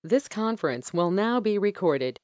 This conference will now be recorded.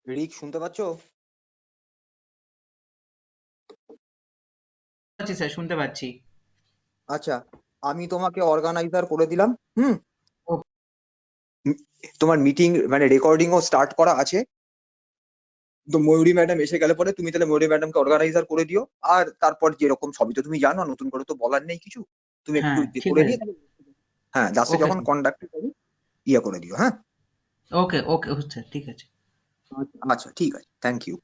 রিক শুনতে পাচ্ছো? পাচ্ছি স্যার, শুনতে পাচ্ছি। আচ্ছা, আমি তোমাকে অর্গানাইজার করে দিলাম। হুম। ও, উম, তোমার মিটিং মানে রেকর্ডিংও স্টার্ট করা আছে। তো ময়ূরী ম্যাডাম এসে গেলে পরে তুমি তাহলে ময়ূরী ম্যাডামকে অর্গানাইজার করে দিও। আর তারপর যেরকম সবই তো তুমি জানো, নতুন করে তো বলার নেই কিছু। তুমি একটু হ্যাঁ ঠিক করে আছে। নিয়ে হ্যাঁ, দাসে ওকে যখন কন্ডাক্ট হবে ইয়ে করে দিও, হ্যাঁ? ওকে ওকে হচ্ছে, ঠিক আছে। আচ্ছা, ঠিক আছে, thank you.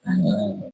Hello,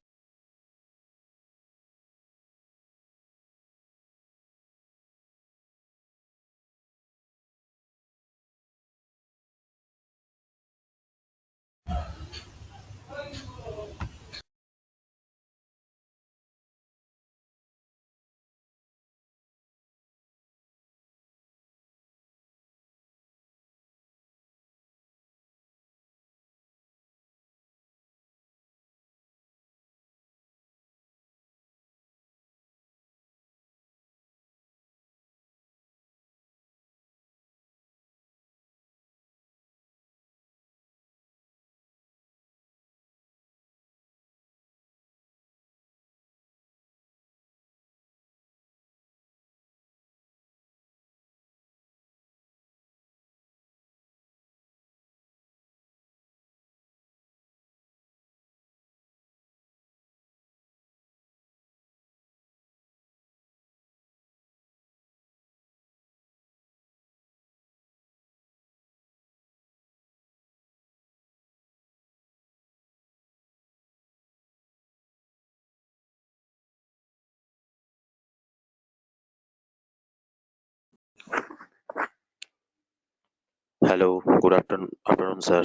good afternoon, sir.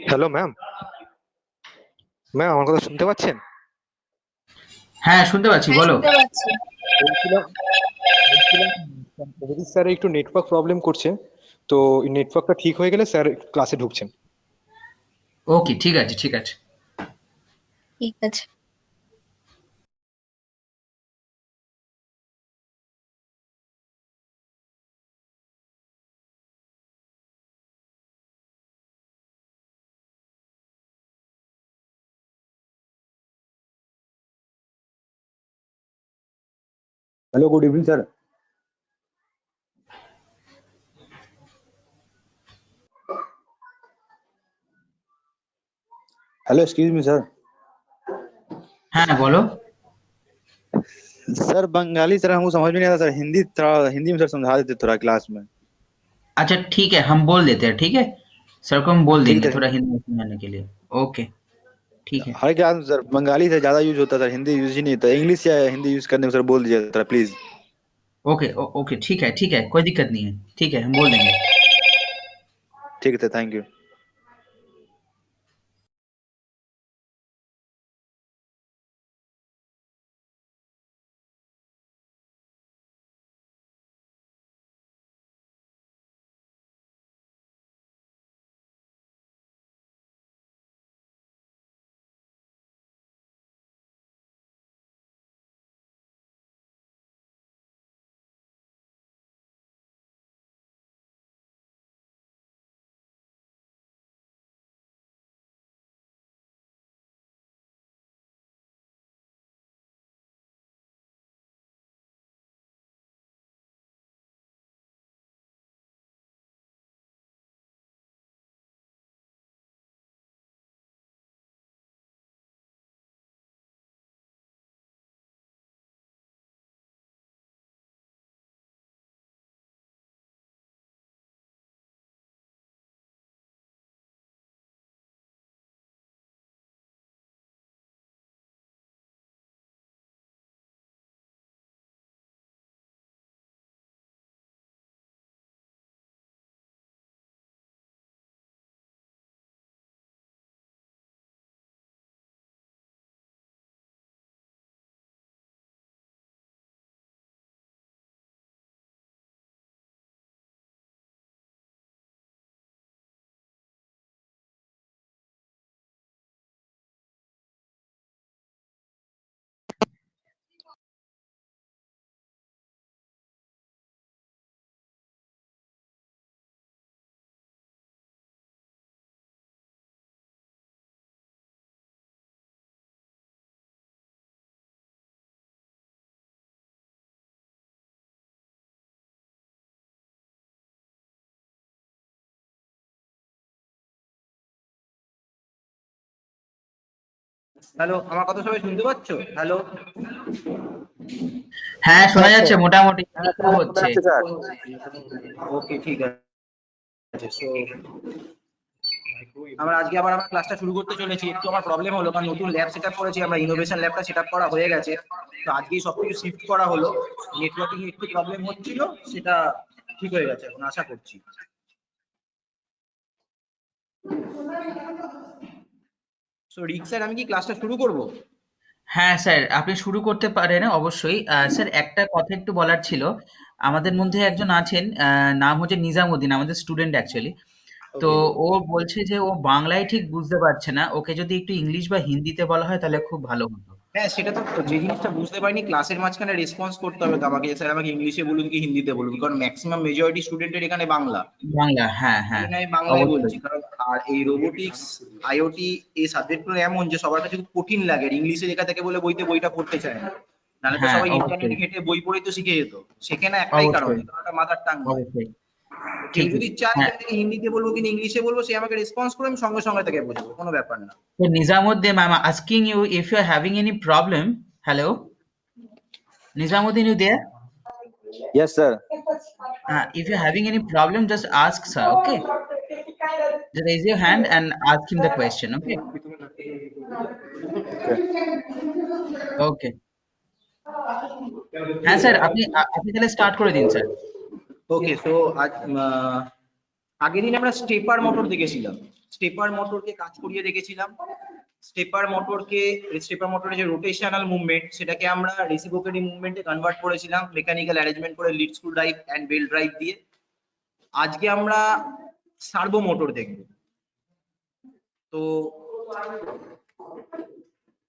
Hello ma'am, ma'am আমার কথা শুনতে পাচ্ছেন? হ্যাঁ শুনতে পাচ্ছি, হ্যাঁ বলো। শুনতে পাচ্ছি। বলছিলাম বলছিলাম অভিজিৎ স্যার একটু নেটওয়ার্ক প্রবলেম করছে, তো নেটওয়ার্কটা ঠিক হয়ে গেলে স্যার ক্লাসে ঢুকছেন। ওকে, ঠিক আছে, ঠিক আছে। ঠিক আছে। Hello good evening sir. Hello excuse me sir. হ্যাঁ, বলো। सर बंगाली सर हमको समझ में नहीं आता सर, हिंदी थोड़ा हिंदी में सर समझा देते थोड़ा क्लास में। अच्छा ठीक है, हम बोल देते हैं, ठीक है? सर को हम बोल ठीक देंगे है थोड़ा हिंदी में समझाने के लिए। ओके, ठीक है। हर क्लास में सर बंगाली से ज्यादा यूज होता है सर, हिंदी यूज ही नहीं होता। इंग्लिश या हिंदी यूज करने को सर बोल दीजिए सर प्लीज। ओके ओके, ठीक है, ठीक है, कोई दिक्कत नहीं है, ठीक है, हम बोल देंगे। ठीक है सर, थैंक यू। হ্যালো, আমার কথা সবাই শুনতে পাচ্ছ? হ্যালো। হ্যাঁ, শোনা যাচ্ছে মোটামুটি, একটু হচ্ছে। স্যার ওকে, ঠিক আছে। সো আমরা আজকে আবার আমার ক্লাসটা শুরু করতে চলেছি। একটু আমার প্রবলেম হলো, কারণ নতুন ল্যাব সেটআপ করেছি আমরা, ইনোভেশন ল্যাবটা সেটআপ করা হয়ে গেছে। তো আজকেই সবকিছু শিফট করা হলো। নেটওয়ার্কিং একটু প্রবলেম হচ্ছিল, সেটা ঠিক হয়ে গেছে এখন আশা করছি। সো রিক স্যার, আমি কি ক্লাসটা শুরু করব? হ্যাঁ স্যার, আপনি শুরু করতে পারেন অবশ্যই। স্যার, একটা কথা একটু বলার ছিল। আমাদের মধ্যে একজন আছেন, নাম হচ্ছে নিজামুদ্দিন, আমাদের স্টুডেন্ট অ্যাকচুয়ালি। তো ওকে। ও বলছে যে ও বাংলায় ঠিক বুঝতে পারছে না, ওকে যদি একটু ইংলিশ বা হিন্দিতে বলা হয় তাহলে খুব ভালো হতো। হ্যাঁ, সেটা তো যে জিনিসটা বুঝতে পারিনি ক্লাসের মাঝখানে রেসপন্স করতে হবে তো আমাকে, স্যার আমাকে ইংলিশে বলুন কি হিন্দিতে বলুন, কারণ ম্যাক্সিমাম মেজরিটি স্টুডেন্টের এখানে বাংলা। বাংলা, হ্যাঁ এই হ্যাঁ, জন্য আমি বাংলায় অবশ্যই। বলছি, কারণ আর এই রোবোটিক্স আইওটি এই সাবজেক্টগুলো এমন যে সবার কাছে খুব কঠিন লাগে, ইংলিশে লেখা থেকে বলে বইটা পড়তে চায় না। নাহলে তো হ্যাঁ, সবাই ইন্টারনেট অবশ্যই ঘেটে বই পড়েই তো শিখে যেত। শেখে না একটাই কারণে, অবশ্যই কারণ ওটা মাদার টাং নয়। অবশ্যই, কেউ ঠিকই। যদি চায় যে হ্যাঁ, আমি তাকে হিন্দিতে বলবো কিনা ইংলিশে বলবো, সে আমাকে রেসপন্স করে আমি সঙ্গে সঙ্গে তাকে বোঝাবো, কোনো ব্যাপার না। so Nizamuddin, I'm asking you if you are having any problem. Hello, Nizamuddin, you there? Yes sir. If you're having any problem, just ask sir, okay? Just raise your hand and ask him the question, okay? Okay. হ্যাঁ sir, আপনি তাহলে start করে দিন sir. ওকে, so আজ আগের দিন আমরা stepper motor দেখেছিলাম, স্টেপার মোটরকে কাজ করিয়ে দেখেছিলাম। স্টেপার মোটরের যে রোটেশনাল মুভমেন্ট, সেটাকে আমরা রেসিপ্রোকেটিং মুভমেন্টে কনভার্ট করেছিলাম মেকানিক্যাল অ্যারেঞ্জমেন্ট করে, lead screw drive and belt drive দিয়ে। আজকে আমরা সার্ভো মোটর দেখব। তো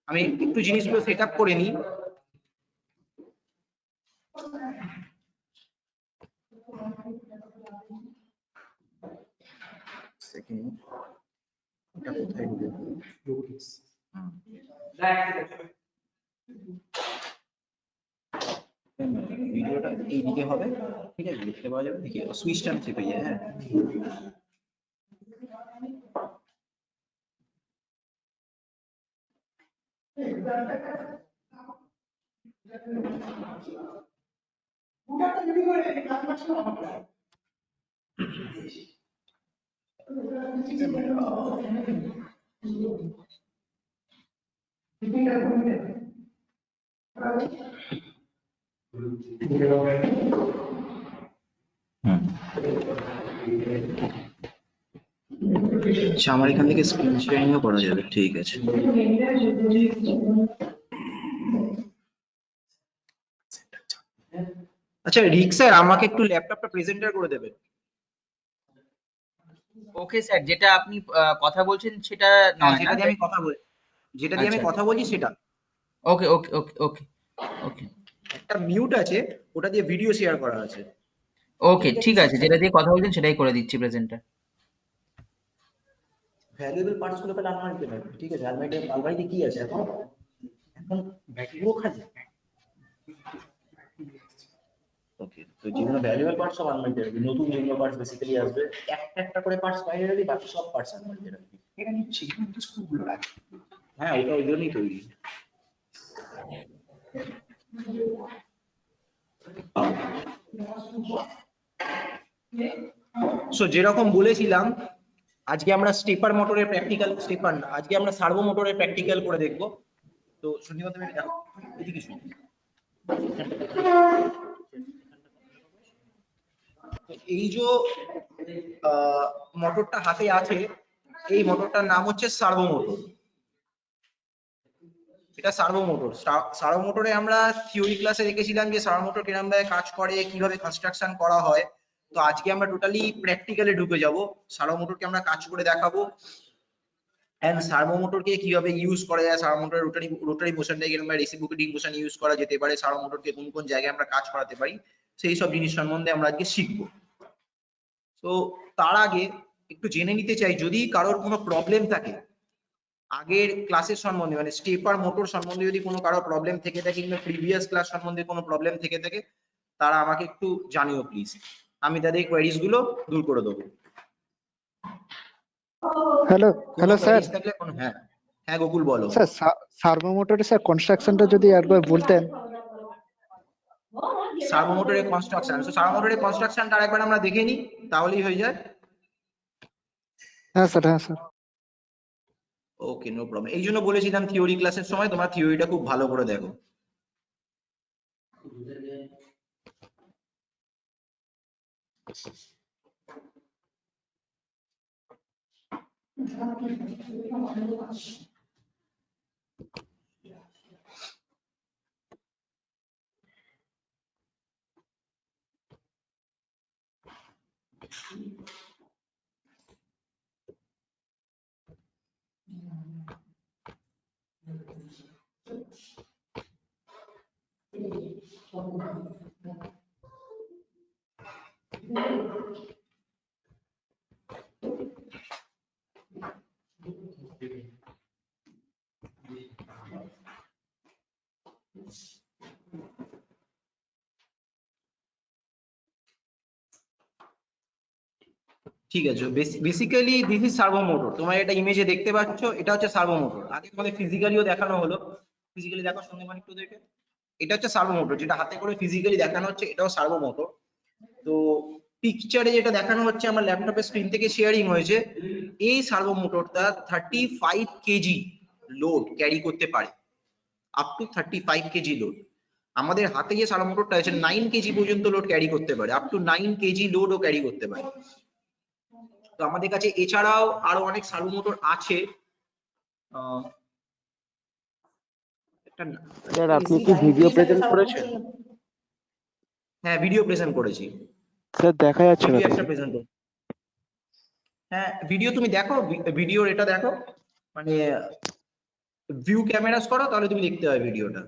আমি একটু জিনিসগুলো সেট আপ করে নিই। এটা কোথায় রোবোটিক্স? ভিডিওটা এইদিকে হবে, ঠিক আছে, দেখতে পাওয়া যাবে। দেখি সুইচটা আমি চেপে যাই। হ্যাঁ, আচ্ছা, আমার এখান থেকে স্ক্রিন শেয়ারিংও করা যাবে, ঠিক আছে। আচ্ছা রিক স্যার, আমাকে একটু ল্যাপটপটা প্রেজেন্টার করে দেবেন। ওকে স্যার, যেটা আপনি কথা বলছেন সেটা হ্যাঁ, নয় যেটা না? দিয়ে আমি কথা বলি, যেটা দিয়ে আমি আচ্ছা, কথা বলছি সেটা। ওকে ওকে ওকে ওকে ওকে একটা মিউট আছে, ওটা দিয়ে ভিডিও শেয়ার করা আছে। ওকে, ঠিক আছে, যেটা দিয়ে কথা বলছেন সেটাই করে দিচ্ছি প্রেজেন্টার। ভ্যালুয়েবল পার্টস গুলো পেলে আলমারিতে রাখবে, ঠিক আছে। আলমারিতে কি আছে এখন? এখন ব্যাটারিও খালি। ওকে, তো যেগুলো ভ্যালুয়েবল পার্টস সব আলমারিতে রাখবি, নতুন যেগুলো পার্টস বেসিক্যালি আসবে একটা একটা করে পার্টস বাইরে রাখবি, বাকি সব পার্টস আলমারিতে রাখবি। এটা নিচ্ছি কিন্তু স্ক্রুগুলো রাখবি। হ্যাঁ, ওটা ওই জন্যই তৈরি। সো যেরকম বলেছিলাম, আজকে আমরা স্টেপার মোটরের প্র্যাকটিক্যাল, স্টেপার না, আজকে আমরা সার্ভো মোটরের প্র্যাকটিক্যাল করে দেখব। তো শুনিবাদ তুমি দেখো, এদিকে শুনি। তো এই যে মোটরটা হাতে আছে, এই মোটরটার নাম হচ্ছে সার্ভো মোটর। এটা সার্ভো মোটর। সার্ভো মোটরে আমরা থিওরি ক্লাসে দেখেছিলাম যে সার্ভো মোটর কিরকম ভাবে কাজ করে, কিভাবে কনস্ট্রাকশন করা হয়। তো আজকে আমরা টোটালি প্র্যাকটিক্যালে ঢুকে যাব, সার্ভো মোটরকে আমরা কাজ করে দেখাবো। এন্ড সার্ভো মোটরকে কিভাবে ইউজ করা যায়, সার্ভো মোটরের রোটারি মোশনটাকে কিরকম ভাবে রেসিপ্রোকেটিং মোশন ইউজ করা যেতে পারে, সার্ভো মোটরকে কোন কোন জায়গায় আমরা কাজ করাতে পারি, সেই সব জিনিস সম্বন্ধে আমরা আজকে শিখবো। তো তার আগে একটু জেনে নিতে চাই, যদি কারোর কোনো প্রবলেম থাকে আগের ক্লাসের সম্বন্ধে, মানে স্টেপার মোটর সম্বন্ধে যদি কোনো কারো প্রবলেম থেকে থাকে, কিংবা প্রিভিয়াস ক্লাস সম্বন্ধে কোনো প্রবলেম থেকে থাকে, তারা আমাকে একটু জানিও প্লিজ, আমি তাদের কোয়েরিজ গুলো দূর করে দেবো। হ্যালো কোনো হ্যালো স্যার। কোয়েরিজ থাকলে কোনো, হ্যাঁ হ্যাঁ গোকুল বলো। স্যার সার্ভো মোটরে স্যার কনস্ট্রাকশনটা যদি একবার বলতেন। সার্ভো মোটরের কনস্ট্রাকশন, সো সার্ভো মোটরের কনস্ট্রাকশনটা আরেকবার আমরা দেখে নিই, তাহলেই হয়ে যায়। হ্যাঁ স্যার, হ্যাঁ স্যার। ওকে, নো প্রবলেম। এই জন্য বলেছিলাম থিওরি ক্লাসের সময় তোমরা থিওরিটা খুব ভালো করে দেখো। ঠিক আছে, basically this is servo motor. তোমরা এটা ইমেজে দেখতে পাচ্ছ, এটা হচ্ছে সার্ভো মোটর। আগে তোমাদের ফিজিক্যালিও দেখানো হলো, ফিজিক্যালি দেখো সঙ্গে মানে একটু দেখে। এটা হচ্ছে সার্ভো মোটর, যেটা হাতে করে ফিজিক্যালি দেখানো হচ্ছে, এটাও সার্ভো মোটর। তো পিকচারে যেটা দেখানো হচ্ছে আমার ল্যাপটপের স্ক্রিন থেকে শেয়ারিং হয়েছে, এই সার্ভো মোটরটা 35 কেজি লোড ক্যারি করতে পারে, আপ টু 35 কেজি লোড। আমাদের হাতে যে সার্ভো মোটরটা আছে 9 কেজি পর্যন্ত লোড ক্যারি করতে পারে, আপ টু 9 কেজি লোডও ক্যারি করতে পারে। তো আমাদের কাছে এছাড়াও আরো অনেক সার্ভো মোটর আছে। স্যার আপনি কি ভিডিও প্রেজেন্ট করেছেন? হ্যাঁ, ভিডিও প্রেজেন্ট করেছি। স্যার দেখা যাচ্ছে না। ভিডিও একটা প্রেজেন্ট হ্যাঁ ভিডিও তুমি দেখো, ভিডিওর এটা দেখো, মানে ভিউ ক্যামেরাস করো তাহলে তুমি দেখতে পাবে ভিডিওটা।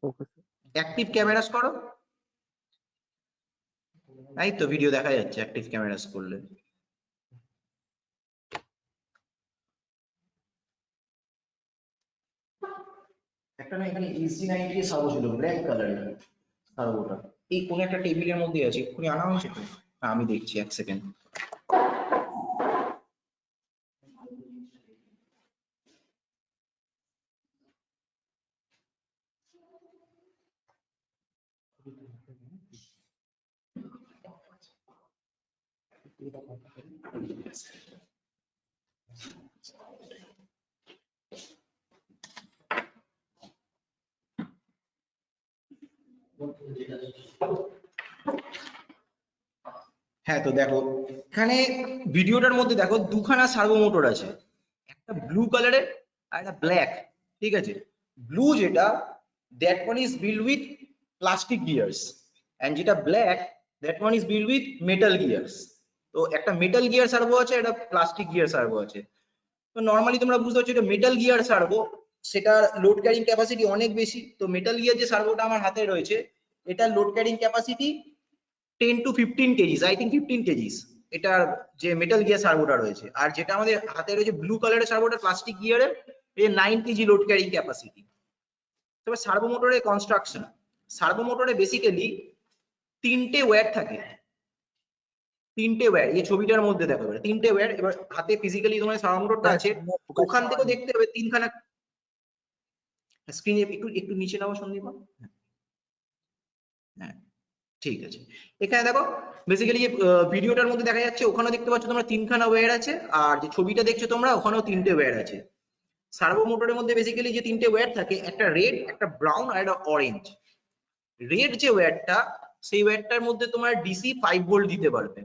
ওকে অ্যাক্টিভ ক্যামেরাস করো, এই তো ভিডিও দেখা যাচ্ছে অ্যাক্টিভ ক্যামেরাস করলে। একটা না এখানে EC90 সার্ভো ছিল ব্ল্যাক কালারের সার্ভোটা, এই কোন একটা টেবিলের মধ্যে আছে, এক্ষুনি আনা হয়েছে তো? হ্যাঁ, আমি দেখছি এক সেকেন্ড। হ্যাঁ তো দেখো এখানে ভিডিওটার মধ্যে দেখো দুখানা সার্ভো মোটর আছে, একটা ব্লু কালারের আর একটা ব্ল্যাক, ঠিক আছে? ব্লু যেটা that one is build with plastic gears, and যেটা black that one is build with metal gears. তো একটা মেটাল গিয়ার সার্ভো আছে, একটা প্লাস্টিক গিয়ার সার্ভো আছে। তো নর্মালি তোমরা বুঝতে পারছো এটা মেটাল গিয়ার সার্ভো, সেটার লোড ক্যারিং ক্যাপাসিটি অনেক বেশি। তো মেটাল গিয়ার যে সার্ভোটা আমার হাতে রয়েছে এটার load carrying capacity 10 to 15 KGs, I think 15 KGs এটার যে মেটাল গিয়ার সার্ভোটা রয়েছে। আর যেটা আমাদের হাতে রয়েছে ব্লু কালারের সার্ভোটা প্লাস্টিক গিয়ারের, এই 9 কেজি লোড ক্যারিং ক্যাপাসিটি। তবে সার্ভো মোটরের কনস্ট্রাকশন, সার্ভো মোটরে বেসিক্যালি 3টে ওয়্যার থাকে, 3টে ওয়্যার, এই ছবিটার মধ্যে দেখো 3টে ওয়্যার। এবার হাতে ফিজিক্যালি তোমার সার্ভো মোটরটা আছে, ওখান থেকেও দেখতে হবে তিনখানা স্ক্রিনে। একটু একটু নিচে নাও সন্দীপ। হ্যাঁ ঠিক আছে, এখানে দেখো বেসিক্যালি যে ভিডিওটার মধ্যে দেখা যাচ্ছে ওখানেও দেখতে পাচ্ছ তোমরা তিনখানা ওয়্যার আছে, আর যে ছবিটা দেখছো তোমরা ওখানেও 3টে ওয়্যার আছে। সার্ভো মোটরের মধ্যে বেসিক্যালি যে 3টে ওয়্যার থাকে, একটা রেড, একটা ব্রাউন আর একটা অরেঞ্জ। রেড যে ওয়্যারটা সেই ওয়্যারটার মধ্যে তোমার ডিসি 5 ভোল্ট দিতে পারবে,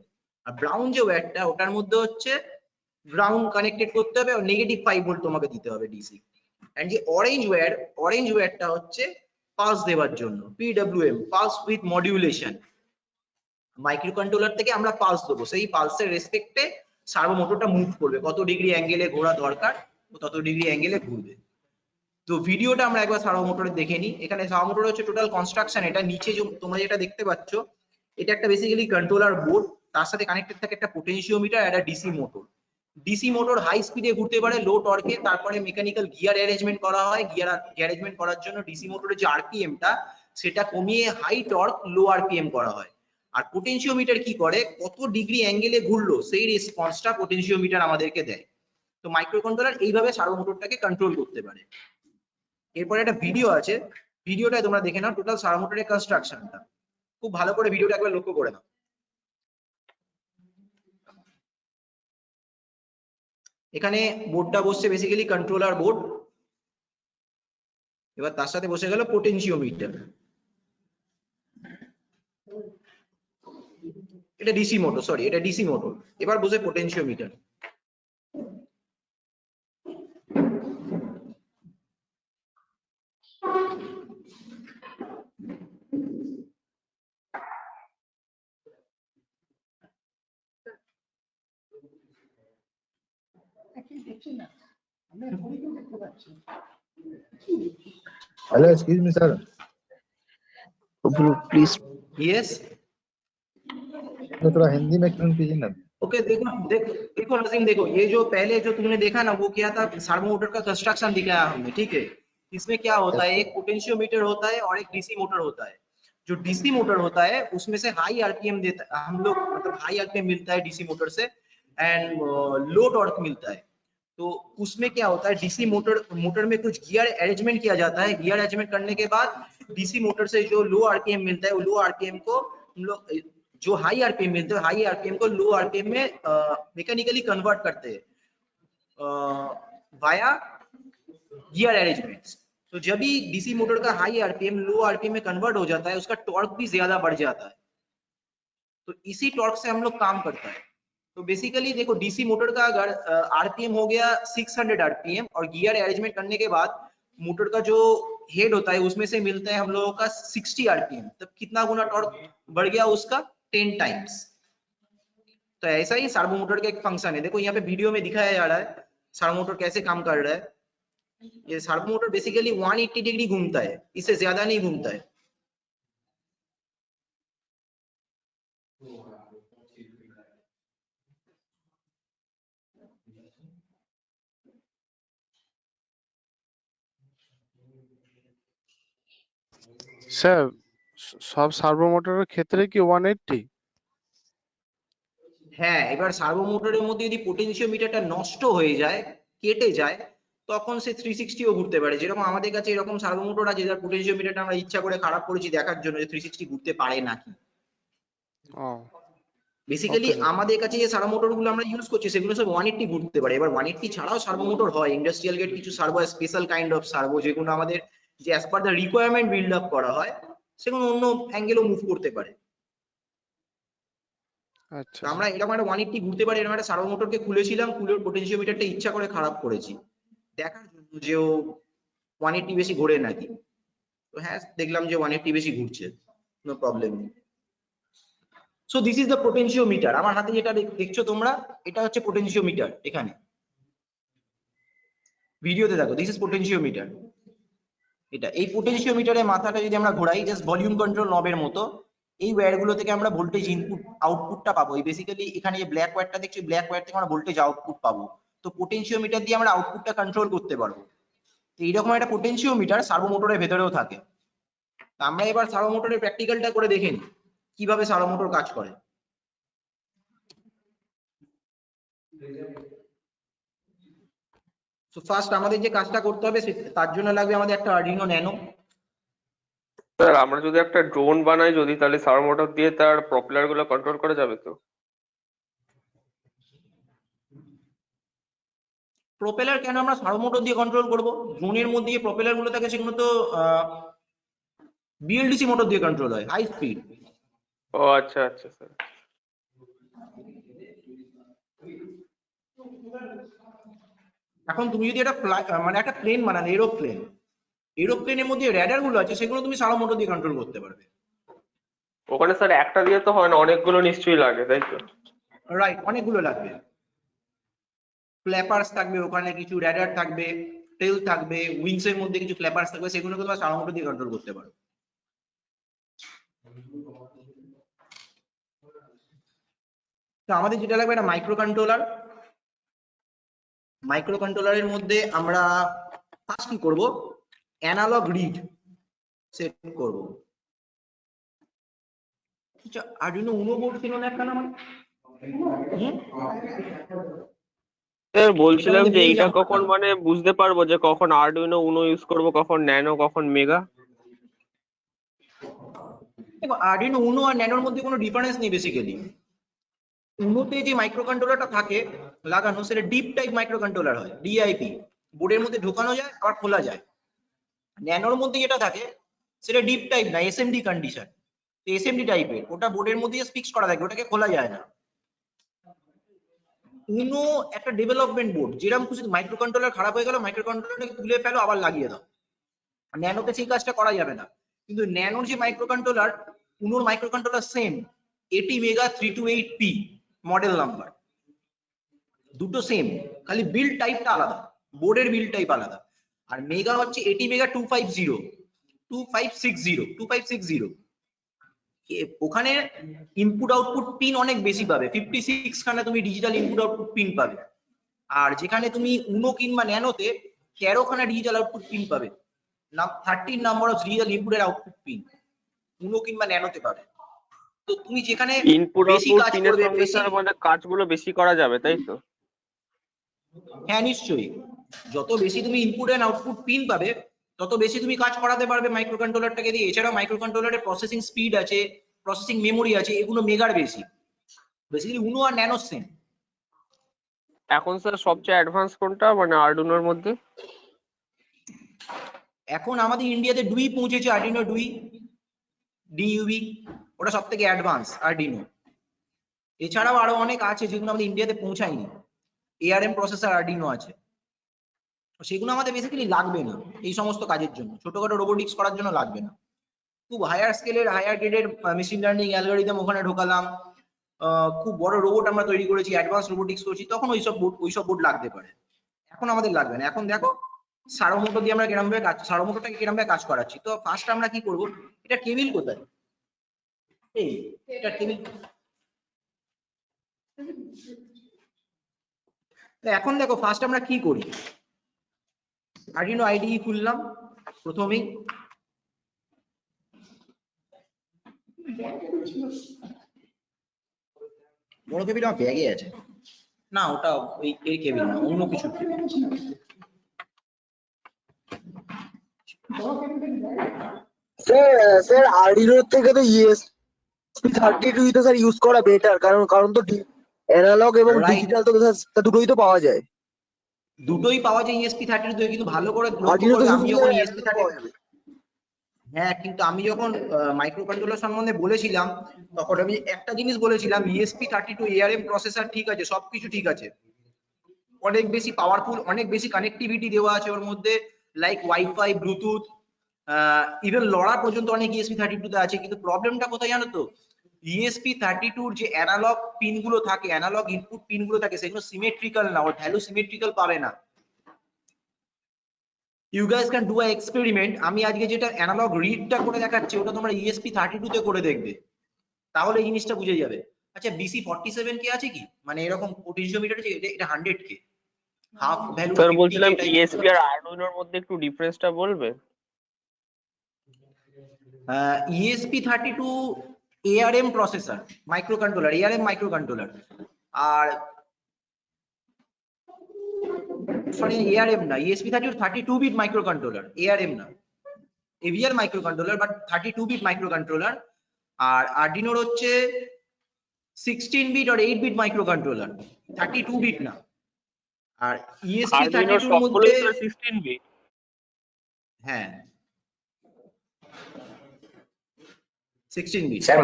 আর ব্রাউন যে ওয়্যারটা ওটার মধ্যে হচ্ছে গ্রাউন্ড কানেক্টেড করতে হবে আর নেগেটিভ 5 ভোল্ট তোমাকে দিতে হবে ডিসি। এন্ড যে অরেঞ্জ ওয়্যারটা হচ্ছে পালস দেওয়ার জন্য, PWM pulse with modulation. Micro controller থেকে আমরা পালস দেবো, সেই পালসের রেসপেক্টে সার্ভো মোটরটা মুভ করবে, কত ডিগ্রি অ্যাঙ্গেলে ঘোরা দরকার তত ডিগ্রি অ্যাঙ্গেলে ঘুরবে। তো ভিডিওটা আমরা একবার সার্ভো মোটরে দেখে নিই। এখানে সার্ভো মোটর হচ্ছে টোটাল কনস্ট্রাকশন, এটা নিচে তোমরা যেটা দেখতে পাচ্ছ এটা একটা বেসিক্যালি কন্ট্রোলার বোর্ড, তার সাথে কানেক্টেড থাকে একটা পোটেনশিওমিটার আর একটা DC motor. DC motor high স্পিডে ঘুরতে পারে লো টর্কে, তারপরে মেকানিক্যাল গিয়ার অ্যারেঞ্জমেন্ট করা হয়। গিয়ার অ্যারেঞ্জমেন্ট করার জন্য ডিসি মোটরের যে আরপিএমটা সেটা কমিয়ে হাই টর্ক লো আরপিএম করা হয়। আর পোটেনশিওমিটার কি করে, কত ডিগ্রি অ্যাঙ্গেলে ঘুরলো সেই রেসপন্সটা পোটেনশিওমিটার আমাদেরকে দেয়। তো মাইক্রো কন্ট্রোলার এইভাবে সার্ভো মোটরটাকে কন্ট্রোল করতে পারে। এরপরে একটা ভিডিও আছে, ভিডিওটা তোমরা দেখে নাও টোটাল সার্ভো মোটরের কনস্ট্রাকশনটা। খুব ভালো করে ভিডিওটা একবার লক্ষ্য করে নাও। এখানে বোর্ডটা বসছে বেসিক্যালি কন্ট্রোলার বোর্ড, এবার তার সাথে বসে গেল পোটেনশিওমিটার। এটা ডিসি মোটর, সরি এটা ডিসি মোটর। এবার বসে potentiometer. Hello excuse me sir, please yes तो थोड़ा हिंदी में एक्सप्लेन कीजिए ना। ओके देखो नसीम, देखो ये जो पहले जो तुमने देखा ना वो क्या था, सार्वो मोटर का कंस्ट्रक्शन दिखाया हमने, ठीक है? इसमें क्या होता है, एक पोटेंशियोमीटर होता है और एक डीसी मोटर होता है। जो डीसी मोटर होता है उसमें से हाई आरपीएम देता है हम लोग, मतलब हाई आरपीएम मिलता है डीसी मोटर से, एंड लो टॉर्क मिलता है। तो उसमें क्या होता है, डीसी मोटर में कुछ गियर अरेंजमेंट किया जाता है। गियर अरेंजमेंट करने के बाद डीसी मोटर से जो लो आरपीएम मिलता है वो लो आरपीएम को हम लोग, जो हाई आरपीएम मिलते हैं हाई आरपीएम को लो आरपीएम में मैकेनिकली कन्वर्ट करते हैं वाया गियर अरेंजमेंट्स। तो जब भी डीसी मोटर का हाई आरपीएम लो आरपीएम में कन्वर्ट हो जाता है उसका टॉर्क भी ज्यादा बढ़ जाता है। तो इसी टॉर्क से हम लोग काम करता है। तो बेसिकली देखो डीसी मोटर का अगर आरपीएम हो गया 600 आरपीएम और गियर अरेंजमेंट करने के बाद मोटर का जो हेड होता है उसमें से मिलता है हम लोगों का 60 आरपीएम, तब कितना गुना टॉर्क बढ़ गया उसका 10 टाइम्स। तो ऐसा ही सर्वो मोटर का एक फंक्शन है। देखो यहाँ पे वीडियो में दिखाया जा रहा है सर्वो मोटर कैसे काम कर रहा है। ये सर्वो मोटर बेसिकली 180 डिग्री घूमता है, इससे ज्यादा नहीं घूमता है। স্যার সব সার্ভো মোটরের ক্ষেত্রে কি 180? হ্যাঁ, এবার সার্ভো মোটরের মধ্যে যদি পোটেনশিওমিটারটা নষ্ট হয়ে যায়, কেটে যায়, তখন সে 360ও ঘুরতে পারে। যেরকম আমাদের কাছে এরকম সার্ভো মোটর আছে যার পোটেনশিওমিটারটা আমরা ইচ্ছা করে খারাপ করেছি দেখার জন্য যে 360 ঘুরতে পারে নাকি। ও বেসিক্যালি Okay, sir. আমাদের কাছে যে সার্ভো মোটর গুলো আমরা ইউজ করছি সেগুলো সব 180 ঘুরতে পারে। এবার 180 ছাড়াও সার্ভো মোটর হয়, ইন্ডাস্ট্রিয়াল গ্রেড কিছু servo, special kind of servo যেগুলো আমাদের যে as per the requirement build up করা হয় সেগুলো অন্য অ্যাঙ্গেলও মুভ করতে পারে। আচ্ছা তো আমরা এরকম একটা 180 ঘুরতে পারি এরকম একটা সার্ভো মোটরকে খুলেছিলাম, খুলে পোটেনশিওমিটারটা ইচ্ছা করে খারাপ করেছি দেখার জন্য যে ও 180 বেশি ঘোরে নাকি। তো হ্যাঁ, দেখলাম যে 180 বেশি ঘুরছে, no problem. So this is the potentiometer. আমার হাতে যেটা দেখছো তোমরা, এটা হচ্ছে পোটেনশিওমিটার। এখানে ভিডিওতে দেখো, দিস ইজ পোটেনশিওমিটার। এটা এই পোটেনশিওমিটারের মাথাটা যদি আমরা ঘোরাই জাস্ট ভলিউম কন্ট্রোল নবের মতো, এই ওয়্যারগুলো থেকে আমরা ভোল্টেজ ইনপুট আউটপুটটা পাবো। এই বেসিক্যালি এখানে যে ব্ল্যাক ওয়্যারটা দেখছি, ব্ল্যাক ওয়্যার থেকে আমরা ভোল্টেজ আউটপুট পাবো। তো পোটেনশিওমিটার দিয়ে আমরা আউটপুটটা কন্ট্রোল করতে পারবো। তো এইরকম একটা পোটেনশিওমিটার সার্ভো মোটরের ভেতরেও থাকে। তো আমরা এবার সার্ভো মোটরের প্র্যাকটিক্যালটা করে দেখে নিই কিভাবে সার্ভো মোটর কাজ করে। তো ফার্স্ট আমাদের যে কাজটা করতে হবে তার জন্য লাগবে আমাদের একটা আরডিনো ন্যানো। স্যার আমরা যদি একটা ড্রোন বানাই যদি, তাহলে সার্ভো মোটর দিয়ে তার প্রপেলার গুলো কন্ট্রোল করা যাবে তো? প্রপেলার কেন আমরা সার্ভো মোটর দিয়ে কন্ট্রোল করব? ড্রোনের মধ্যে যে প্রপেলার গুলো থাকে সেগুলো তো বিএলডিসি মোটর দিয়ে কন্ট্রোল হয়, হাই স্পিড। ও আচ্ছা আচ্ছা স্যার। এখন তুমি যদি একটা মানে একটা প্লেন বানান, এরোপ্লেন, এরোপ্লেনের মধ্যে র্যাডার গুলো আছে সেগুলো তুমি সার্ভো মোটর দিয়ে কন্ট্রোল করতে পারবে। ওখানে স্যার একটা দিয়ে তো হয় না, অনেকগুলো নিশ্চয়ই লাগে তাই তো? রাইট, অনেকগুলো লাগবে। ফ্ল্যাপার্স থাকবে ওখানে, কিছু র্যাডার থাকবে, টেল থাকবে, উইংস এর মধ্যে কিছু ফ্ল্যাপার্স থাকবে, সেগুলোকে তোমরা সার্ভো মোটর দিয়ে কন্ট্রোল করতে পারো। তো আমাদের যেটা লাগবে একটা মাইক্রো কন্ট্রোলার। মাইক্রো কন্ট্রোলারের মধ্যে আমরা ফার্স্ট কি করব, অ্যানালগ রিড সেট করব। আচ্ছা, আরডিনো উনো বোর্ড ছিল না একটা নাম? স্যার বলছিলাম যে এইটা কখন মানে বুঝতে পারবো যে কখন আরডুইনো উনো ইউজ করব, কখন ন্যানো, কখন মেগা? দেখো, আরডিনো উনো আর ন্যানোর মধ্যে কোনো ডিফারেন্স নেই বেসিক্যালি। উনোতে যে মাইক্রো কন্ট্রোলারটা থাকে লাগানো, সেটা ডিপ টাইপ মাইক্রো কন্ট্রোলার হয়, ডিআইপি, বোর্ডের মধ্যে ঢোকানো যায় আবার খোলা যায়। ন্যানোর মধ্যে যেটা থাকে সেটা ডিপ টাইপ না, এসএমডি কন্ডিশন, এসএমডি টাইপের, ওটা বোর্ডের মধ্যে ফিক্স করা থাকে, ওটাকে খোলা যায় না। উনো একটা ডেভেলপমেন্ট বোর্ড, যেরকম খুশি মাইক্রো কন্ট্রোলার খারাপ হয়ে গেল মাইক্রো কন্ট্রোলারটাকে তুলে ফেলো আবার লাগিয়ে দাও। ন্যানোতে সেই কাজটা করা যাবে না। কিন্তু ন্যানোর যে মাইক্রো কন্ট্রোলার, উনোর microcontroller same, 80 mega 328P model number, দুটো সেম, খালি বিল্ড টাইপটা আলাদা, বোর্ডের বিল্ড টাইপ আলাদা। আর মেগা হচ্ছে 80 মেগা 2560 ওখানে ইনপুট আউটপুট পিন অনেক বেশি পাবে, 56 খানে তুমি ডিজিটাল ইনপুট আউটপুট পিন পাবে। আর যেখানে তুমি উনো কিংবা ন্যানোতে 13 খানা ডিজিটাল আউটপুট পিন পাবে, 13 নাম্বার অফ ডিজিটাল ইনপুট এর আউটপুট পিন উনো কিংবা ন্যানোতে পাবে। তো তুমি যেখানে ইনপুট বেশি আউটপুট কাজ পিনের করবে, সঙ্গে বেশি, স্যার মানে কাজগুলো বেশি করা যাবে তাই তো? হ্যাঁ নিশ্চয়ই, যত বেশি তুমি ইনপুট এন্ড আউটপুট পিন পাবে তত বেশি তুমি কাজ করাতে পারবে মাইক্রো কন্ট্রোলারটাকে দিয়ে। এছাড়া মাইক্রো কন্ট্রোলারের প্রসেসিং স্পিড আছে, প্রসেসিং মেমোরি আছে, এগুলো মেগার বেশি। বেসিক্যালি উনো আর ন্যানো সেম। এখন স্যার সবচেয়ে অ্যাডভান্স কোনটা মানে আরডুইনোর মধ্যে? এখন আমাদের ইন্ডিয়াতে ডুই পৌঁছেছে, আরডিনো ডুই, ডিইউবি, ওটা সব থেকে অ্যাডভান্স আরডিনো। এছাড়াও আরো অনেক আছে যেগুলো আমাদের ইন্ডিয়াতে পৌঁছায়নি, এআরএম প্রসেসর আরডিনো আছে, সেগুলো আমাদের বেসিক্যালি লাগবে না এই সমস্ত কাজের জন্য, ছোটখাটো রোবোটিক্স করার জন্য লাগবে না। খুব হায়ার স্কেলের, হায়ার গ্রেডের মেশিন লার্নিং অ্যালগরিদম ওখানে ঢোকালাম, খুব বড় রোবট আমরা তৈরি করেছি, অ্যাডভান্স রোবোটিক্স করছি, তখন ওইসব বোর্ড লাগতে পারে। এখন আমাদের লাগবে না। এখন দেখো সার্ভো মোটর দিয়ে আমরা কিরকম ভাবে সার্ভো মোটরটাকে কিরকম ভাবে কাজ করাচ্ছি। তো ফার্স্ট আমরা কি করব, এটা টেবিল কোথায়, এই এটা টেবিল। এখন দেখো ফার্স্ট আমরা কি করি, আরডিনো আইডিই খুললাম প্রথমেই। বড় কেবিল আমার ব্যাগে আছে, না ওটা ওই এই কেবিল না, অন্য কিছু। স্যার আরডিনো থেকে তো ESP32 তো স্যার ইউজ করা বেটার, কারণ তো অ্যানালগ এবং ডিজিটাল তো স্যার দুটোই তো পাওয়া যায়। দুটোই পাওয়া যায় ESP32 কিন্তু ভালো করে আরডিনো তো আমি যখন ESP32, হ্যাঁ কিন্তু আমি যখন মাইক্রো কন্ট্রোলার সম্বন্ধে বলেছিলাম তখন আমি একটা জিনিস বলেছিলাম, ESP32 ARM প্রসেসর ঠিক আছে, সবকিছু ঠিক আছে, অনেক বেশি পাওয়ারফুল, অনেক বেশি কানেক্টিভিটি দেওয়া আছে ওর মধ্যে, লাইক ওয়াইফাই, ব্লুটুথ, ইভেন লড়া পর্যন্ত অনেক ESP32 তে আছে। কিন্তু প্রবলেমটা কোথায় জানো তো, ESP32 যে অ্যানালগ পিন গুলো থাকে, অ্যানালগ ইনপুট পিন গুলো থাকে, সেগুলো সিমেট্রিক্যাল না, ওর ভ্যালু সিমেট্রিক্যাল পাবে না। You guys can do a experiment, আমি আজকে যেটা অ্যানালগ রিডটা করে দেখাচ্ছি ওটা তোমরা ESP32 তে করে দেখবে, তাহলে এই জিনিসটা বুঝে যাবে। আচ্ছা BC47 কে আছে কি, মানে এরকম পোটেনশিওমিটার আছে, এটা 100K, হাফ ভ্যালু। স্যার বলছিলাম ESP আর আরডুইনোর মধ্যে একটু ডিফারেন্সটা বলবে? ESP32 ARM processor, microcontroller, ARM microcontroller, আর সরি ARM না, ESP32 32 bit microcontroller, ARM না, AVR microcontroller but 32 bit microcontroller. আর আরডিনোর হচ্ছে 16 বিট আর 8 বিট মাইক্রো কন্ট্রোলার, 32 বিট না। আর ESP32 এর মধ্যে 16 বিট, হ্যাঁ 16 বিট। স্যার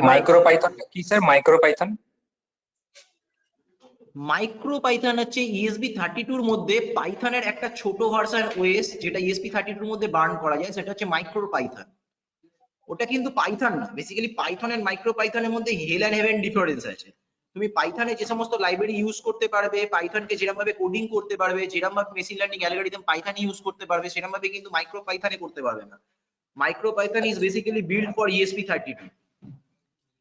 মাইক্রো পাইথনটা কি স্যার? মাইক্রো পাইথন হচ্ছে ESP32 এর মধ্যে পাইথনের একটা ছোট ভার্সন ওএস, যেটা ESP32 এর মধ্যে বার্ন করা যায়, সেটা হচ্ছে মাইক্রো পাইথন। ওটা কিন্তু পাইথন না, বেসিক্যালি পাইথন এন্ড মাইক্রো পাইথনের মধ্যে হেল এন্ড হেভেন ডিফারেন্স আছে। তুমি পাইথনে যে সমস্ত লাইব্রেরি ইউজ করতে পারবে, পাইথনকে যেরকম ভাবে কোডিং করতে পারবে, যেরকম ভাবে machine learning algorithm Python use করতে পারবে, সেরকম ভাবে কিন্তু মাইক্রো পাইথনে করতে পারবে না। Micro Python is basically build for ESP32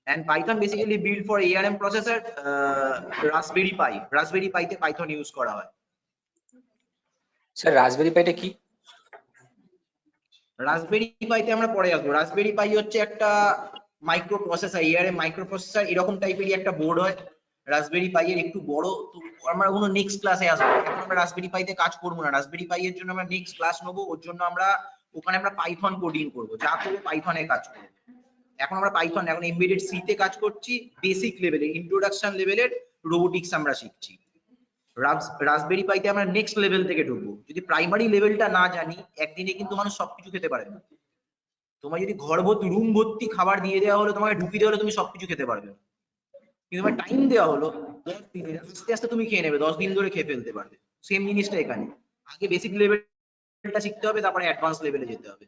and Python basically built for ARM processor, Raspberry Pi, Raspberry Pi তে Python ইউজ করা হয়। স্যার রাসবেরি পাইটা কি? রাসবেরি পাইতে আমরা পরে আসবো। রাসবেরি পাই হচ্ছে একটা micro processor, ARM micro processor এরকম টাইপেরই একটা বোর্ড হয়। রাসবেরি পাই এর একটু বড়, তো আমরা কোনো নেক্সট ক্লাসে আসবো, এখন আমরা রাসবেরি পাইতে কাজ করবো না। রাসবেরি পাই এর জন্য আমরা নেক্সট ক্লাস নেবো, ওর জন্য আমরা ওখানে আমরা পাইথন কোডিং করবো, যা করবে পাইথনে কাজ করবো। এখন আমরা পাইথন, এখন এমবেডেড সি তে কাজ করছি, বেসিক লেভেলে, ইন্ট্রোডাকশন লেভেলের রোবোটিক্স আমরা শিখছি। রাসবেরি পাইতে আমরা নেক্সট লেভেল থেকে ঢুকবো। যদি প্রাইমারি লেভেলটা না জানি, একদিনে কিন্তু মানুষ সবকিছু খেতে পারে না। তোমার যদি ঘর ভর্তি, রুম ভর্তি খাবার দিয়ে দেওয়া হলো, তোমাকে ঢুকিয়ে দেওয়া হলো, তুমি সবকিছু খেতে পারবে না। কিন্তু তোমার টাইম দেওয়া হলো 10 দিনের, আস্তে আস্তে তুমি খেয়ে নেবে, 10 দিন ধরে খেয়ে ফেলতে পারবে। সেম জিনিসটা এখানে, আগে বেসিক লেভেলটা শিখতে হবে, তারপরে অ্যাডভান্স লেভেলে যেতে হবে।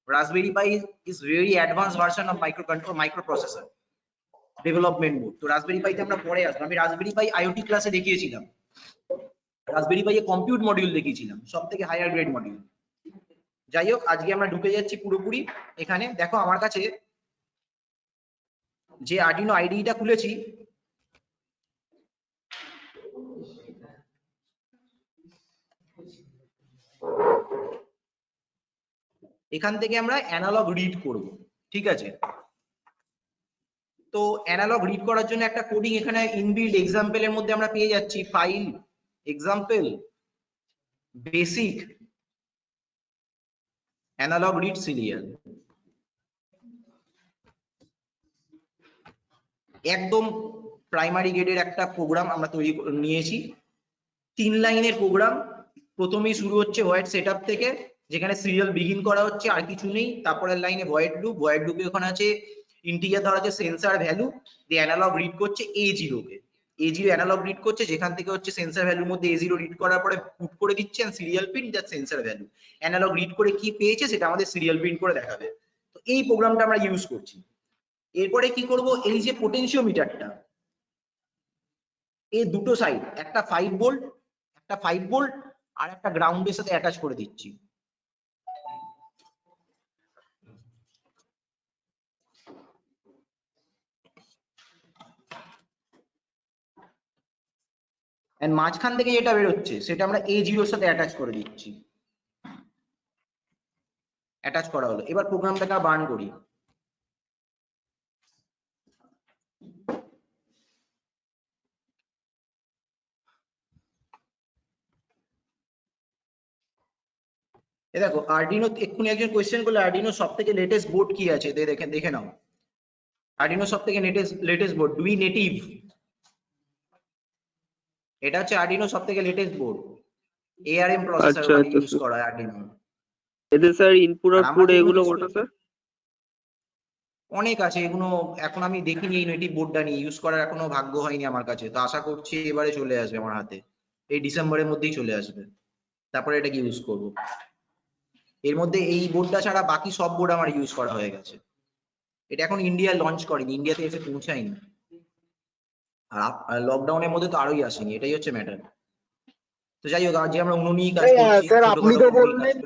Raspberry Pi is very advanced version of microprocessor development board. তো Raspberry Pi তে আমরা পরে আসবো। আমি Raspberry Pi IoT ক্লাসে দেখিয়েছিলাম, Raspberry Pi এ কম্পিউট মডিউল দেখিয়েছিলাম, সবথেকে হায়ার গ্রেড মডিউল। যাই হোক, আজকে আমরা ঢুকে যাচ্ছি পুরোপুরি এখানে। দেখো আমার কাছে যে আরডিনো আইডিটা খুলেছি, এখান থেকে আমরা অ্যানালগ রিড করব, ঠিক আছে? তো অ্যানালগ রিড করার জন্য একটা কোডিং এখানে ইনবিল্ড এক্সাম্পলের মধ্যে আমরা পেয়ে যাচ্ছি, file, example, basic, analogue read serial. একদম প্রাইমারি গ্রেডের একটা প্রোগ্রাম আমরা তৈরি নিয়েছি, 3 লাইনের প্রোগ্রাম। প্রথমেই শুরু হচ্ছে ভয়েড সেটআপ থেকে, যেখানে সিরিয়াল বিগিন করা হচ্ছে, আর কিছু নেই। তারপরের লাইনে ভয়েড লুপ, ভয়েড লুপে ওখানে আছে ইন্টিজার ধরা আছে সেন্সর ভ্যালু, দিয়ে অ্যানালগ রিড করছে A0 কে, A0 অ্যানালগ রিড করছে, যেখান থেকে হচ্ছে সেন্সর ভ্যালুর মধ্যে A0 রিড করার পরে পুট করে দিচ্ছে serial pin that sensor value. Analogue read করে কি পেয়েছে সেটা আমাদের সিরিয়াল পিন করে দেখাবে। তো এই প্রোগ্রামটা আমরা ইউজ করছি। এরপরে কি করব, এই যে পোটেনশিওমিটারটা, এই দুটো সাইড, একটা 5 ভোল্ট আর একটা গ্রাউন্ডের সাথে অ্যাটাচ করে দিচ্ছি। এন্ড মাঝখান থেকে যেটা বেরোচ্ছে সেটা আমরা A0 এর সাথে অ্যাটাচ করে দিচ্ছি। অ্যাটাচ করা হলো। এবার প্রোগ্রামটাকে বার্ন করি। এ দেখো আরডিনো, এক্ষুনি একজন কোয়েশ্চেন করলো আরডিনো সবথেকে লেটেস্ট বোর্ড কি আছে, দেখে নাও। আরডিনো সবথেকে লেটেস্ট বোর্ড ডুই নেটিভ, এটা হচ্ছে আরডিনো সবথেকে লেটেস্ট বোর্ড। ARM প্রসেসর ওখানে ইউজ করা হয় আরডিনো। এতে স্যার ইনপুট আউটপুট এগুলো কত স্যার? অনেক আছে, এগুলো এখন আমি দেখিনি, এই নেটিভ বোর্ডটা নিয়ে ইউজ করার এখনো ভাগ্য হয়নি আমার কাছে, তো আশা করছি এবারে চলে আসবে আমার হাতে, এই ডিসেম্বরের মধ্যেই চলে আসবে, তারপরে এটাকে ইউজ করব। এর মধ্যে এই বোর্ডটা ছাড়া বাকি সব বোর্ড আমার ইউজ করা হয়ে গেছে। এটা এখন ইন্ডিয়া লঞ্চ করেনি, ইন্ডিয়াতে এসে পৌঁছায়নি, আর লকডাউনের মধ্যে তো আরোই আসেনি, এটাই হচ্ছে ম্যাটার। তো যাই হোক, আজকে আমরা উনুনেই কাজ করছি। স্যার আপনি তো বললেন,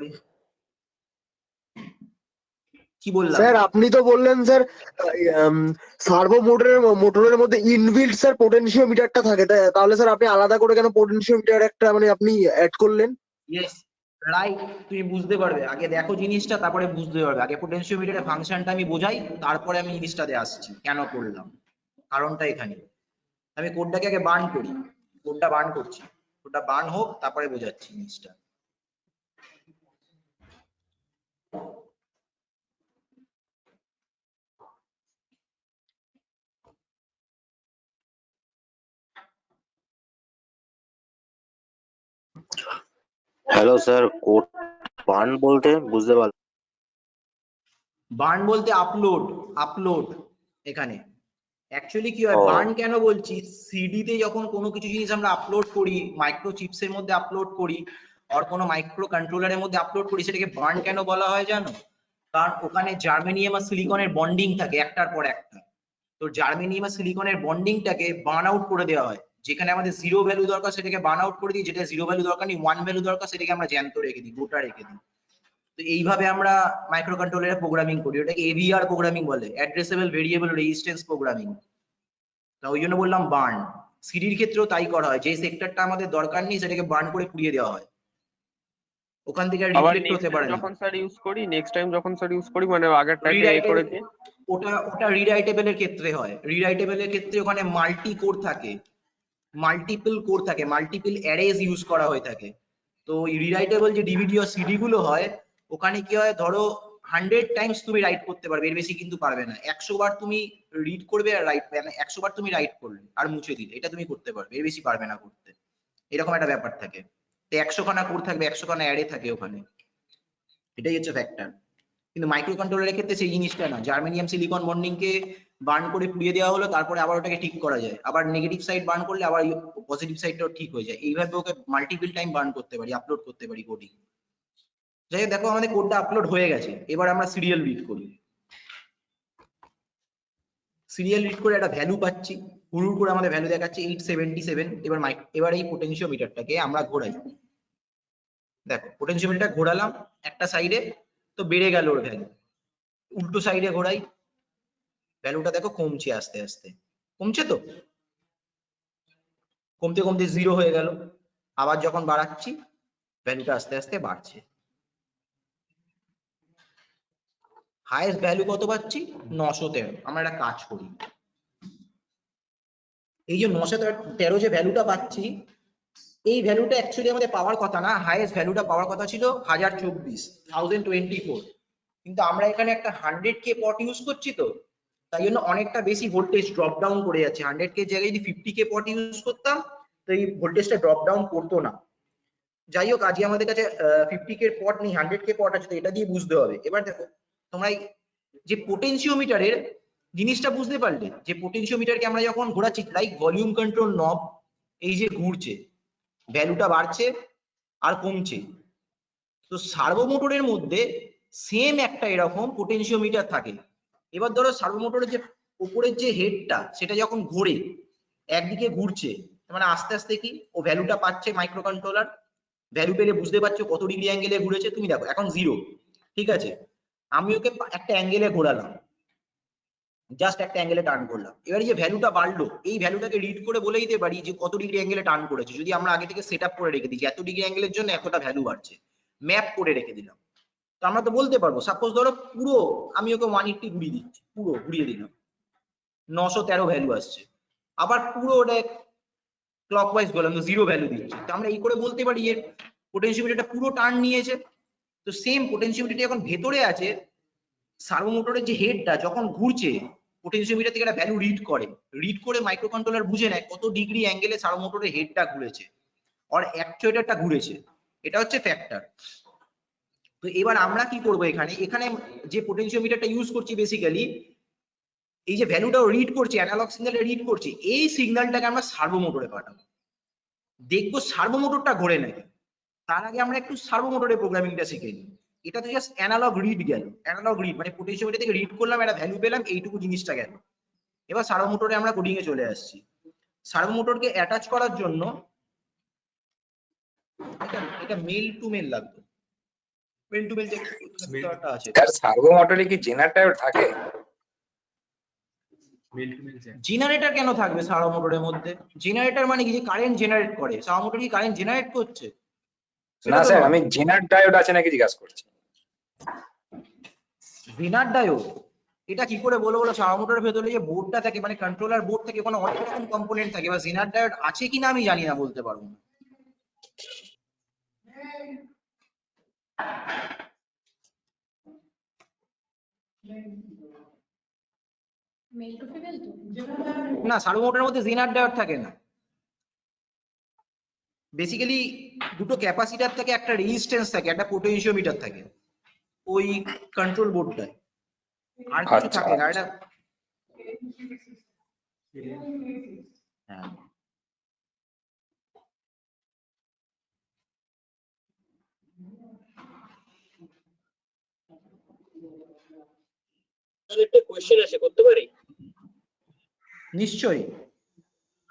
কি বললাম স্যার আপনি তো বললেন স্যার সার্ভো মোটরের মধ্যে ইনবিল্ট স্যার পোটেনশিওমিটারটা থাকে, তাহলে স্যার আপনি আলাদা করে কেন পোটেনশিওমিটার একটা মানে আপনি অ্যাড করলেন? ইয়েস রাইট, তুমি বুঝতে পারবে, আগে দেখো জিনিসটা তারপরে বুঝতে পারবে। আগে পোটেনশিওমিটারের ফাংশনটা আমি বোঝাই, তারপরে আমি জিনিসটাতে আসছি কেন করলাম, কারণটা এখানে। আমি কোডটাকে আগে বার্ন করি, কোডটা বার্ন করছি, কোডটা বার্ন হোক তারপরে বোঝাচ্ছি জিনিসটা। হ্যালো স্যার, কোড বার্ন বলতে বুঝতে পারলাম। বার্ন বলতে আপলোড এখানে অ্যাকচুয়ালি কি হয়, বার্ন কেন বলছি, সিডি তে যখন কোনো কিছু জিনিস আমরা আপলোড করি, মাইক্রো চিপসের মধ্যে আপলোড করি আর কোনো মাইক্রো কন্ট্রোলারের মধ্যে আপলোড করি, সেটাকে বার্ন কেন বলা হয় জানো? কারণ ওখানে জার্মেনিয়াম আর সিলিকনের বন্ডিং থাকে একটার পর একটা, তো জার্মেনিয়াম আর সিলিকনের বন্ডিংটাকে বার্ন আউট করে দেওয়া হয়। যেখানে আমাদের 0 ভ্যালু দরকার সেটাকে বার্ন আউট করে দিই, যেটা 0 ভ্যালু দরকার নেই, 1 ভ্যালু দরকার সেটাকে আমরা জ্যান্ত রেখে দিই, গোটা রেখে দিই। তো এইভাবে আমরা মাইক্রো কন্ট্রোলারে প্রোগ্রামিং করি, ওটাকে AVR প্রোগ্রামিং বলে, অ্যাড্রেসেবল ভেরিয়েবল রেজিস্ট্যান্স প্রোগ্রামিং। তো ওই জন্য বললাম বার্ন। সিডির ক্ষেত্রেও তাই করা হয়, যে সেক্টরটা আমাদের দরকার নেই সেটাকে বার্ন করে পুড়িয়ে দেওয়া হয়, ওখান থেকে রিফ্লেক্ট হতে পারে না। যখন স্যার ইউজ করি, নেক্সট টাইম যখন স্যার ইউজ করি, মানে আগেরটাকে এ করে দিই। ওটা রিরাইটেবলের ক্ষেত্রে হয়, রিরাইটেবলের ক্ষেত্রে ওখানে মাল্টি কোর থাকে, মাল্টিপল কোর থাকে, মাল্টিপল অ্যারেজ ইউজ করা হয়ে থাকে। তো রিরাইটেবল যে ডিভিডি ও সিডি গুলো হয়, ওখানে কি হয়, ধরো 100 টাইমস তুমি রাইট করতে পারবে, এর বেশি কিন্তু পারবে না। 100 বার তুমি রিড করবে আর রাইট, মানে 100 বার তুমি রাইট করলে আর মুছে দিলে, এটা তুমি করতে পারবে, এর বেশি পারবে না করতে, এরকম একটা ব্যাপার থাকে। তো 100 খানা কোর থাকবে, 100 খানা অ্যারে থাকে ওখানে, এটাই হচ্ছে ফ্যাক্টর। কিন্তু মাইক্রো কন্ট্রোলারের ক্ষেত্রে সেই জিনিসটা না, জার্মেনিয়াম সিলিকন বন্ডিং কে বার্ন করে পুড়িয়ে দেওয়া হলো, তারপরে আবার ওটাকে ঠিক করা যায়, আবার নেগেটিভ সাইড বার্ন করলে আবার পজিটিভ সাইডটাও ঠিক হয়ে যায়, এইভাবে ওকে মাল্টিপল টাইম বার্ন করতে পারি, আপলোড করতে পারি কোডিং। যাই হোক, দেখো আমাদের কোডটা আপলোড হয়ে গেছে, এবার আমরা সিরিয়াল রিড করি। সিরিয়াল রিড করে একটা ভ্যালু পাচ্ছি, হুড়ুর করে আমাদের ভ্যালু দেখাচ্ছে 877। এবার এই পোটেনশিওমিটারটাকে আমরা ঘোরাই, দেখো পোটেনশিওমিটারটা ঘোরালাম একটা সাইডে, তো বেড়ে গেল ওর ভ্যালু। উল্টো সাইডে ঘোরাই, ভ্যালুটা দেখো কমছে, আস্তে আস্তে কমছে, তো কমতে কমতে 0 হয়ে গেল। আবার যখন বাড়াচ্ছি ভ্যালুটা আস্তে আস্তে বাড়ছে। হাইয়েস্ট ভ্যালু কত পাচ্ছি? 913। আমরা একটা কাজ করি, এই যে 913 যে ভ্যালুটা পাচ্ছি, এই ভ্যালুটা অ্যাকচুয়ালি আমাদের পাওয়ার কথা না, হাইয়েস্ট ভ্যালুটা পাওয়ার কথা ছিল 1024, কিন্তু আমরা এখানে একটা 100K পট ইউজ করছি, তো তাই জন্য অনেকটা বেশি ভোল্টেজ ড্রপ ডাউন করে যাচ্ছে। 100K জায়গায় যদি 50K পট ইউজ করতাম তো এই ভোল্টেজটা ড্রপ ডাউন করতো না। যাই হোক, আজকে আমাদের কাছে 50K পট নেই, 100K পট আছে, তো এটা দিয়ে বুঝতে হবে। এবার দেখো তোমরা যে পোটেনশিওমিটারের জিনিসটা বুঝতে পারলে, যে পোটেনশিওমিটারকে আমরা যখন ঘোরাচ্ছি, লাইক ভলিউম কন্ট্রোল নব, এই যে ঘুরছে, ভ্যালুটা বাড়ছে আর কমছে। তো সার্ভো মোটরের মধ্যে সেম একটা এরকম পোটেনশিওমিটার থাকে। এবার ধরো সার্ভো মোটরের যে উপরের যে হেডটা, সেটা যখন ঘোরে, একদিকে ঘুরছে, মানে আস্তে আস্তে কি ও ভ্যালুটা পাচ্ছে মাইক্রো কন্ট্রোলার, ভ্যালু পেলে বুঝতে পারছো কত ডিগ্রি অ্যাঙ্গেলে ঘুরেছে। তুমি দেখো এখন 0, ঠিক আছে, আমি ওকে একটা অ্যাঙ্গেলে ঘোরালাম, জাস্ট একটা অ্যাঙ্গেলে টার্ন করলাম, এবারে যে ভ্যালুটা বাড়লো এই ভ্যালুটাকে রিড করে বলে দিতে পারি যে কত ডিগ্রি অ্যাঙ্গেলে টার্ন করেছে। যদি আমরা আগে থেকে সেট আপ করে রেখে দিই এত ডিগ্রি অ্যাঙ্গেলের জন্য এতটা ভ্যালু বাড়ছে, ম্যাপ করে রেখে দিলাম, তো আমরা তো বলতে পারবো সাপোজ ধরো পুরো আমি ওকে 180 ঘুরিয়ে দিচ্ছি, পুরো ঘুরিয়ে দিলাম 913 ভ্যালু আসছে, আবার পুরো ওটা ক্লকওয়াইজ বললাম তো 0 ভ্যালু দিচ্ছি, তো আমরা এই করে বলতে পারি এর পোটেনশিওমিটারটা পুরো টার্ন নিয়েছে। তো সেম পোটেনশিওমিটার এখন ভেতরে আছে, সার্ভো মোটরের যে হেডটা যখন ঘুরছে পোটেনশিওমিটার থেকে একটা ভ্যালু রিড করে মাইক্রো কন্ট্রোলার বুঝে নেয় কত ডিগ্রি অ্যাঙ্গেলে সার্ভো মোটরের হেডটা ঘুরেছে আর অ্যাকচুয়েটরটা ঘুরেছে, এটা হচ্ছে ফ্যাক্টর। তো এবার আমরা কি করব, এখানে যে পোটেনশিওমিটারটা ইউজ করছি বেসিক্যালি এই যে ভ্যালুটাও রিড করছে, অ্যানালগ সিগন্যালটা রিড করছে, এই সিগন্যালটাকে আমরা সার্ভো মোটরে পাঠাবো, দেখবো সার্ভো মোটরটা ঘোরে নাকি। তার আগে আমরা একটু সার্ভো মোটরের প্রোগ্রামিংটা শিখে নিই। এটা তো জাস্ট অ্যানালগ রিড গেল, অ্যানালগ রিড মানে পোটেনশিওমিটার থেকে রিড করলাম, একটা ভ্যালু পেলাম, এইটুকু জিনিসটা গেল। এবার সার্ভো মোটরে আমরা কোডিং এ চলে আসছি। সার্ভো মোটরকে অ্যাটাচ করার জন্য এটা মেল টু মেল লাগবে, মেল টু মেল যে আছে। স্যার সার্ভো মোটরে কি জেনারেটর থাকে? জেনারেটর কেন থাকবে সার্ভো মোটরের মধ্যে? জেনারেটর মানে কি, যে কারেন্ট জেনারেট করে, সার্ভো মোটর কি কারেন্ট জেনারেট করছে? না স্যার, আমি জেনার ডায়োড আছে নাকি জিজ্ঞাসা করছি। জেনার ডায়োড এটা কি করে বলবো? সার্ভো মোটরের ভেতরে যে বোর্ডটা থাকে মানে কন্ট্রোলার বোর্ড থাকে, ওখানে অনেক রকম কম্পোনেন্ট থাকে, এবার জেনার ডায়োড আছে কিনা আমি জানি না, বলতে পারবো না। না, সার্ভো মোটরের মধ্যে জেনার ডায়োড থাকে না। বেসিক্যালি দুটো ক্যাপাসিটার থাকে, একটা রেজিস্ট্যান্স থাকে, একটা পোটেনশিওমিটার থাকে ওই কন্ট্রোল বোর্ডটায়, আর কিছু থাকে না। এটা হ্যাঁ একটা কোশ্চেন আছে, করতে পারি? নিশ্চয়ই।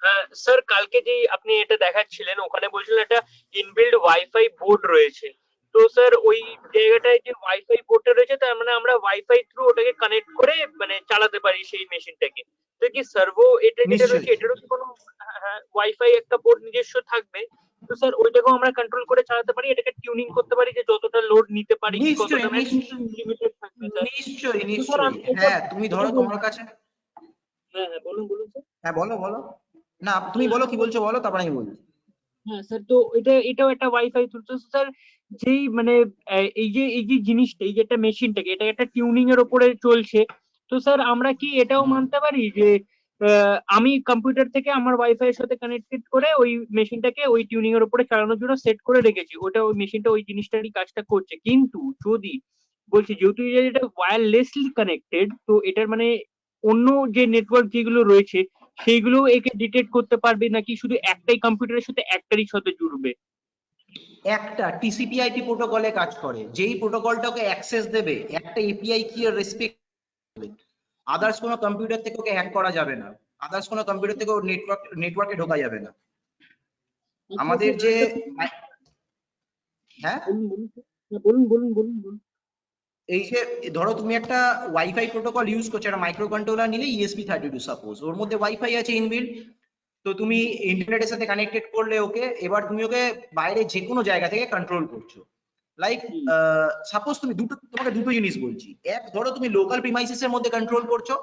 হ্যাঁ স্যার, কালকে যে আপনি এটা দেখাচ্ছিলেন ওখানে বলছিলেন একটা ইনবিল্ড ওয়াইফাই বোর্ড রয়েছে, তো স্যার ওই জায়গাটায় যে ওয়াইফাই বোর্ডটা রয়েছে তার মানে আমরা ওয়াইফাই থ্রু ওটাকে কানেক্ট করে মানে চালাতে পারি সেই মেশিনটাকে। তো কি সার্ভো এটা যেটা রয়েছে এটারও কি কোনো ওয়াইফাই একটা বোর্ড নিজস্ব থাকবে? তো স্যার ওইটাকেও আমরা কন্ট্রোল করে চালাতে পারি, এটাকে টিউনিং করতে পারি যে যতটা লোড নিতে পারি, কতটা লিমিটেড থাকবে স্যার? নিশ্চয়ই নিশ্চয়ই। হ্যাঁ তুমি ধরো তোমার কাছে, হ্যাঁ হ্যাঁ বলুন বলুন স্যার। হ্যাঁ বলো বলো, না তুমি বলো কি বলছো বলো, তারপর আমি বলছি। হ্যাঁ স্যার, তো এটাও একটা ওয়াইফাই থ্রু। তো স্যার যেই মানে এই যে জিনিসটা, এই যে একটা মেশিনটাকে এটা একটা টিউনিং এর উপরে চলছে, তো স্যার আমরা কি এটাও মানতে পারি যে আমি কম্পিউটার থেকে আমার ওয়াইফাই এর সাথে কানেক্টেড করে ওই মেশিনটাকে ওই টিউনিং এর উপরে চালানোর জন্য সেট করে রেখেছি, ওটা ওই মেশিনটা ওই জিনিসটারই কাজটা করছে, কিন্তু যদি বলছি যেহেতু এটা ওয়্যারলেসলি কানেক্টেড, তো এটার মানে অন্য যে নেটওয়ার্ক যেগুলো রয়েছে সেইগুলো একে ডিটেক্ট করতে পারবে নাকি শুধু একটাই কম্পিউটারের সাথে একটারই সাথে জুড়বে? একটা টিসিপি/আইপি প্রোটোকলে কাজ করে, যেই প্রোটোকলটাকে অ্যাক্সেস দেবে একটা এপিআই কি এর রেসপেক্ট করবে, আদার্স কোনো কম্পিউটার থেকে ওকে হ্যাক করা যাবে না, আদার্স কোনো কম্পিউটার থেকে নেটওয়ার্কে ঢোকা যাবে না। আমাদের যে হ্যাঁ বলুন বলুন বলুন বলুন। এই যে ধরো তুমি একটা ওয়াইফাই প্রোটোকল ইউজ করছো, একটা মাইক্রো কন্ট্রোলার নিলে ESP32 সাপোজ, ওর মধ্যে ওয়াইফাই আছে ইনবিল্ট, তো তুমি ইন্টারনেটের সাথে কানেক্টেড করলে ওকে, এবার তুমি ওকে বাইরে যে কোনো জায়গা থেকে কন্ট্রোল করছো। লাইক সাপোজ তুমি তোমাকে দুটো জিনিস বলছি, এক ধরো তুমি লোকাল প্রিমাইসিস এর মধ্যে কন্ট্রোল করছো,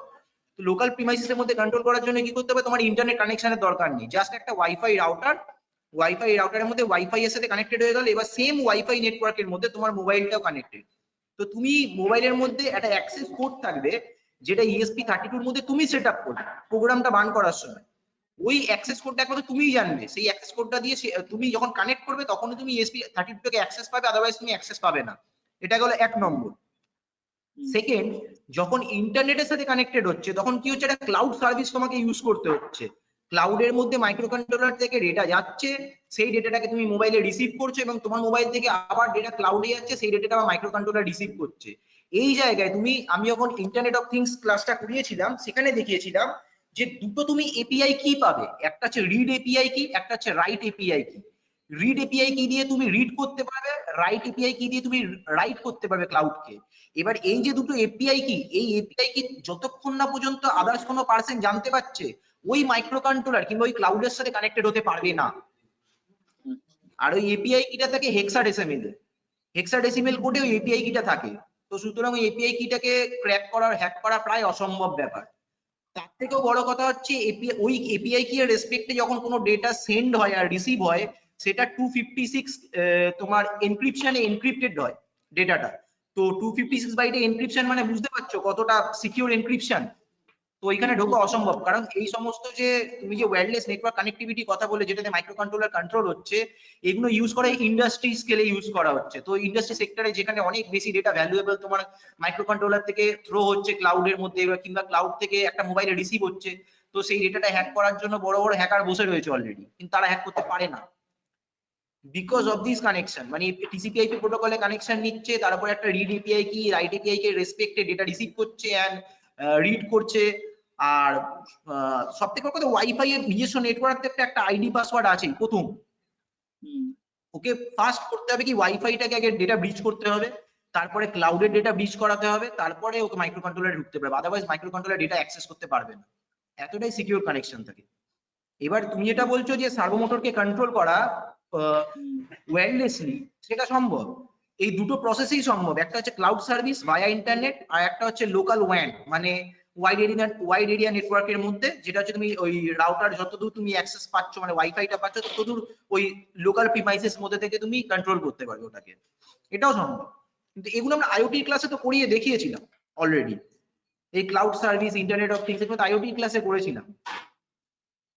তো লোকাল প্রিমাইসিস এর মধ্যে কন্ট্রোল করার জন্য কি করতে হবে, তোমার ইন্টারনেট কানেকশনের দরকার নেই, জাস্ট একটা ওয়াইফাই রাউটারের মধ্যে ওয়াইফাই এর সাথে কানেক্টেড হয়ে গেল, এবার সেম ওয়াইফাই নেটওয়ার্কের মধ্যে তোমার মোবাইলটাও কানেক্টেড, তো তুমি মোবাইলের মধ্যে একটা অ্যাক্সেস কোড থাকবে যেটা ESP32 এর মধ্যে তুমি সেট আপ করবে প্রোগ্রামটা রান করার সময়, ওই অ্যাক্সেস কোডটা একমাত্র তুমিই জানবে, সেই অ্যাক্সেস কোডটা দিয়ে তুমি যখন কানেক্ট করবে তখনই তুমি ESP32 থেকে অ্যাক্সেস পাবে, আদারওয়াইজ তুমি অ্যাক্সেস পাবে না। এটা গেল এক নম্বর। সেকেন্ড, যখন ইন্টারনেটের সাথে কানেক্টেড হচ্ছে তখন কি হচ্ছে, একটা ক্লাউড সার্ভিস তোমাকে ইউজ করতে হচ্ছে, ক্লাউডের মধ্যে মাইক্রো কন্ট্রোলার থেকে ডেটা যাচ্ছে, সেই ডেটাটাকে তুমি মোবাইলে রিসিভ করছো এবং তোমার মোবাইল থেকে আবার ডেটা ক্লাউডে যাচ্ছে, সেই ডেটাটা আবার মাইক্রো কন্ট্রোলার রিসিভ করছে। এই জায়গায় আমি যখন ইন্টারনেট অফ থিংস ক্লাসটা করিয়েছিলাম সেখানে দেখিয়েছিলাম যে দুটো তুমি এপিআই কি পাবে, একটা হচ্ছে রিড এপিআই কি, একটা হচ্ছে রাইট এপিআই কি। রিড এপিআই কি দিয়ে তুমি রিড করতে পারবে, রাইট এপিআই কি দিয়ে তুমি রাইট করতে পারবে ক্লাউডকে। এবার এই যে দুটো এপিআই কি, এই এপিআই কি যতক্ষণ না পর্যন্ত আদার্স কোনো পার্সন জানতে পারছে, ওই মাইক্রো কন্ট্রোলার কিংবা ওই ক্লাউডের সাথে কানেক্টেড হতে পারবে না। আর ওই এপিআই কিটা থাকে হেক্সাডেসিমেল, হেক্সাডেসিমেল কোডে ওই এপিআই কিটা থাকে। তো সুতরাং ওই এপিআই কিটাকে ক্র্যাক করা, হ্যাক করা প্রায় অসম্ভব ব্যাপার। তার থেকেও বড় কথা হচ্ছে ওই এপিআই কি এর রেসপেক্টে যখন কোনো ডেটা সেন্ড হয় আর রিসিভ হয়, সেটা 256 তোমার এনক্রিপশনে এনক্রিপ্টেড হয় ডেটাটা। তো 256 বাইটে এনক্রিপশন মানে বুঝতে পারছো কতটা সিকিউর এনক্রিপশন। তো এখানে ঢোকা অসম্ভব, কারণ এই সমস্ত যে তুমি যে ওয়্যারলেস নেটওয়ার্ক কানেক্টিভিটি কথা বলে যেটাতে মাইক্রো কন্ট্রোলার কন্ট্রোল হচ্ছে, এগুলো ইউজ করা ইন্ডাস্ট্রি স্কেলে ইউজ করা হচ্ছে। তো ইন্ডাস্ট্রি সেক্টরে যেখানে অনেক বেশি ডেটা ভ্যালুয়েবল তোমার মাইক্রো কন্ট্রোলার থেকে থ্রো হচ্ছে ক্লাউডের মধ্যে, কিংবা ক্লাউড থেকে একটা মোবাইলে রিসিভ হচ্ছে, তো সেই ডেটাটা হ্যাক করার জন্য বড় বড় হ্যাকার বসে রয়েছে অলরেডি, কিন্তু তারা হ্যাক করতে পারে না বিকজ অফ দিস কানেকশন। মানে টিসিপি/আইপি প্রোটোকলে কানেকশন নিচ্ছে, তারপরে একটা রিড এপিআই কি রাইট এপিআই কে রেসপেক্টে ডেটা রিসিভ করছে এন্ড রিড করছে। আর সবথেকে বড় কথা, ওয়াইফাই এর নিজস্ব নেটওয়ার্ক থেকে একটা আইডি পাসওয়ার্ড আছে প্রথম। ওকে ফার্স্ট করতে হবে কি ওয়াইফাইটাকে আগে ডেটা ব্রিচ করতে হবে, তারপরে ক্লাউডের ডেটা ব্রিচ করাতে হবে, তারপরে ওকে মাইক্রো কন্ট্রোলারে ঢুকতে পারবে, otherwise micro controller data access করতে পারবে না। এতটাই সিকিউর কানেকশন থাকে। এবার তুমি যেটা বলছো যে সার্ভো মোটরকে কন্ট্রোল করা ওয়্যারলেসলি, সেটা সম্ভব। এই দুটো প্রসেসই সম্ভব, একটা হচ্ছে ক্লাউড সার্ভিস ভায়া ইন্টারনেট, আর একটা হচ্ছে লোকাল ওয়্যান মানে ওয়াইড এরিয়া নেটওয়ার্কের মধ্যে, যেটা হচ্ছে তুমি ওই রাউটার যতদূর তুমি অ্যাক্সেস পাচ্ছ মানে ওয়াইফাইটা পাচ্ছ ততদূর ওই লোকাল প্রিমাইসেস মধ্যে থেকে তুমি কন্ট্রোল করতে পারবে ওটাকে। এটাও সম্ভব, কিন্তু এগুলো আমরা আইওটি ক্লাসে তো করিয়ে দেখিয়েছিলাম অলরেডি। এই cloud service, internet of things এর আইওটি ক্লাসে করেছিলাম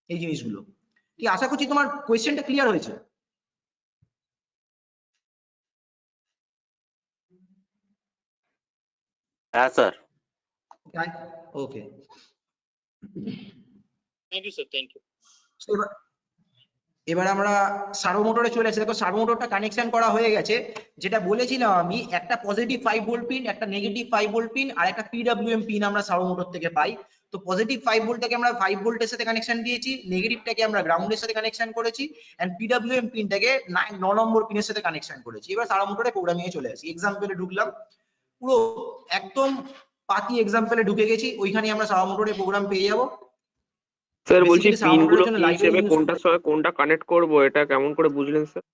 এই জিনিসগুলো। কি আশা করছি তোমার কোয়েশ্চেনটা ক্লিয়ার হয়েছে। হ্যাঁ sir. Okay, thank you sir, thank you. এবার আমরা সার্ভো মোটরে চলে আসি। দেখো সার্ভো মোটরটা কানেকশন করা হয়ে গেছে, যেটা বলেছিলাম আমি, একটা পজিটিভ 5 ভোল্ট পিন, একটা নেগেটিভ 5 ভোল্ট পিন, আর একটা পিডব্লিউএম পিন আমরা সার্ভো মোটর থেকে পাই। তো পজিটিভ 5 ভোল্টটাকে আমরা 5 ভোল্টের সাথে কানেকশন দিয়েছি, নেগেটিভটাকে আমরা গ্রাউন্ডের সাথে কানেকশন করেছি, এন্ড পিডব্লিউএম পিনটাকে 9 নম্বর পিনের সাথে কানেকশন করেছি। এবার সার্ভো মোটরে প্রোগ্রামিং এ চলে আসি। এক্সাম্পলে ঢুকলাম, পুরো একদম পাতি এক্সাম্পলে ঢুকে গেছি, ওইখানে আমরা সার্ভো মোটরে প্রোগ্রাম পেয়ে যাবো। স্যার বলছি পিনগুলো কি হিসেবে কোনটার সঙ্গে কোনটা কানেক্ট করব, এটা কেমন করে বুঝলেন স্যার?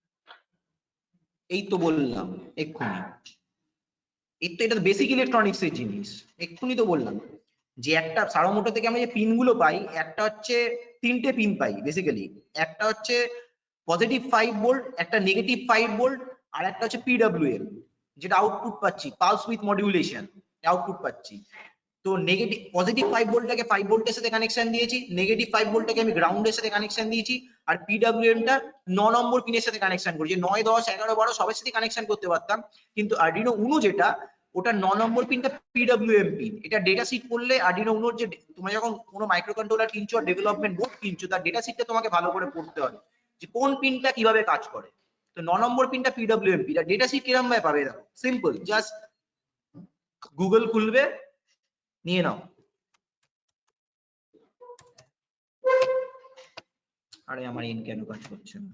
এই তো বললাম এক্ষুনি, এটা বেসিক ইলেকট্রনিক্স এর জিনিস, এক্ষুনি তো বললাম যে একটা সার্ভো মোটর থেকে আমরা যে পিন গুলো পাই, একটা হচ্ছে 3টে পিন পাই বেসিক্যালি। একটা হচ্ছে পজিটিভ 5 ভোল্ট, একটা নেগেটিভ 5 ভোল্ট, আর একটা হচ্ছে পিডব্লিউএম, যেটা আউটপুট পাচ্ছি পালস উইথ মডিউলেশন আউটপুট পাচ্ছি। তো নেগেটিভ পজিটিভ 5 ভোল্টটাকে 5 ভোল্টের সাথে কানেকশন দিয়েছি, নেগেটিভ 5 ভোল্টটাকে আমি গ্রাউন্ডের সাথে কানেকশন দিয়েছি, আর পিডব্লিউএমটা 9 নম্বর পিনের সাথে কানেকশন করেছি। 9, 10, 11, 12 সবার সাথে কানেকশন করতে পারতাম, কিন্তু আরডিনো উনো যেটা, ওটা 9 নম্বর পিনটা পিডব্লিউএম পিন। এটা ডেটা শিট পড়লে আরডিনো উনোর যে তোমরা যখন কোনো মাইক্রো কন্ট্রোলার কিনছো আর ডেভেলপমেন্ট বোর্ড কিনছো, তার ডেটা শিটটা তোমাকে ভালো করে পড়তে হবে যে কোন পিনটা কিভাবে কাজ করে। তো 9 নম্বর পিনটা পিডব্লিউএম পিন। আর ডেটা শিট কিরকম ভাবে পাবে, দেখো সিম্পল, জাস্ট গুগল খুলবে, নিয়ে নাও। আরে আমার ইন কেন কাজ করছে না?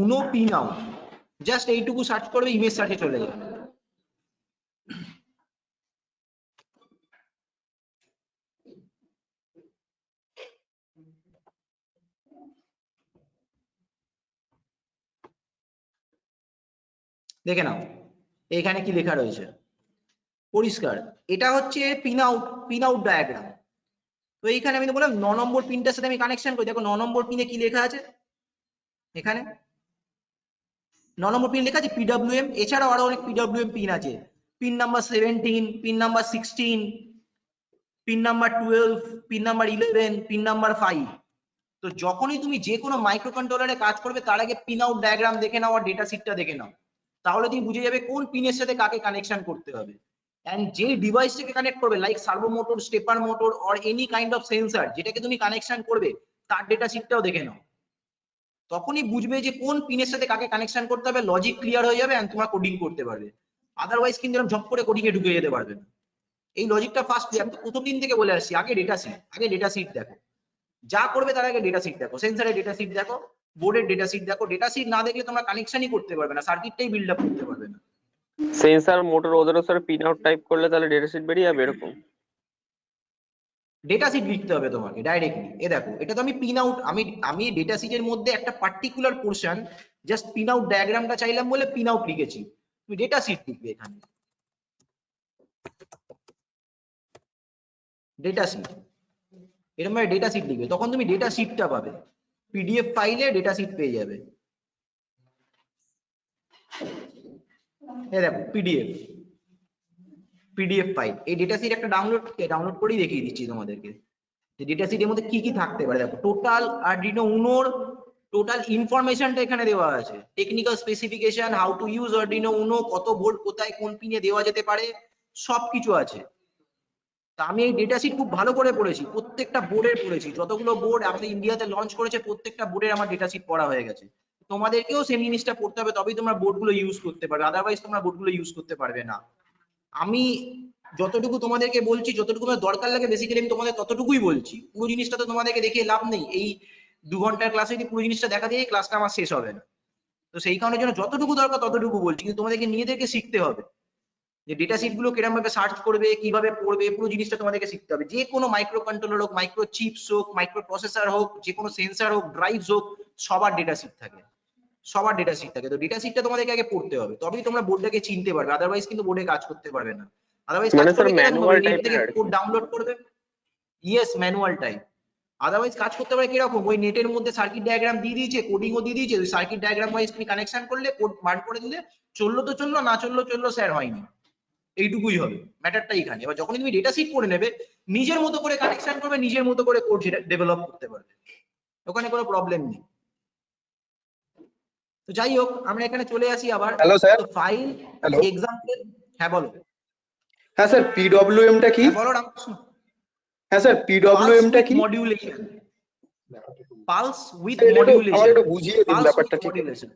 উনো পিন আউট, জাস্ট এইটুকু সার্চ করবে, ইমেজ সার্চে চলে যাবে। দেখে নাও এখানে কি লেখা রয়েছে পরিষ্কার, এটা হচ্ছে পিন আউট ডায়াগ্রাম। তো এইখানে আমি বললাম 9 নম্বর পিনটার সাথে আমি কানেকশন করি। দেখো 9 নম্বর পিনে কি লেখা আছে, এখানে 9 নম্বর পিন লেখা আছে পিডব্লিউএম। এছাড়াও আরো অনেক পিডব্লিউএম পিন আছে, pin number 17, pin number 16, pin number 12, pin number 11, pin number 5। তো যখনই তুমি যে কোনো মাইক্রো কন্ট্রোলারে কাজ করবে, তার আগে পিন আউট ডায়াগ্রাম দেখে নাও আর ডেটা শিটটা দেখে নাও, তাহলে তুমি বুঝে যাবে কোন পিনের সাথে কাকে কানেকশন করতে হবে। এন্ড যে ডিভাইস থেকে কানেক্ট করবে, like servo motor, stepper motor or any kind of sensor, যেটাকে তুমি কানেকশন করবে, তার ডেটা শিটটাও দেখে নাও। তখনই বুঝবে যে কোন পিনের সাথে কাকে কানেকশন করতে হবে, লজিক ক্লিয়ার হয়ে যাবে এন্ড তোমরা কোডিং করতে পারবে। আদারওয়াইজ কিন্তু এরকম ঝপ করে কোডিং এ ঢুকে যেতে পারবে না। এই লজিকটা ফার্স্ট আমি তো প্রথম দিন থেকে বলে আসছি, আগে ডেটা শিট দেখো, যা করবে তার আগে ডেটা শিট দেখো, সেন্সরের ডেটা শিট দেখো, বোর্ডের ডেটা শিট দেখো। ডেটা শিট না দেখলে তোমরা কানেকশনই করতে পারবে না, সার্কিটটাই বিল্ড আপ করতে পারবে না। সেন্সার মোটর ওদেরও স্যার পিন আউট টাইপ করলে তাহলে ডেটা শিট বেরিয়ে যাবে এরকম? ডেটা শিট লিখতে হবে তোমাকে ডাইরেক্টলি। এ দেখো, এটা তো আমি পিন আউট, আমি ডেটা শিটের মধ্যে একটা particular portion just pin out ডায়াগ্রামটা চাইলাম বলে পিন আউট লিখেছি। তুমি ডেটা শিট লিখবে এখানে, ডেটা শিট, এরকম ভাবে ডেটা শিট লিখবে, তখন তুমি ডেটা শিটটা পাবে। পিডিএফ ফাইলে ডেটা শিট পেয়ে যাবে। এই দেখো পিডিএফ ফাইল, এই ডেটা শিট একটা ডাউনলোড করেই দেখিয়ে দিচ্ছি তোমাদেরকে যে ডেটা শিটের মধ্যে কি কি থাকতে পারে। দেখো টোটাল আরডিনো উনোর টোটাল ইনফরমেশনটা এখানে দেওয়া আছে, technical specification, how to use Arduino Uno, কত ভোল্ট কোথায় কোন পিনে দেওয়া যেতে পারে, সবকিছু আছে। তা আমি এই ডেটা শিট খুব ভালো করে পড়েছি, প্রত্যেকটা বোর্ডের পড়েছি, যতগুলো বোর্ড আমাদের ইন্ডিয়াতে লঞ্চ করেছে প্রত্যেকটা বোর্ডের আমার ডেটা শিট পড়া হয়ে গেছে। তোমাদেরকেও সেম জিনিসটা পড়তে হবে, তবেই তোমরা বোর্ডগুলো ইউজ করতে পারবে, আদারওয়াইজ তোমরা বোর্ডগুলো ইউজ করতে পারবে না। আমি যতটুকু তোমাদেরকে বলছি, যতটুকু আমার দরকার লাগে বেসিক্যালি আমি তোমাদের ততটুকুই বলছি। পুরো জিনিসটা তো তোমাদেরকে দেখিয়ে লাভ নেই, এই 2 ঘন্টার ক্লাসে যদি পুরো জিনিসটা দেখা দিয়ে ক্লাসটা আমার শেষ হবে না। তো সেই কারণের জন্য যতটুকু দরকার ততটুকু বলছি, কিন্তু তোমাদেরকে নিজেদেরকে শিখতে হবে যে ডেটা শিট গুলো কিরকম ভাবে সার্চ করবে, কিভাবে পড়বে, পুরো জিনিসটা তোমাদেরকে শিখতে হবে। যে কোনো মাইক্রো কন্ট্রোলার হোক, মাইক্রো চিপস হোক, মাইক্রো প্রসেসর হোক, যে কোনো সেন্সর হোক, ড্রাইভস হোক, সবার ডেটা শিট থাকে, সবার ডেটা শিট থাকে। তো ডেটা শিটটা তোমাদেরকে আগে পড়তে হবে, তবেই তোমরা বোর্ডটাকে চিনতে পারবে, আদারওয়াইজ কিন্তু বোর্ডে কাজ করতে পারবে না। আদারওয়াইজ কাজ মানে স্যার করবে কিরকম ভাবে, ম্যানুয়াল নেট টাইপের থেকে আর কি? কোড ডাউনলোড করবে, ইয়েস ম্যানুয়াল টাইপ। আদারওয়াইজ কাজ করতে পারে কিরকম, ওই নেটের মধ্যে সার্কিট ডায়াগ্রাম দিয়ে দিয়েছে, কোডিংও দিয়ে দিয়েছে, ওই সার্কিট ডায়াগ্রাম ওয়াইজ তুমি কানেকশন করলে, কোড মার্ক করে দিলে, চললো তো চললো, না চললো স্যার হয়নি, এইটুকুই হবে ম্যাটারটা এখানে। এবার যখন তুমি ডেটা শিট পড়ে নেবে, নিজের মতো করে কানেকশন করবে, নিজের মতো করে কোড ডেভেলপ করতে পারবে, ওখানে কোনো প্রবলেম নেই। তো যাই হোক, আমরা এখানে চলে আসি আবার। Hello sir. File hello. Example, হ্যাঁ বলো। হ্যাঁ স্যার, পিডব্লিউএম টা কি? হ্যাঁ বলো রামকৃষ্ণ। হ্যাঁ স্যার, পিডব্লিউএম টা কি? মডিউলেশন, পালস উইথ আমার মডিউলেশন, একটু বুঝিয়ে দিন ব্যাপারটা ঠিক আছে।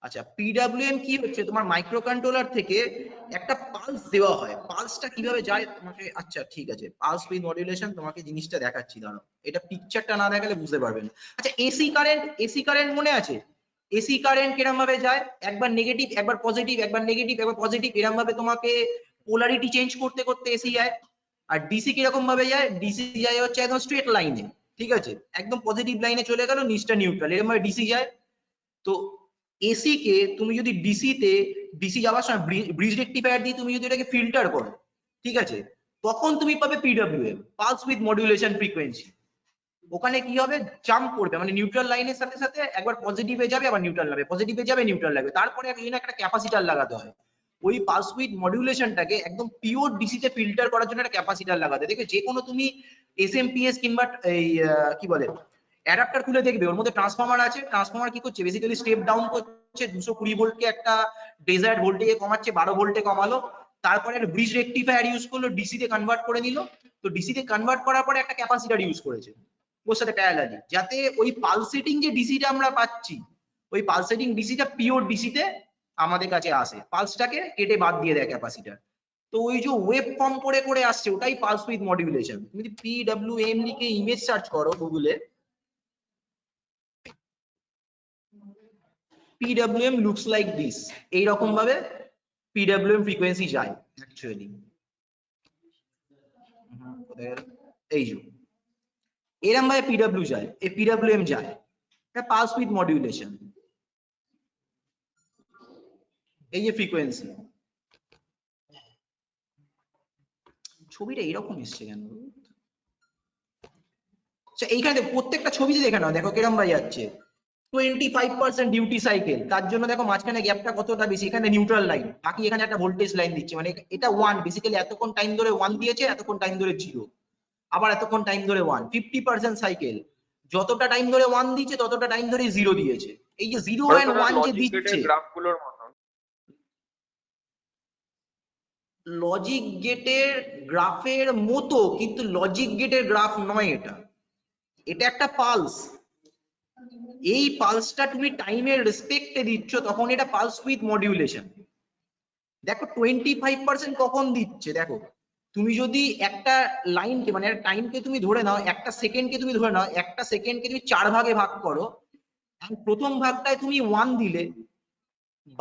আচ্ছা, পিডব্লিউএম কি হচ্ছে, তোমার মাইক্রো কন্ট্রোলার থেকে একটা পালস দেওয়া হয়, পালসটা কিভাবে যায় তোমাকে, আচ্ছা ঠিক আছে, পালস উইথ মডিউলেশন তোমাকে জিনিসটা দেখাচ্ছি, দাঁড়াও, এটা পিকচারটা না দেখালে বুঝতে পারবে না। আচ্ছা, এসি কারেন্ট মনে আছে? এসি কারেন্ট কিরকম ভাবে যায়, একবার নেগেটিভ একবার পজিটিভ, একবার নেগেটিভ একবার পজিটিভ, এরকম ভাবে তোমাকে পোলারিটি চেঞ্জ করতে করতে এসি যায়। আর ডিসি কিরকম ভাবে যায়, ডিসি যায় হচ্ছে একদম স্ট্রেট লাইনে, ঠিক আছে, একদম পজিটিভ লাইনে চলে গেল, নিচটা নিউট্রাল, এরকম ভাবে ডিসি যায়। তো এসি কে তুমি যদি ডিসি যাওয়ার সময় ব্রিজ রেকটিফায়ার দিয়ে তুমি যদি এটাকে ফিল্টার করো, ঠিক আছে, তখন তুমি পাবে PWM, pulse with modulation frequency. ওখানে কি হবে, জাম্প করবে, মানে নিউট্রাল লাইনের সাথে সাথে একবার পজিটিভে যাবে, আবার নিউট্রাল লাগবে, পজিটিভে যাবে, নিউট্রাল লাগবে, তারপরে একটা ক্যাপাসিটার লাগাতে হয়। ওই পালস উইথ মডিউলেশনটাকে একদম পিওর ডিসি তে ফিল্টার করার জন্য একটা ক্যাপাসিটার লাগাতে। দেখবে যে কোনো তুমি এসএমপিএস কিংবা এই কি বলে অ্যাডাপ্টার খুলে দেখবে, ওর মধ্যে ট্রান্সফরমার আছে, ট্রান্সফরমার কি করছে, বেসিক্যালি স্টেপ ডাউন করছে, 220 ভোল্টকে একটা ডেজায়ার্ড ভোল্টেজে কমাচ্ছে, 12 ভোল্টে কমালো, তারপরে একটা ব্রিজ রেকটিফায়ার ইউজ করলো, ডিসি তে কনভার্ট করে নিল। তো ডিসি তে কনভার্ট করার পরে একটা ক্যাপাসিটার ইউজ করেছে ওর সাথে প্যারালালি, যাতে ওই পালসেটিং যে ডিসিটা আমরা পাচ্ছি, ওই পালসেটিং ডিসিটা পিওর ডিসিতে আমাদের কাছে আসে, পালসটাকে কেটে বাদ দিয়ে দেয় ক্যাপাসিটার। তো ওই যে ওয়েভ ফর্ম করে করে আসছে, ওটাই পালস উইথ মডিউলেশন। তুমি যদি পিডব্লিউএম লিখে ইমেজ সার্চ করো গুগলে, PWM looks like this, এইরকম ভাবে PWM ফ্রিকোয়েন্সি যায় অ্যাকচুয়ালি, এই যে এরকম ভাবে PW যায়, এই PWM যায়, এটা পালস উইথ মডিউলেশন, এই যে ফ্রিকোয়েন্সি। ছবিটা এরকম এসছে কেন, আচ্ছা এইখানে প্রত্যেকটা ছবিতে দেখে নাও, দেখো কিরকম ভাবে যাচ্ছে, 25% ডিউটি সাইকেল, তার জন্য দেখো মাঝখানে গ্যাপটা কতটা বেশি, এখানে নিউট্রাল লাইন, বাকি এখানে একটা ভোল্টেজ লাইন দিচ্ছে, মানে এটা 1, বেসিক্যালি এতক্ষণ টাইম ধরে 1 দিয়েছে, এতক্ষণ টাইম ধরে 0, আবার এতক্ষণ টাইম ধরে 1, 50% সাইকেল, যতটা টাইম ধরে 1 দিয়েছে ততটা টাইম ধরে 0 দিয়েছে। এই যে 0 and 1 যে দিচ্ছে, গ্রাফগুলোর মতো লজিক গেটের গ্রাফের মতো, কিন্তু লজিক গেটের গ্রাফ নয় এটা, এটা একটা পালস। এই পালসটা তুমি টাইমের রেসপেক্টে দিচ্ছ, তখন এটা পালস উইথ মডিউলেশন। দেখো 25% কখন দিচ্ছে, দেখো তুমি যদি একটা লাইনকে মানে একটা টাইমকে তুমি ধরে নাও, একটা সেকেন্ডকে তুমি ধরে নাও, একটা সেকেন্ডকে তুমি 4 ভাগে ভাগ করো, প্রথম ভাগটায় তুমি 1 দিলে,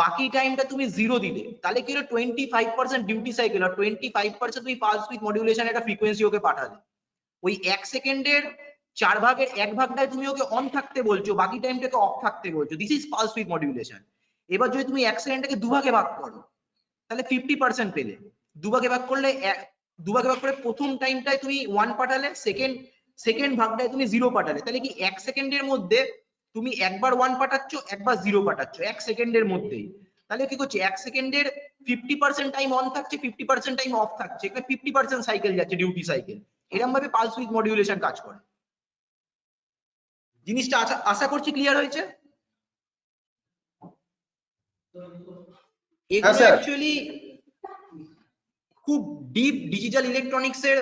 বাকি টাইমটা তুমি 0 দিলে, তাহলে কি হলো 25% ডিউটি সাইকেল আর 25% তুমি পালস উইথ মডিউলেশন একটা ফ্রিকোয়েন্সি ওকে পাঠালে। ওই 1 সেকেন্ডের 4 ভাগের 1 ভাগটায় তুমি ওকে অন থাকতে বলছো, বাকি টাইমটাকে অফ থাকতে বলছো। This is pulse with modulation. এবার যদি তুমি 1 সেকেন্ডটাকে 2 ভাগে ভাগ করো তাহলে 50% পেলে। 2 ভাগে ভাগ করলে 2 ভাগে ভাগ করে প্রথম টাইমটায় তুমি 1 পাঠালে, সেকেন্ড ভাগটায় তুমি 0 পাঠালে, তাহলে কি 1 সেকেন্ডের মধ্যে তুমি একবার 1 পাঠাচ্ছ, একবার 0 পাঠাচ্ছ 1 সেকেন্ডের মধ্যেই। তাহলে কি করছে, 1 সেকেন্ডের 50% টাইম অন থাকছে, 50% টাইম অফ থাকছে, এখানে 50% সাইকেল যাচ্ছে, ডিউটি সাইকেল। এরকম ভাবে পালস উইথ মডিউলেশন কাজ করে। জিনিসটা আশা করছি ক্লিয়ার হয়েছে। এগুলো অ্যাকচুয়ালি খুব ডিপ ডিজিটাল ইলেকট্রনিক্স এর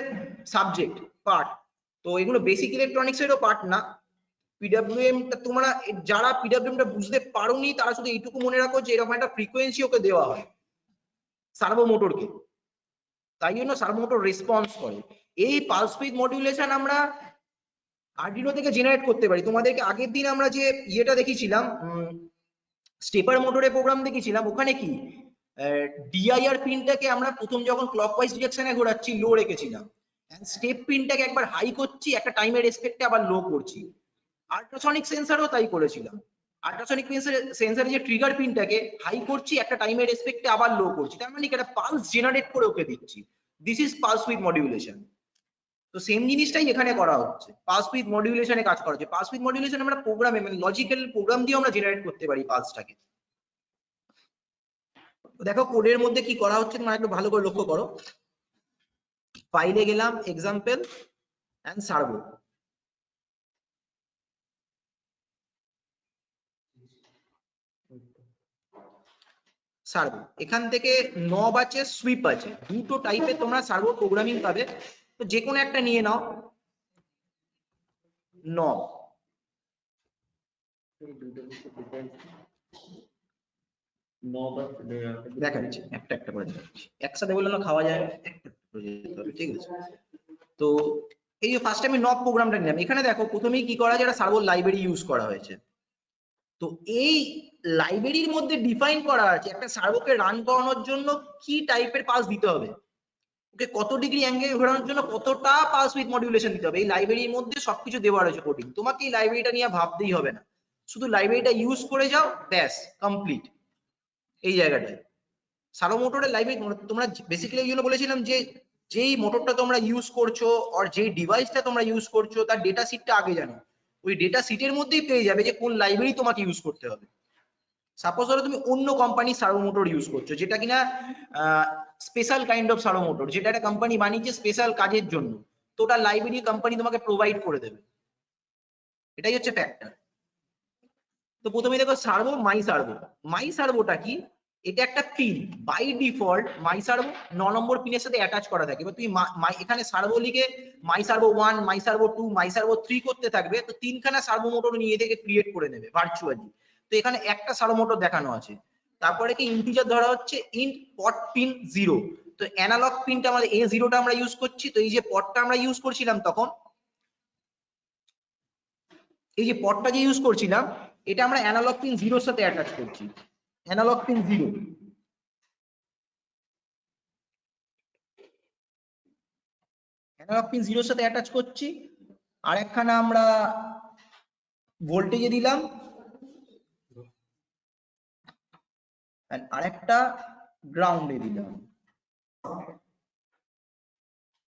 সাবজেক্ট পার্ট, তো এগুলো বেসিক ইলেকট্রনিক্স এরও পার্ট না। পিডব্লিউএম টা তোমরা যারা পিডব্লিউএম টা বুঝতে পারোনি তারা শুধু এইটুকু মনে রাখো যে এরকম একটা ফ্রিকোয়েন্সি ওকে দেওয়া হয় সার্ভো মোটরকে, তাই জন্য সার্ভো মোটর রেসপন্স করে। এই পালস উইথ মডিউলেশন আমরা আরডিনো থেকে জেনারেট করতে পারি। তোমাদেরকে আগের দিন আমরা যে ইয়েটা দেখিয়েছিলাম, স্টেপার মোটরের প্রোগ্রাম দেখিয়েছিলাম, ওখানে কি ডিআইআর পিনটাকে আমরা প্রথম যখন ক্লকওয়াইজ ডিরেকশনে ঘোরাচ্ছি লো রেখেছিলাম, স্টেপ পিনটাকে একবার হাই করছি, একটা টাইমের রেসপেক্টে আবার লো করছি। আল্ট্রাসনিক সেন্সরও তাই করেছিলাম। আল্ট্রাসনিক সেন্সরে যে ট্রিগার পিনটাকে হাই করছি, একটা টাইমের রেসপেক্টে আবার লো করছি, তার মানে একটা পালস জেনারেট করে ওকে দিচ্ছি। This is pulse with modulation. তো সেম জিনিসটাই এখানে করা হচ্ছে, পালস উইথ মডিউলেশনে কাজ করা হচ্ছে। পালস উইথ মডিউলেশন আমরা প্রোগ্রামে মানে লজিক্যাল প্রোগ্রাম দিয়ে আমরা জেনারেট করতে পারি পালসটাকে। দেখো কোডের মধ্যে কি করা হচ্ছে তোমরা একটু ভালো করে লক্ষ্য করো। ফাইলে গেলাম, এক্সাম্পল এন্ড সার্ভো, সার্ভো এখান থেকে নব আছে, সুইপ আছে, দুটো টাইপের তোমরা সার্ভো প্রোগ্রামিং পাবে। তো যে কোনো একটা নিয়ে নাও। নব দেখাচ্ছি, একটা একটা করে দেখাচ্ছি, একসাথে বললে না খাওয়া যায়, ঠিক আছে। তো এই যে ফার্স্ট আমি নব প্রোগ্রামটা নিলাম, এখানে দেখো প্রথমেই কি করা যায়, একটা সার্ভো লাইব্রেরি ইউজ করা হয়েছে। তো এই লাইব্রেরির মধ্যে ডিফাইন করা আছে একটা সার্ভোকে রান করানোর জন্য কি টাইপের পালস দিতে হবে, ওকে কত ডিগ্রি অ্যাঙ্গেল ঘোরানোর জন্য কতটা পালস উইথ মডিউলেশন দিতে হবে, এই লাইব্রেরির মধ্যে সবকিছু দেওয়া রয়েছে কোডিং। তোমাকে এই লাইব্রেরিটা নিয়ে ভাবতেই হবে না, শুধু লাইব্রেরিটা ইউজ করে যাও, ব্যাস কমপ্লিট। এই জায়গাটায় সার্ভো মোটরের লাইব্রেরি তোমরা বেসিক্যালি এই জন্য বলেছিলাম যে যেই মোটরটা তোমরা ইউজ করছো আর যেই ডিভাইসটা তোমরা ইউজ করছো তার ডেটা শিটটা আগে জানো, ওই ডেটা শিটের মধ্যেই পেয়ে যাবে যে কোন লাইব্রেরি তোমাকে ইউজ করতে হবে। সাপোজ ধরো তুমি অন্য কোম্পানি সার্ভো মোটর ইউজ করছো, যেটা কিনা special kind of servo motor, যেটা একটা কোম্পানি বানিয়েছে স্পেশাল কাজের জন্য, তো ওটা লাইব্রেরি কোম্পানি তোমাকে প্রোভাইড করে দেবে, এটাই হচ্ছে ফ্যাক্টর। তো প্রথমে দেখো সার্ভো, মাই সার্ভোটা কি, এটা একটা pin by default my servo 9 number পিনের সাথে অ্যাটাচ করা থাকে। এবার তুমি এখানে সার্ভো লিখে মাই সার্ভো 1, মাই সার্ভো 2, মাই সার্ভো 3 করতে থাকবে, তো 3খানা সার্ভো মোটর নিয়ে থেকে ক্রিয়েট করে নেবে ভার্চুয়ালি। তো এখানে একটা সার্ভো মোটর দেখানো আছে। তারপরে কি ইন্টিজার ধরা হচ্ছে ইন্ট পট পিন 0, তো অ্যানালগ পিনটা আমাদের A0টা আমরা ইউজ করছি। তো এই যে পটটা আমরা ইউজ করছিলাম তখন, এই যে পটটা যে ইউজ করছিলাম এটা আমরা অ্যানালগ পিন 0 এর সাথে অ্যাটাচ করছি, অ্যানালগ পিন 0। অ্যানালগ পিন 0 এর সাথে অ্যাটাচ করছি, আর একখানা আমরা ভোল্টেজে দিলাম, আর একটা গ্রাউন্ডে দিলাম,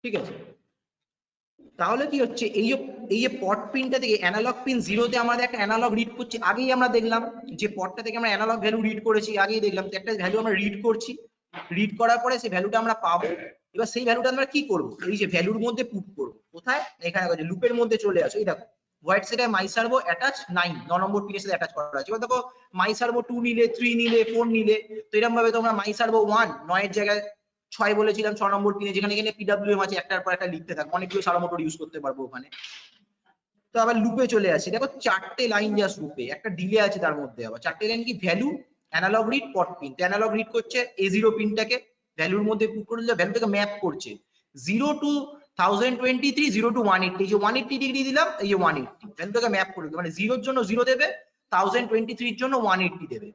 ঠিক আছে। তাহলে কি হচ্ছে, এই যে পট পিনটা থেকে অ্যানালগ পিন 0 তে আমাদের একটা অ্যানালগ রিড করছি, আগেই আমরা দেখলাম যে পটটা থেকে আমরা অ্যানালগ ভ্যালু রিড করেছি, আগেই দেখলাম তো একটা ভ্যালু আমরা রিড করছি, রিড করার পরে সেই ভ্যালুটা আমরা পাবো। এবার সেই ভ্যালুটা আমরা কি করব, এই যে ভ্যালুর মধ্যে পুট করব, কোথায়, এখানে লুপের মধ্যে চলে আসো। এই দেখো হোয়াইট সেটা মাই সার্ভো অ্যাটাচ 9 নম্বর পিনের সাথে অ্যাটাচ করা আছে। এবার দেখো মাই সার্ভো 2 নিলে, 3 নিলে, 4 নিলে, তো এরকম ভাবে তোমরা মাই সার্ভো 1 9 এর জায়গায় 6 বলেছিলাম 6 নম্বর পিনে, যেখানে এখানে পিডব্লিউএম আছে একটার পর একটা লিখতে থাকবো, অনেকগুলো সার্ভো মোটর ইউজ করতে পারবো ওখানে। তো আবার লুপে চলে আসি, দেখো 4টে লাইন জাস্ট লুপে, একটা ডিলে আছে তার মধ্যে, আবার 4টে লাইন কি ভ্যালু অ্যানালগ রিড পট পিন, অ্যানালগ রিড করছে A0 পিনটাকে ভ্যালুর মধ্যে পুট করে দিলে ভ্যালুটাকে ম্যাপ করছে 0 টু 1023 0 টু 180, এই যে 180 ডিগ্রি দিলাম, এই যে 180 ভ্যালুটাকে ম্যাপ করে দিবে, মানে 0 এর জন্য 0 দেবে, 1023 এর জন্য 180 দেবে।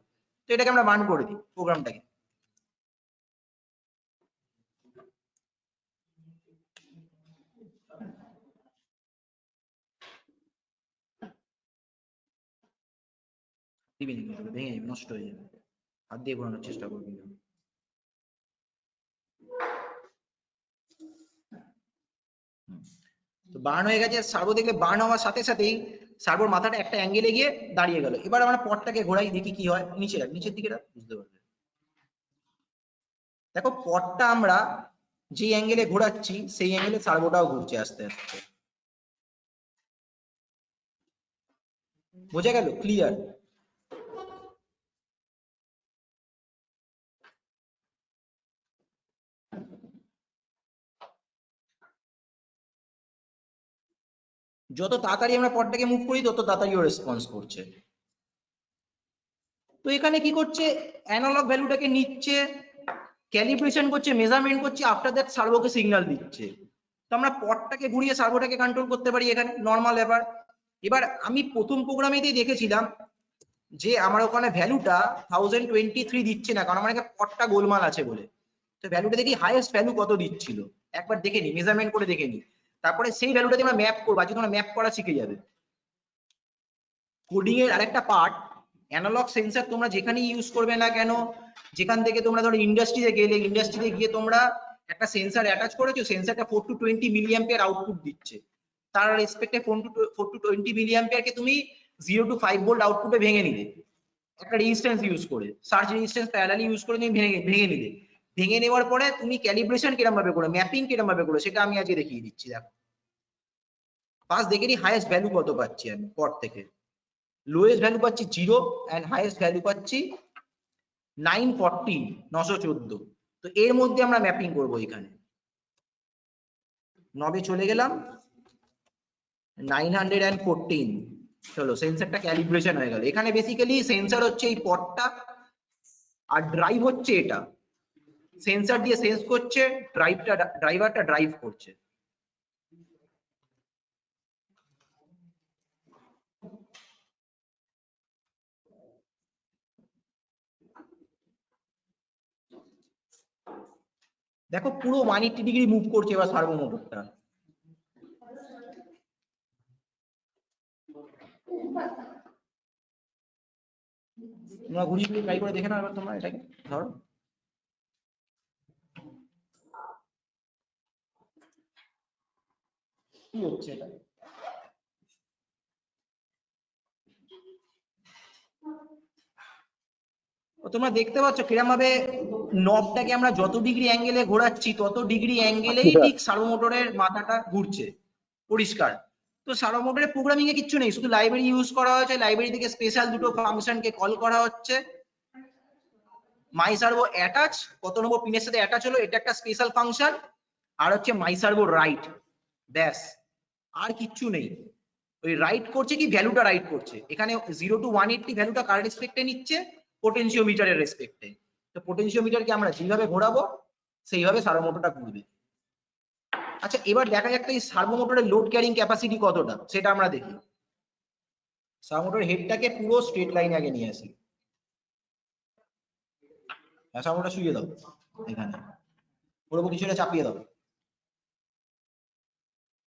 তো এটাকে আমরা রান করে দিই প্রোগ্রামটাকে। দিবি না, ভেঙে যাবে, নষ্ট হয়ে যাবে, হাত দিয়ে ঘোরানোর চেষ্টা করবি না। তো বার্ন হয়ে গেছে, সার্ভো দেখলে বার্ন হওয়ার সাথে সাথেই সার্ভোর মাথাটা একটা অ্যাঙ্গেলে গিয়ে দাঁড়িয়ে গেল। এবার আমরা পটটাকে ঘোরাই, দেখি কি হয়। নিচের দিকে বুঝতে পারবে। দেখো পটটা আমরা যে অ্যাঙ্গেলে ঘোরাচ্ছি সেই অ্যাঙ্গেলে সার্ভোটাও ঘুরছে আস্তে আস্তে। বোঝা গেল? ক্লিয়ার? যত তাড়াতাড়ি আমরা পটটাকে মুভ করি তত তাড়াতাড়ি ও রেসপন্স করছে। তো এখানে কি করছে, অ্যানালগ ভ্যালুটাকে নিচ্ছে, ক্যালিব্রেশন করছে, মেজারমেন্ট করছে, আফটার দ্যাট সার্ভোকে সিগন্যাল দিচ্ছে। তো আমরা পটটাকে ঘুরিয়ে সার্ভোটাকে কন্ট্রোল করতে পারি, এখানে নর্মাল ব্যাপার। এবার আমি প্রথম প্রোগ্রামেতেই দেখেছিলাম যে আমার ওখানে ভ্যালুটা 1023 দিচ্ছে না, কারণ আমার এখানে পটটা গোলমাল আছে বলে। তো ভ্যালুটা দেখি হাইয়েস্ট ভ্যালু কত দিচ্ছিল, একবার দেখে নি, মেজারমেন্ট করে দেখে নি, তারপরে সেই ভ্যালুটাতে আমরা ম্যাপ করবো। আজকে তোমরা ম্যাপ করা শিখে যাবে। কোডিং এর আরেকটা পার্ট, অ্যানালগ সেন্সর তোমরা যেখানেই ইউজ করবে না কেন, যেখান থেকে তোমরা ধরো ইন্ডাস্ট্রিতে গেলে, ইন্ডাস্ট্রিতে গিয়ে তোমরা একটা সেন্সর অ্যাটাচ করেছো, সেন্সরটা 4 to 20 মিলিঅ্যাম্পিয়ার আউটপুট দিচ্ছে, তার রেসপেক্টে 4 to 20 মিলিঅ্যাম্পিয়ারকে তুমি 0 to 5 ভোল্ট আউটপুটে ভেঙে নিলে একটা রেজিস্ট্যান্স ইউজ করে, সার্চ রেজিস্ট্যান্স প্যারালালি ইউজ করে তুমি ভেঙে নিলে। ভেঙে নেওয়ার পরে তুমি ক্যালিব্রেশন কিরকম ভাবে করো, ম্যাপিং কিরকম ভাবে করো, সেটা আমি আজকে দেখিয়ে দিচ্ছি। দেখো ফার্স্ট দেখে নি হাইয়েস্ট ভ্যালু কত পাচ্ছি আমি পট থেকে। লোয়েস্ট ভ্যালু পাচ্ছি 0 এন্ড হাইয়েস্ট ভ্যালু পাচ্ছি 914। তো এর মধ্যে আমরা ম্যাপিং করব। এখানে নবে চলে গেলাম, 914, চলো সেন্সরটা ক্যালিব্রেশন হয়ে গেল। এখানে বেসিক্যালি সেন্সর হচ্ছে এই পটটা, আর ড্রাইভ হচ্ছে এটা। সেন্সর দিয়ে সেন্স করছে, ড্রাইভারটা ড্রাইভ করছে। দেখো পুরো 180 ডিগ্রি মুভ করছে এবার সার্ভো মোটরটা। তোমরা ঘুরিয়ে ঘুরিয়ে ট্রাই করে দেখে নাও এবার তোমরা এটাকে ধরো। কি হচ্ছে এটা? তোমরা দেখতে পাচ্ছ কিরকম ভাবে নবটাকে আমরা যত ডিগ্রি অ্যাঙ্গেলে ঘোরাচ্ছি তত ডিগ্রি অ্যাঙ্গেলেই ঠিক সার্ভো মোটরের মাথাটা ঘুরছে। পরিষ্কার? তো সার্ভো মোটরের প্রোগ্রামিং এ কিচ্ছু নেই, শুধু লাইব্রেরি ইউজ করা হয়েছে, লাইব্রেরি থেকে স্পেশাল দুটো ফাংশনকে কল করা হচ্ছে। মাই সার্ভো অ্যাটাচ, কত নম্বর পিনের সাথে অ্যাটাচ হলো, এটা একটা স্পেশাল ফাংশন। আর হচ্ছে মাই সার্ভো রাইট, ব্যাস আর কিচ্ছু নেই। ওই রাইট করছে কি, ভ্যালুটা রাইট করছে। এখানে 0 to 180 ভ্যালুটা কার রেসপেক্টে নিচ্ছে, পোটেনশিওমিটারের রেসপেক্টে। তো পোটেনশিওমিটারকে আমরা যেভাবে ঘোরাবো সেইভাবে সার্ভো মোটরটা ঘুরবে। আচ্ছা এবার দেখা যাক এই সার্ভো মোটরের লোড ক্যারিং ক্যাপাসিটি কতটা, সেটা আমরা দেখি। সার্ভো মোটরের হেডটাকে পুরো স্ট্রেট লাইনে আগে নিয়ে আসি। সার্ভো মোটর শুইয়ে দাও এখানে, পুরো কিছুটা চাপিয়ে দাও।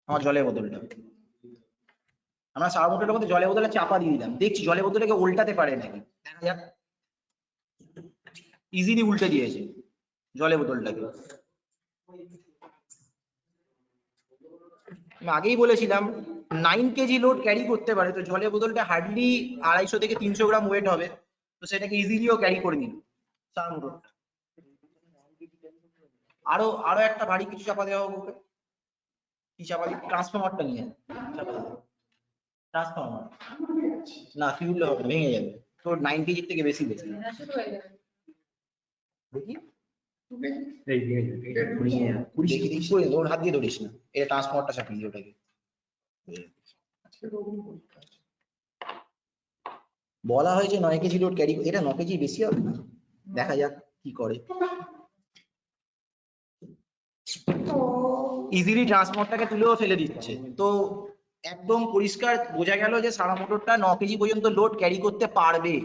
আমার জলের বোতলটা, আমরা সার্ভো মোটরের মধ্যে জলের বোতলটা চাপা দিয়ে দিলাম, দেখছি জলের বোতলটাকে উল্টাতে পারে নাকি। দেখা যাক, ইজিলি উল্টে দিয়েছে জলের বোতলটাকে। আমি আগেই বলেছিলাম 9 কেজি লোড ক্যারি করতে পারে, তো জলের বোতলটা হার্ডলি 250 থেকে 300 গ্রাম ওয়েট হবে, তো সেটাকে ইজিলিও ক্যারি করে নিল সার্ভো মোটরটা। আরো একটা ভারী কিছু চাপা দেওয়া হবে। কি চাপা দিই? ট্রান্সফরমারটা নিয়ে ট্রান্সফরমার না ফিউলে হবে, ভেঙে যাবে। তো 9 কেজির থেকে বেশি দেখি ওর হাত দিয়ে ধরিস না, এটা ট্রান্সফরমারটা চাপিয়ে দিই ওটাকে। বলা হয়েছে 9 কেজি লোড ক্যারি, এটা 9 কেজি বেশি হবে না, দেখা যাক কি করে। ইজিলি ট্রান্সপোর্টটাকে তুলেও ফেলে দিচ্ছে, তো একদম পরিষ্কার বোঝা গেল যে সারা মোটরটা 9 কেজি পর্যন্ত লোড ক্যারি করতে পারবে,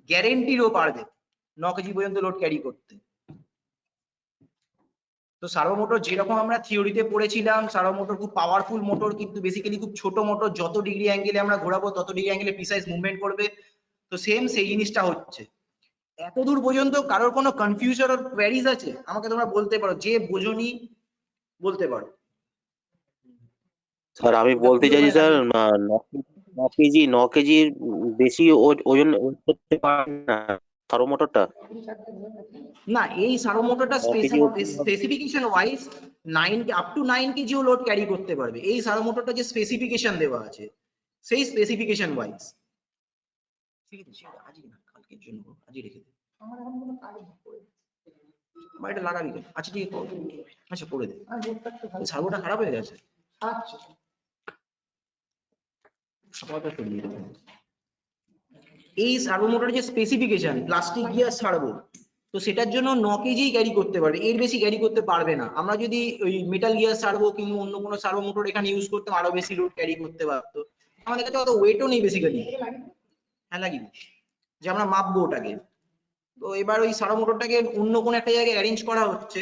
গ্যারেন্টিরও পারবে 9 কেজি পর্যন্ত লোড ক্যারি করতে। তো সার্ভো মোটর যেরকম আমরা থিওরিতে পড়েছিলাম, সার্ভো মোটর খুব পাওয়ারফুল মোটর, কিন্তু বেসিক্যালি খুব ছোট মোটর, যত ডিগ্রি অ্যাঙ্গেলে আমরা ঘোরাবো তত ডিগ্রি অ্যাঙ্গেলে প্রিসাইজ মুভমেন্ট করবে। তো সেম সেই জিনিসটা হচ্ছে। এতদূর পর্যন্ত কারোর কোনো কনফিউশন আর কোয়ারিজ আছে? আমাকে তোমরা বলতে পারো, যে বোঝনি বলতে পারো। স্যার আমি বলতে চাইছি স্যার 9 কেজির বেশি ওজন করতে পারে না সার্ভো মোটরটা। না, এই সার্ভো মোটরটা 9 KG specification wise 9 up to 9 কেজিও লোড ক্যারি করতে পারবে। এই সার্ভো মোটরটা যে স্পেসিফিকেশন দেওয়া আছে সেই স্পেসিফিকেশন ওয়াইজ। ঠিক আছে, আজই না কালকের জন্য আজই রেখে দে, আমার এখন কোনো কাজ নেই, এটা লাগাবি কেন? আচ্ছা ঠিক আছে, আচ্ছা করে দে। সার্ভোটা খারাপ হয়ে গেছে। আচ্ছা এই সার্ভো মোটরের যে স্পেসিফিকেশন প্লাস্টিক গিয়ার সার্ভো, তো সেটার জন্য 9 কেজি ক্যারি করতে পারবে, এর বেশি ক্যারি করতে পারবে না। আমরা যদি ওই মেটাল গিয়ার সার্ভো কিংবা অন্য কোনো সার্ভো মোটর এখানে ইউজ করতাম, আরো বেশি লোড ক্যারি করতে পারতো। আমাদের কাছে অত ওয়েটও নেই বেসিক্যালি। হ্যাঁ লাগিয়ে যে আমরা মাপবো ওটাকে। তো এবার ওই সার্ভো মোটরটাকে অন্য কোনো একটা জায়গায় অ্যারেঞ্জ করা হচ্ছে,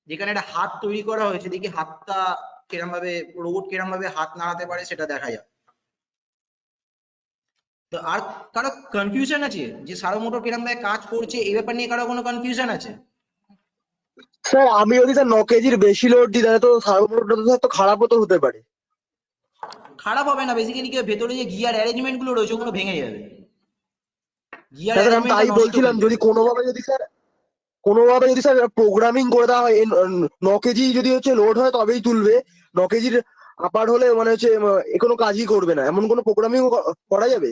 যেখানে একটা হাত তৈরি করা হয়েছে, দেখি হাতটা কিরম ভাবে রোবট কিরম ভাবে হাত নাড়াতে পারে সেটা দেখা যাক। তো আর কারো কনফিউশন আছে যে সার্ভো মোটর কিরম ভাবে কাজ করছে এই ব্যাপার নিয়ে কারো কোনো কনফিউশন আছে? স্যার আমি যদি স্যার 9 কেজির বেশি লোড দিই তাহলে তো সার্ভো মোটরটা তো খারাপও তো হতে পারে। খারাপ হবে না, বেসিক্যালি কি ভেতরে যে গিয়ার অ্যারেঞ্জমেন্ট গুলো রয়েছে ওগুলো ভেঙে যাবে। গিয়ার স্যার আমি তাই বলছিলাম, যদি কোনোভাবে যদি স্যার প্রোগ্রামিং করে দেওয়া হয় 9 কেজি যদি হচ্ছে লোড হয় তবেই তুলবে, 9 কেজির আপার হলে মানে হচ্ছে কোনো কাজই করবে না, এমন কোনো প্রোগ্রামিং করা যাবে?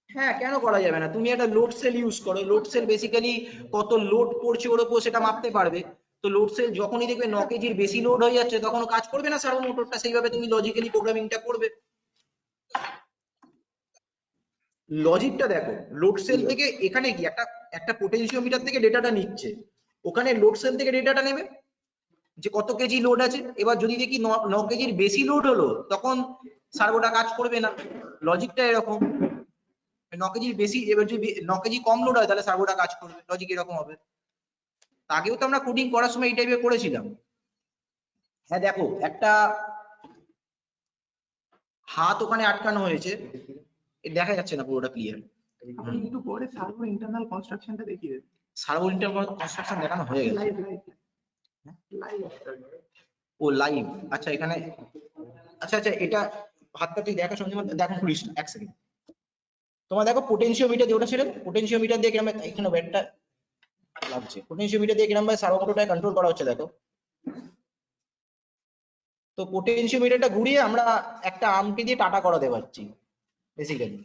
হ্যাঁ, কেন করা যাবে না? তুমি একটা লোড সেল ইউজ করো, লোড সেল বেসিক্যালি কত লোড পড়ছে ওর উপর সেটা মাপতে পারবে। তো লোড সেল যখনই দেখবে 9 কেজির বেশি লোড হয়ে যাচ্ছে তখন কাজ করবে না সার্ভো মোটরটা, সেইভাবে তুমি লজিক্যালি প্রোগ্রামিংটা করবে। লজিকটা দেখো, লোড সেল থেকে এখানে কি একটা পোটেনশিওমিটার থেকে ডেটাটা নিচ্ছে, ওখানে লোড সেল থেকে ডেটাটা নেবে যে কত কেজি লোড আছে। এবার যদি দেখি 9 কেজির বেশি লোড হলো তখন সার্ভোটা কাজ করবে না। লজিকটা এরকম। 9 কেজির বেশি, এবার যদি 9 কেজি কম লোড হয় তাহলে সার্ভোটা কাজ করবে, লজিক এরকম হবে। আগেও তো আমরা কোডিং করার সময় এই টাইপের করেছিলাম। হ্যাঁ দেখো, একটা হাত ওখানে আটকানো হয়েছে, দেখা যাচ্ছে না পুরোটা ক্লিয়ার। আপনি একটু পরে সার্ভো ইন্টারনাল কনস্ট্রাকশনটা দেখিয়ে দেন। সার্ভো ইন্টারনাল কনস্ট্রাকশন দেখানো হয়ে গেছে। ও লাইভ, আচ্ছা এখানে, আচ্ছা এটা হাতটা তুই দেখা সঙ্গে দেখো, খুলিস না, এক সেকেন্ড। তোমার দেখো পোটেনশিওমিটার দিয়ে ওটা ছিল, পোটেনশিওমিটার দিয়ে কিরকম এখানে ব্যাটটা লাগছে, পোটেনশিওমিটার দিয়ে কিরকম ভাবে সার্ভো মোটরটা কন্ট্রোল করা হচ্ছে দেখো। তো পোটেনশিওমিটারটা ঘুরিয়ে আমরা একটা আর্মকে দিয়ে টাটা করাতে পারছি বেসিক্যালি।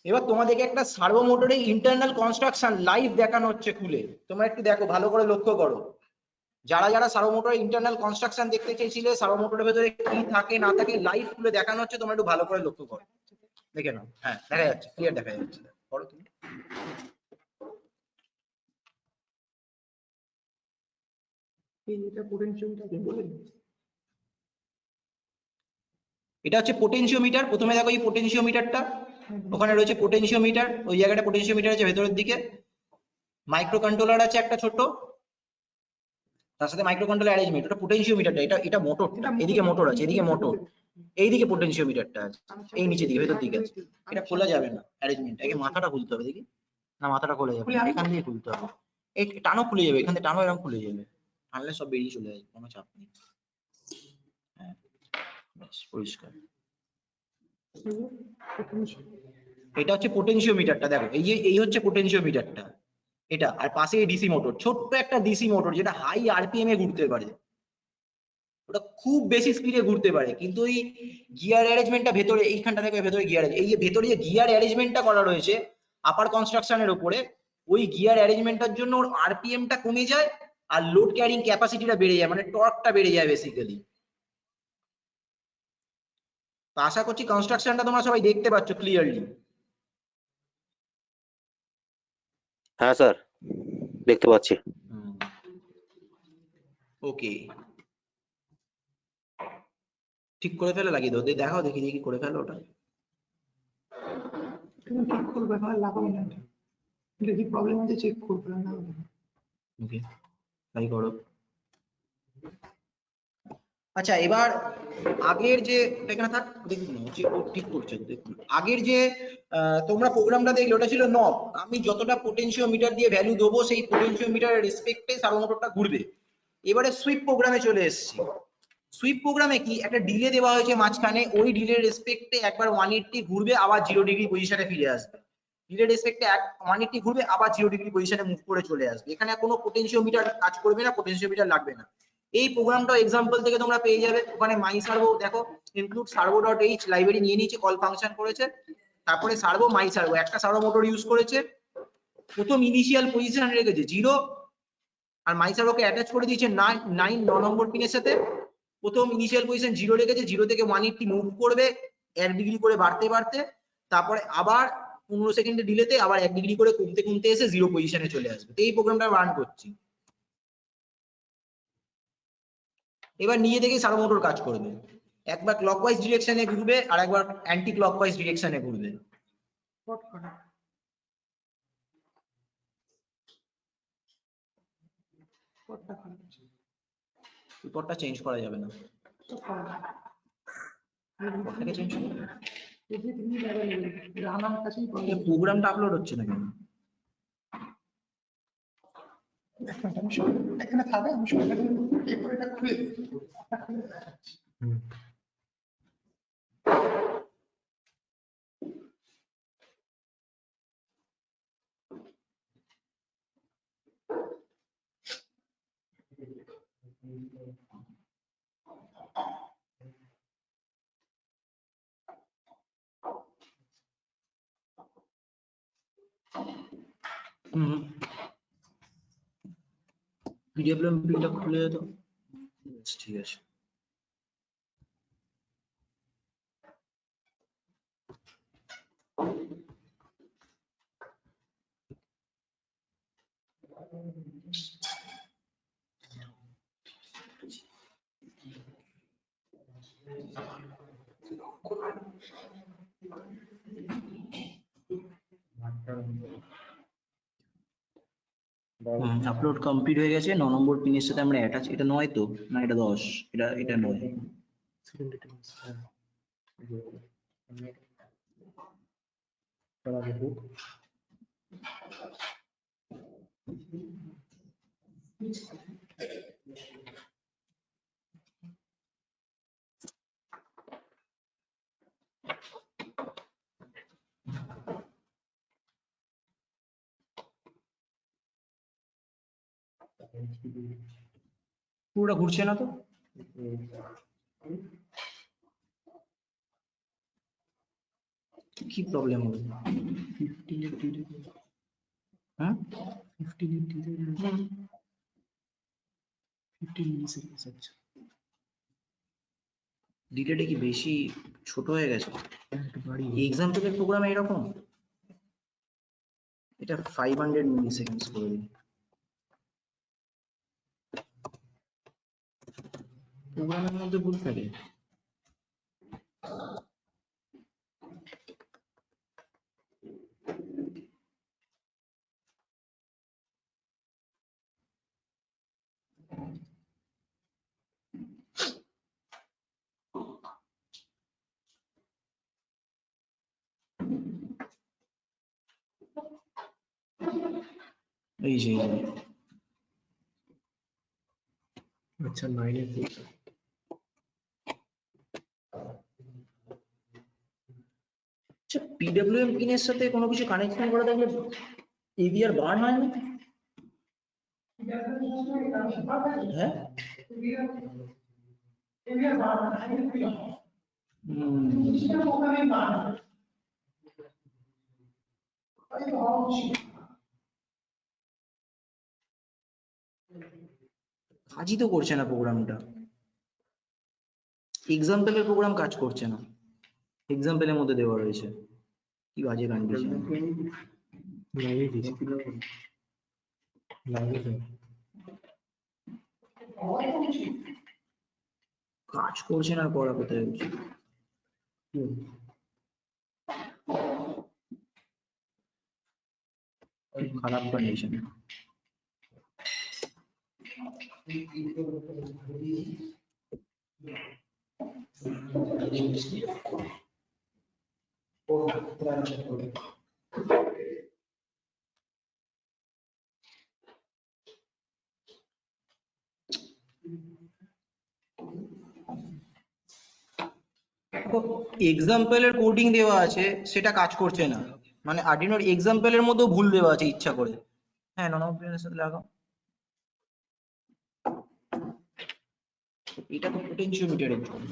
এবার তোমাদেরকে একটা সার্ভো মোটরের ইন্টারনাল কনস্ট্রাকশন লাইভ দেখানো হচ্ছে খুলে, তোমরা একটু দেখো, ভালো করে লক্ষ্য করো। যারা সার্ভো মোটরের ইন্টারনাল কনস্ট্রাকশন দেখতে চেয়েছিলে, সার্ভো মোটরের ভেতরে কি থাকে না থাকে লাইভ খুলে দেখানো হচ্ছে, তোমরা একটু ভালো করে লক্ষ্য করো, দেখে নাও। হ্যাঁ দেখা যাচ্ছে, ক্লিয়ার দেখা যাচ্ছে, করো তুমি। এটা পোটেনশিওমিটার বলে দিন। এটা হচ্ছে পোটেনশিওমিটার। প্রথমে দেখো এই পোটেনশিওমিটারটা, ওখানে রয়েছে পোটেনশিওমিটার, ওই জায়গাটা পোটেনশিওমিটার আছে ভেতরের দিকে। মাইক্রো কন্ট্রোলার আছে একটা ছোট, তার সাথে মাইক্রো কন্ট্রোলার অ্যারেঞ্জমেন্ট। ওটা পোটেনশিওমিটারটা, এটা মোটরটা, এদিকে মোটর আছে, এদিকে মোটর, এইদিকে পোটেনশিওমিটারটা আছে, এই নিচে দিকে ভেতর দিকে আছে। এটা খোলা যাবে না অ্যারেঞ্জমেন্ট, আগে মাথাটা খুলতে হবে, দেখি না মাথাটা খোলা যাবে, এখান দিয়ে খুলতে হবে। এই টানো খুলে যাবে, এখান থেকে টানো এরকম খুলে যাবে, টানলে সব বেরিয়ে চলে যাবে, কোনো চাপ নেই। হ্যাঁ পরিষ্কার। এটা হচ্ছে পোটেনশিওমিটারটা, দেখো এই হচ্ছে পোটেনশিওমিটারটা এটা, আর পাশে ডিসি মোটর, ছোট্ট একটা ডিসি মোটর যেটা হাই আরপিএম এ ঘুরতে পারে, ওটা খুব বেশি স্পিডে ঘুরতে পারে। কিন্তু এই গিয়ার অ্যারেঞ্জমেন্টটা ভেতরে, এইখানটা দেখবে ভেতরে গিয়ার, এই যে ভেতরে যে গিয়ার অ্যারেঞ্জমেন্টটা করা রয়েছে আপার কনস্ট্রাকশনের উপরে, ওই গিয়ার অ্যারেঞ্জমেন্টটার জন্য ওর আরপিএমটা কমে যায়, আর লোড ক্যারিং ক্যাপাসিটিটা বেড়ে যায়, মানে টর্কটা বেড়ে যায় বেসিক্যালি। তো আশা করছি কনস্ট্রাকশনটা তোমরা সবাই দেখতে পাচ্ছ ক্লিয়ারলি। হ্যাঁ স্যার, দেখতে পাচ্ছি। ওকে, ঠিক করে ফেলে লাগিয়ে দাও, দেখাও দেখি দেখি করে ফেলো ওটা। তুমি ঠিক করবে, আমার লাগাবো না, যদি প্রবলেম আছে চেক করবে না। ওকে, তাই করো। আচ্ছা, এবার আগের যে এখানে থাক, দেখুন যে ও ঠিক করছে, দেখুন আগের যে তোমরা প্রোগ্রামটা দেখলে ওটা ছিল নব। আমি যতটা পোটেনশিওমিটার দিয়ে ভ্যালু দেবো সেই পোটেনশিওমিটারের রেসপেক্টে সার্ভো মোটরটা ঘুরবে। এবারে সুইপ প্রোগ্রামে চলে এসেছি। সুইপ প্রোগ্রামে কি একটা ডিলে দেওয়া হয়েছে মাঝখানে, ওই ডিলের রেসপেক্টে একবার 180 ঘুরবে, আবার 0 ডিগ্রি পজিশনে ফিরে আসবে। ডিলের রেসপেক্টে 180 ঘুরবে, আবার 0 ডিগ্রি পজিশনে মুভ করে চলে আসবে। এখানে কোনো পোটেনশিওমিটার কাজ করবে না, পোটেনশিওমিটার লাগবে না। এই প্রোগ্রামটা এক্সাম্পল থেকে তোমরা পেয়ে যাবে। ওখানে মাই সার্ভো দেখো, ইনক্লুড সার্ভো.h লাইব্রেরি নিয়ে নিয়েছে, কল ফাংশন করেছে, তারপরে সার্ভো মাই সার্ভো একটা সার্ভো মোটর ইউজ করেছে। প্রথম ইনিশিয়াল পজিশন রেখেছে 0, আর মাই সার্ভোকে অ্যাটাচ করে দিয়েছে 9 নম্বর পিনের সাথে। প্রথম ইনিশিয়াল পজিশন 0 রেখেছে, 0 থেকে 180 মুভ করবে 1 ডিগ্রি করে বাড়তে বাড়তে, তারপরে আবার 15 সেকেন্ডের ডিলেতে আবার 1 ডিগ্রি করে কমতে কমতে এসে 0 পজিশনে চলে আসবে। তো এই প্রোগ্রামটা রান করছি। এবার নিজে থেকেই সার্ভো মোটর কাজ করবে, একবার ক্লকওয়াইজ ডিরেকশনে ঘুরবে আর একবার অ্যান্টি ক্লকওয়াইজ ডিরেকশনে ঘুরবে। পটটা চেঞ্জ করা যাবে না, পটটাকে চেঞ্জ করো। প্রোগ্রামটা আপলোড হচ্ছে না কেন? এখানে থাকবে, আমি সরকারি এরপর এটা খুলে দিই। পিডব্লিউএমপিটা খুলে দাও। ঠিক আছে, আপলোড কমপ্লিট হয়ে গেছে। 9 নম্বর পিনের সাথে আমরা অ্যাটাচ, এটা 9 তো না, এটা 10, এটা 9। পুরোটা ঘুরছে না তো? কি প্রবলেম হবে? 15 এর ডিলে, হ্যাঁ 15 এর ডিলে 15 মিলিসেকেন্ড। আচ্ছা, ডিলেটা কি বেশি ছোট হয়ে গেছে? এক্সাম্পলের প্রোগ্রামে এরকম, এটা 500 মিলিসেকেন্ডস করে দিই। প্রোগ্রামের মধ্যে ভুল থাকে। এই যে আচ্ছা, 9 এর ভুল। আচ্ছা, পিডব্লিউএম পিনের সাথে কোনো কিছু কানেকশন করা থাকলে এভিআর বার্ন হয় না? হ্যাঁ, কাজই তো করছে না প্রোগ্রামটা, এক্সাম্পলের প্রোগ্রাম কাজ করছে না, এক্সাম্পলের মধ্যে দেওয়া রয়েছে, কি বাজে কন্ডিশন। কাজ করছে না, পড়া কোথায় হচ্ছে, খারাপ কন্ডিশন। এক্সাম্পলের কোডিং দেওয়া আছে সেটা কাজ করছে না, মানে আর্ডিনোর এক্সাম্পলের মধ্যেও ভুল দেওয়া আছে ইচ্ছা করে। হ্যাঁ নন অফ সাথে লাগাও, এটা তো পোটেনশিওমিটারের জন্য,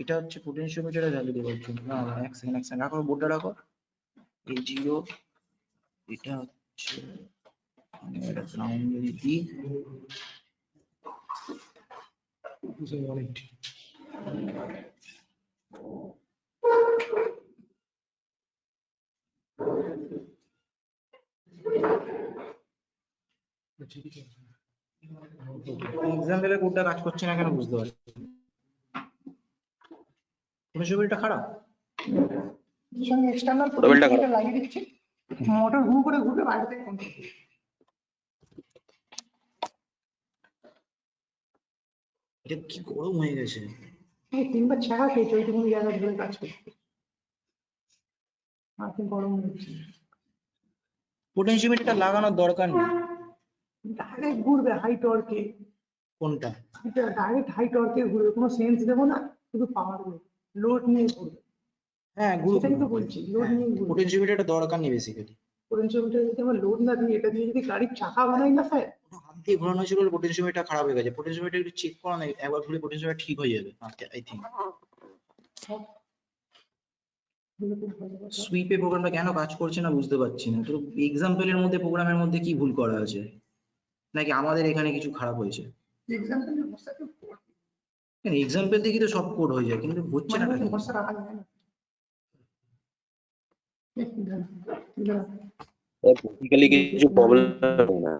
এটা হচ্ছে পোটেনশিওমিটারের ভ্যালু দেওয়ার জন্য। না না এক সেকেন্ড রাখো, বোর্ডটা রাখো, এই 0, এটা হচ্ছে এটা গ্রাউন্ড যদি দিই, এক্সাম্পলের কোডটা কাজ করছে না কেন বুঝতে পারছি, পোটেনশিওমিটারটা খারাপ। সঙ্গে এক্সটার্নাল পোটেনশিওমিটার লাগিয়ে দিচ্ছি, মোটর হু করে ঘুরবে, বাইরে থেকে কন্ট্রোল করবে। এটা কি গরম হয়ে গেছে, এই 3 বার ছাড়া খেয়েছে, ওইটুকুনি জায়গা ধরে কাজ করছে, আপনি গরম হচ্ছে। পোটেনশিওমিটারটা লাগানোর দরকার নেই, ডাইরেক্ট ঘুরবে হাই টর্কে, কোনটা এটা ডাইরেক্ট হাই টর্কে ঘুরবে, কোনো সেন্স দেবো না, শুধু পাওয়ার দেবো, লোড নিয়ে ঘুরবে। হ্যাঁ সেটাই তো বলছি, লোড নিয়ে ঘুরবে। পোটেনশিওমিটারটা দরকার নেই বেসিক্যালি, পোটেনশিওমিটার যদি আমরা লোড না দিই, এটা দিয়ে যদি গাড়ির চাকা বানাই না স্যার, হাত দিয়ে ঘোরানো হয়েছিল বলে পোটেনশিওমিটার খারাপ হয়ে গেছে। পোটেনশিওমিটার একটু চেক করা না, একবার ঘুরে পোটেনশিওমিটার ঠিক হয়ে যাবে আই থিঙ্ক। সুইপে প্রোগ্রামটা কেন কাজ করছে না বুঝতে পারছি না, তো এক্সাম্পলের মধ্যে প্রোগ্রামের মধ্যে কি ভুল করা আছে, নাকি আমাদের এখানে কিছু খারাপ হয়েছে? এক্সাম্পলের বস্তাটা এক্সাম্পল থেকে তো সব কোড হয়ে যায়, কিন্তু হচ্ছে না কেন? বস্তা রাখা যায় না। বেসিক্যালি কিছু প্রবলেম না,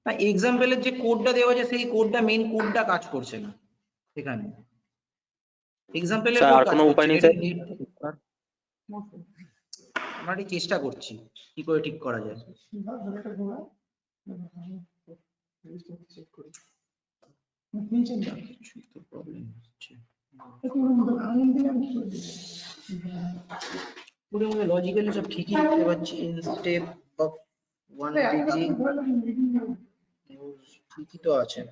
না এক্সাম্পলের যে কোডটা দেওয়া আছে সেই কোডটা মেইন কোডটা কাজ করছে না এখানে, এক্সাম্পলের স্যার কোড আর কাজ কোনো করছে উপায় না, নেই এটা স্যার? আমরা এই চেষ্টা করছি কি করে ঠিক করা যায়। প্রবলেম হচ্ছে পুরো মধ্যে লজিক্যালি সব ঠিকই লিখতে পারছি, স্টেপ অফ 1 পেজি ঠিকই তো আছে।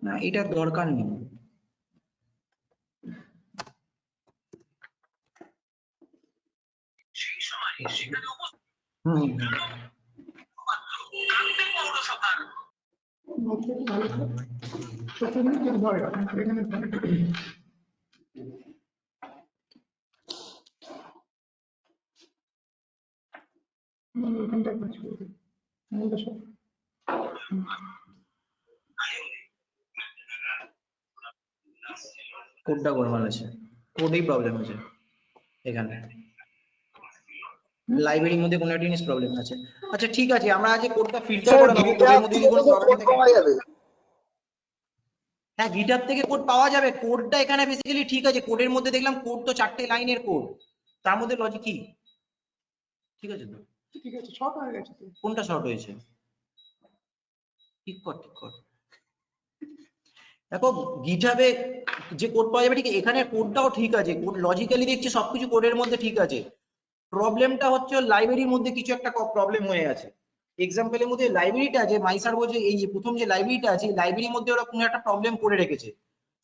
না এটা দরকার নেই, কোডটা গোলমাল আছে, কোডেই প্রবলেম আছে এখানে, লাইব্রেরির মধ্যে কোনো একটা জিনিস প্রবলেম আছে। আচ্ছা ঠিক আছে, আমরা আজ কোডটা ফিল্টার করে নেবো, কোডের মধ্যে যদি কোনো প্রবলেম থাকে। হ্যাঁ গিটার থেকে কোড পাওয়া যাবে, কোডটা এখানে বেসিক্যালি ঠিক আছে, কোডের মধ্যে দেখলাম কোড তো 4টে লাইনের কোড, তার মধ্যে লজিক কি ঠিক আছে তো? ঠিক আছে, শর্ট হয়ে গেছে। কোনটা শর্ট হয়েছে? ঠিক কর ঠিক কর। দেখো গিটহাবে যে কোড পাওয়া যাবে ঠিক, এখানে কোডটাও ঠিক আছে, কোড লজিক্যালি দেখছি সবকিছু কোডের মধ্যে ঠিক আছে, প্রবলেমটা হচ্ছে লাইব্রেরির মধ্যে কিছু একটা প্রবলেম হয়ে আছে। এক্সাম্পলের মধ্যে লাইব্রেরিটা যে মাইসার্ভো যে এই যে প্রথম যে লাইব্রেরিটা আছে, লাইব্রেরির মধ্যে ওরা কোনো একটা প্রবলেম করে রেখেছে,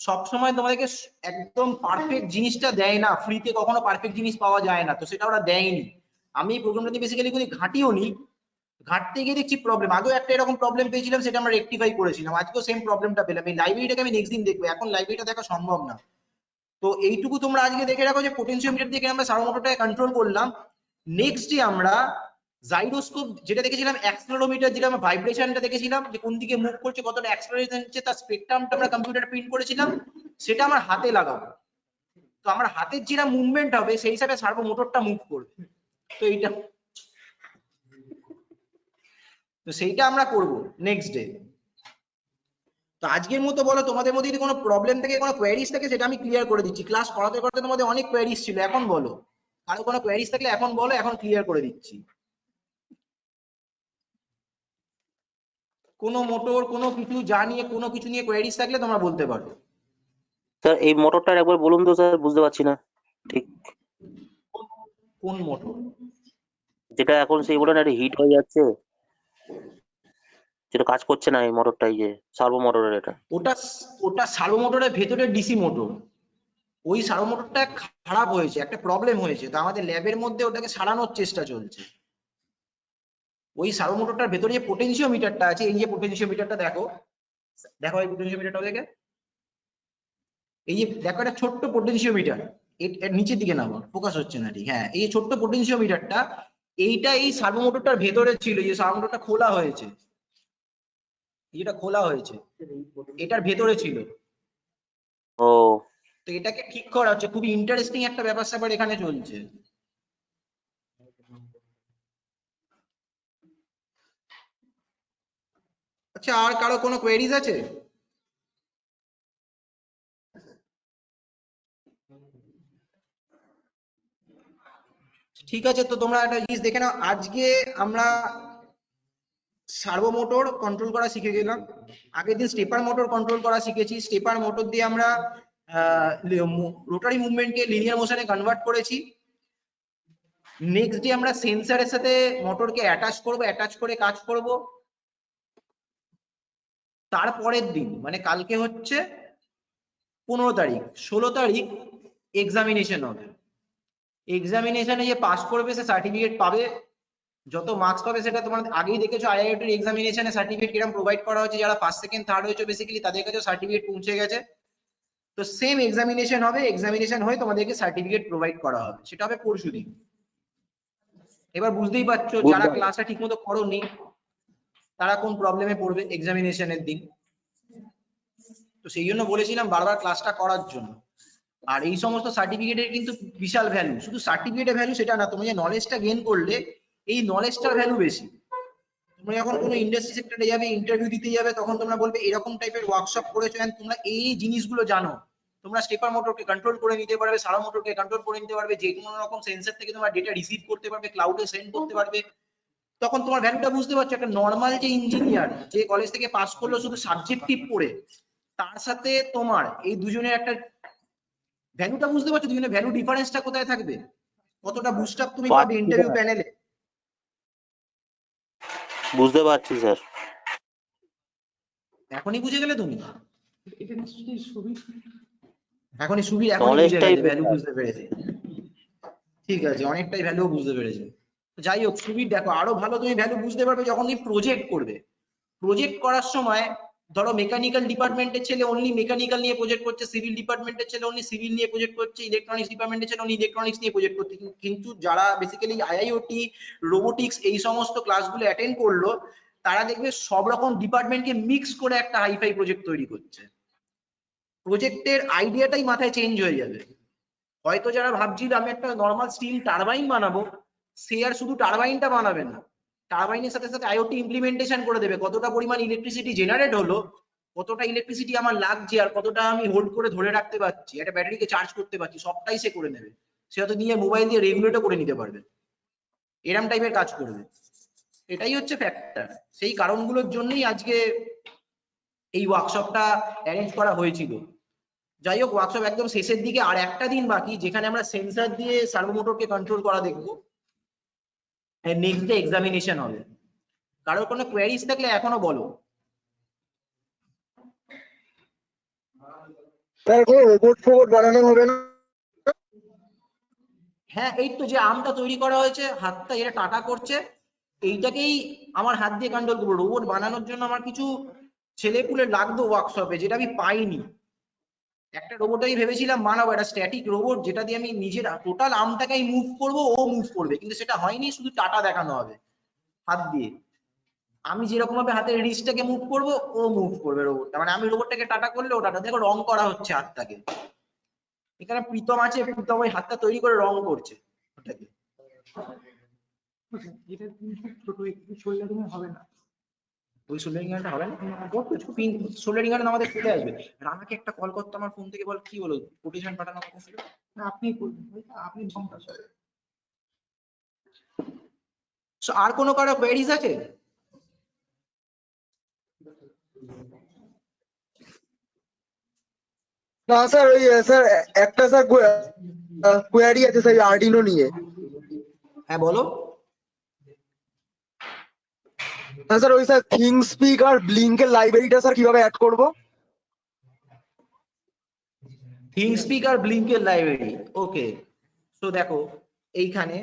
সবসময় তোমাদেরকে একদম পারফেক্ট জিনিসটা দেয় না, ফ্রিতে কখনো পারফেক্ট জিনিস পাওয়া যায় না, তো সেটা ওরা দেয়নি। আমি এই প্রোগ্রামটাতে বেসিক্যালি কোনো ঘাঁটিও নি, ঘাঁটতে গিয়ে দেখছি প্রবলেম। আগেও একটা এরকম প্রবলেম পেয়েছিলাম, সেটা আমরা রেকটিফাই করেছিলাম, আজকেও সেম প্রবলেমটা পেলাম। এই লাইব্রেরিটাকে আমি নেক্সট দিন দেখবো, এখন লাইব্রেরিটা দেখা সম্ভব না। তো এইটুকু তোমরা আজকে দেখে রাখো যে পোটেনশিওমিটার দিয়ে আমরা সার্ভোমোটরটাকে কন্ট্রোল করলাম। নেক্সট ডে আমরা জাইরোস্কোপ যেটা দেখেছিলাম, অ্যাক্সেলেরোমিটার যেটা আমরা ভাইব্রেশনটা দেখেছিলাম যে কোন দিকে মুভ করছে, কতটা অ্যাক্সেলারেশন হচ্ছে, তার স্পেকট্রামটা আমরা কম্পিউটারে প্রিন্ট করেছিলাম, সেটা আমরা হাতে লাগাবো। তো আমার হাতের যেটা মুভমেন্ট হবে সেই হিসাবে সার্ভোমোটরটা মুভ করবে। তো এইটা, তো সেইটা আমরা করব নেক্সট ডে। তো আজকের মতো বলো, তোমাদের মধ্যে যদি কোনো প্রবলেম থাকে, কোনো কোয়ারিজ থাকে, সেটা আমি ক্লিয়ার করে দিচ্ছি। ক্লাস করাতে করাতে তোমাদের অনেক কোয়ারিজ ছিল, এখন বলো। কারো কোনো কোয়ারিজ থাকলে এখন বলো, এখন ক্লিয়ার করে দিচ্ছি। কোনো মোটর, কোনো কিছু জানিয়ে, কোনো কিছু নিয়ে কোয়ারিজ থাকলে তোমরা বলতে পারো। স্যার এই মোটরটার একবার বলুন তো স্যার, বুঝতে পারছি না ঠিক। কোন মোটর? যেটা এখন সেই বলেন একটা হিট হয়ে যাচ্ছে, যেটা কাজ করছে না, এই মোটরটা, এই যে সার্ভো মোটরের এটা। ওটা সার্ভো মোটরের ভেতরে ডিসি মোটর। ওই সার্ভো মোটরটা খারাপ হয়েছে, একটা প্রবলেম হয়েছে, তো আমাদের ল্যাবের মধ্যে ওটাকে সারানোর চেষ্টা চলছে। ওই সার্ভো মোটরটার ভেতরে যে পোটেনশিওমিটারটা আছে, এই যে পোটেনশিওমিটারটা দেখো, দেখো এই পোটেনশিওমিটারটা দেখে, এই যে দেখো একটা ছোট্ট পোটেনশিওমিটার, এর নিচের দিকে নাও, ফোকাস হচ্ছে না ঠিক। হ্যাঁ, এই যে ছোট্ট পোটেনশিওমিটারটা, এইটা এই সার্ভো মোটরটার ভেতরে ছিল। এই যে সার্ভো মোটরটা খোলা হয়েছে, এটা খোলা হয়েছে, এটার ভেতরে ছিল। ও, তো এটাকে ঠিক করা হচ্ছে। খুবই ইন্টারেস্টিং একটা ব্যাপার স্যাপার এখানে চলছে। আচ্ছা, আর কারো কোনো কোয়েরিজ আছে? ঠিক আছে, তো তোমরা একটা জিনিস দেখে নাও। আজকে আমরা সার্ভো মোটর কন্ট্রোল করা শিখে গেলাম, আগের দিন স্টেপার মোটর কন্ট্রোল করা শিখেছি। স্টেপার মোটর দিয়ে আমরা রোটারি মুভমেন্টকে লিনিয়ার মোশনে কনভার্ট করেছি। নেক্সট ডে আমরা সেন্সরের সাথে মোটরকে অ্যাটাচ করব, অ্যাটাচ করে কাজ করব। তারপরের দিন মানে কালকে হচ্ছে 15 তারিখ, 16 তারিখ এক্সামিনেশন হবে। এক্সামিনেশনে যে পাস করবে সে সার্টিফিকেট পাবে। যত মার্কস পাবে সেটা তোমার আগেই দেখেছো, আইআইটির এক্সামিনেশনে সার্টিফিকেট কিরকম প্রোভাইড করা হয়েছে। যারা ফার্স্ট সেকেন্ড থার্ড হয়েছে বেসিক্যালি তাদের কাছে সার্টিফিকেট পৌঁছে গেছে। তো সেম এক্সামিনেশন হবে, এক্সামিনেশন হয়ে তোমাদেরকে সার্টিফিকেট প্রোভাইড করা হবে, সেটা হবে পরশুদিন। এবার বুঝতেই পারছো যারা ক্লাসটা ঠিকমতো করোনি তারা কোন প্রবলেমে পড়বে এক্সামিনেশনের দিন। তো সেই জন্য বলেছিলাম বারবার ক্লাসটা করার জন্য। আর এই সমস্ত সার্টিফিকেটের কিন্তু বিশাল ভ্যালু, শুধু সার্টিফিকেটের ভ্যালু সেটা না, তুমি যে নলেজটা গেইন করলে এই নলেজটার ভ্যালু বেশি। তোমরা যখন কোনো ইন্ডাস্ট্রি সেক্টরে যাবে, ইন্টারভিউ দিতে যাবে, তখন তোমরা বলবে এরকম টাইপের ওয়ার্কশপ করেছো এন্ড তোমরা এই জিনিসগুলো জানো। তোমরা স্টেপার মোটরকে কন্ট্রোল করে নিতে পারবে, সার্ভো মোটরকে কন্ট্রোল করে নিতে পারবে, যে কোনো রকম সেন্সর থেকে তোমরা ডেটা রিসিভ করতে পারবে, ক্লাউডে সেন্ড করতে পারবে। তখন তোমার ভ্যালুটা বুঝতে পারছো। একটা নর্মাল যে ইঞ্জিনিয়ার যে কলেজ থেকে পাস করলো শুধু সাবজেক্টিভ পড়ে, তার সাথে তোমার এই দুজনের একটা ভ্যালুটা বুঝতে পারছো। দুজনের ভ্যালু ডিফারেন্সটা কোথায় থাকবে, কতটা বুস্ট আপ তুমি পাবে ইন্টারভিউ প্যানেলে। বুঝতে পারছি স্যার। এখনই বুঝে গেলে তুমি? এটা নিশ্চয়ই সুবিধা। এখনই সুবিধা, এখনই বুঝে গেছে, ভ্যালু বুঝতে পেরেছে। ঠিক আছে, অনেকটাই ভ্যালু বুঝতে পেরেছে। যাই হোক, সুবিধা দেখো আরো ভালো তুমি ভ্যালু বুঝতে পারবে যখন তুমি প্রজেক্ট করবে। প্রজেক্ট করার সময় ধরো মেকানিক্যাল ডিপার্টমেন্টের ছেলে অনলি মেকানিক্যাল নিয়ে প্রজেক্ট করছে, সিভিল ডিপার্টমেন্টের ছেলে অনলি সিভিল নিয়ে প্রজেক্ট করছে, ইলেকট্রনিক্স ডিপার্টমেন্টের ছেলে অনলি ইলেকট্রনিক্স নিয়ে প্রজেক্ট করছে। কিন্তু যারা বেসিক্যালি আইআইওটি, রোবোটিক্স এই সমস্ত ক্লাসগুলো অ্যাটেন্ড করলো, তারা দেখবে সব রকম ডিপার্টমেন্টকে মিক্স করে একটা হাইফাই প্রজেক্ট তৈরি করছে। প্রজেক্টের আইডিয়াটাই মাথায় চেঞ্জ হয়ে যাবে। হয়তো যারা ভাবছিল আমি একটা নর্মাল স্টিম টারবাইন বানাবো, সে আর শুধু টারবাইনটা বানাবে না, টারবাইনের সাথে সাথে আইওটি ইমপ্লিমেন্টেশন করে দেবে। কতটা পরিমাণ ইলেকট্রিসিটি জেনারেট হলো, কতটা ইলেকট্রিসিটি আমার লাগছে, আর কতটা আমি হোল্ড করে ধরে রাখতে পারছি, একটা ব্যাটারিকে চার্জ করতে পারছি, সবটাই সে করে নেবে। সে হয়তো নিয়ে মোবাইল দিয়ে রেগুলেটও করে নিতে পারবে, এরম টাইপের কাজ করবে। এটাই হচ্ছে ফ্যাক্টর। সেই কারণগুলোর জন্যই আজকে এই ওয়ার্কশপটা অ্যারেঞ্জ করা হয়েছিল। যাই হোক, ওয়ার্কশপ একদম শেষের দিকে, আর একটা দিন বাকি যেখানে আমরা সেন্সর দিয়ে সার্ভো মোটরকে কন্ট্রোল করা দেখবো। নেক্সট ডে এক্সামিনেশন হবে। কারোর কোনো কোয়েরিজ থাকলে এখনো বলো। স্যার কোনো রোবট ফোবট বানানো হবে না? হ্যাঁ, এই তো যে আর্মটা তৈরি করা হয়েছে, হাতটা এটা টাটা করছে, এইটাকেই আমার হাত দিয়ে কন্ট্রোল করবো। রোবট বানানোর জন্য আমার কিছু ছেলেপুলে লাগতো ওয়ার্কশপে, যেটা আমি পাইনি। একটা রোবট আমি ভেবেছিলাম বানাবো, একটা স্ট্যাটিক রোবট, যেটা দিয়ে আমি নিজের টোটাল আর্মটাকেই মুভ করবো, ও মুভ করবে, কিন্তু সেটা হয়নি, শুধু টাটা দেখানো হবে হাত দিয়ে। আমি যেরকম ভাবে হাতের রিস্টটাকে মুভ করবো, ও মুভ করবে রোবটটা, মানে আমি রোবটটাকে টাটা করলে ও টাটা। দেখো রং করা হচ্ছে হাতটাকে, এখানে প্রীতম আছে, প্রীতম ওই হাতটা তৈরি করে রং করছে ওটাকে। এটা কিন্তু ছোট, একটু সোল্ডারিং হবে না। ওই সোল্ডারিং আয়রনটা হবে না, সোল্ডারিং আয়রন আমাদের চলে আসবে। রানাকে একটা কল করতে আমার ফোন থেকে, বল কি বলো, কোটেশন পাঠানো কথা ছিল। না, আপনি করবেন, আপনি ফর্মটা সরাবেন। So, আর কোনো কারো কোয়েরিজ আছে? না স্যার, ওই স্যার একটা স্যার কোয়ারি আছে স্যার আর্ডিনো নিয়ে। হ্যাঁ বলো। হ্যাঁ স্যার, ওই স্যার থিংস্পিক আর ব্লিঙ্কের লাইব্রেরিটা স্যার কিভাবে অ্যাড করব? থিংস্পিক আর ব্লিঙ্কের লাইব্রেরি, ওকে। তো দেখো এইখানে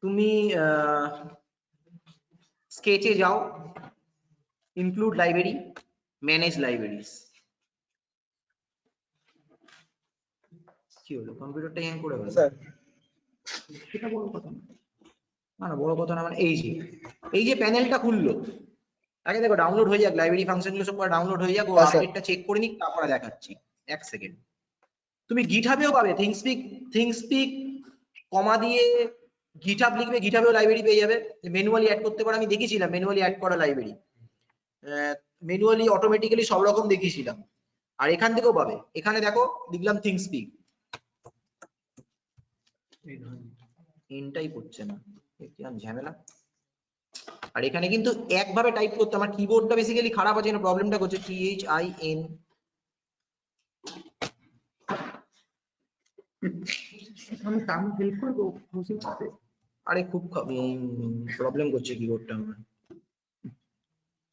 তুমি স্কেচে যাও, ইনক্লুড লাইব্রেরি, ম্যানেজ লাইব্রেরিজ। কি হলো, কম্পিউটারটা হ্যাং করে গেল? স্যার সেটা বড় কথা না, না বড় কথা না, মানে এই যে প্যানেলটা খুললো, আগে দেখো ডাউনলোড হয়ে যাক, লাইব্রেরি ফাংশনগুলো সব ডাউনলোড হয়ে যাক, ও আপডেটটা চেক করে নিক, তারপরে দেখাচ্ছি। এক সেকেন্ড। তুমি গিটহাবেও পাবে থিংস্পিক কমা দিয়ে গিটহাব লিখবে, গিটহাবেও লাইব্রেরি পেয়ে যাবে। ম্যানুয়ালি অ্যাড করতে পারো, আমি দেখিয়েছিলাম ম্যানুয়ালি অ্যাড করা লাইব্রেরি, ম্যানুয়ালি অটোমেটিক্যালি সব রকম দেখিয়েছিলাম। আর এখান থেকেও পাবে, এখানে দেখো লিখলাম থিংস্পিক, এনটাই করছে না, কি ঝামেলা। আর এখানে কিন্তু একভাবে টাইপ করতে, আমার কিবোর্ডটা বেসিক্যালি খারাপ আছে, প্রবলেমটা করছে, THIN। আমি কাম হেল্প করবো বুঝতে পারবে। আরে খুব প্রবলেম করছে কিবোর্ডটা আমার।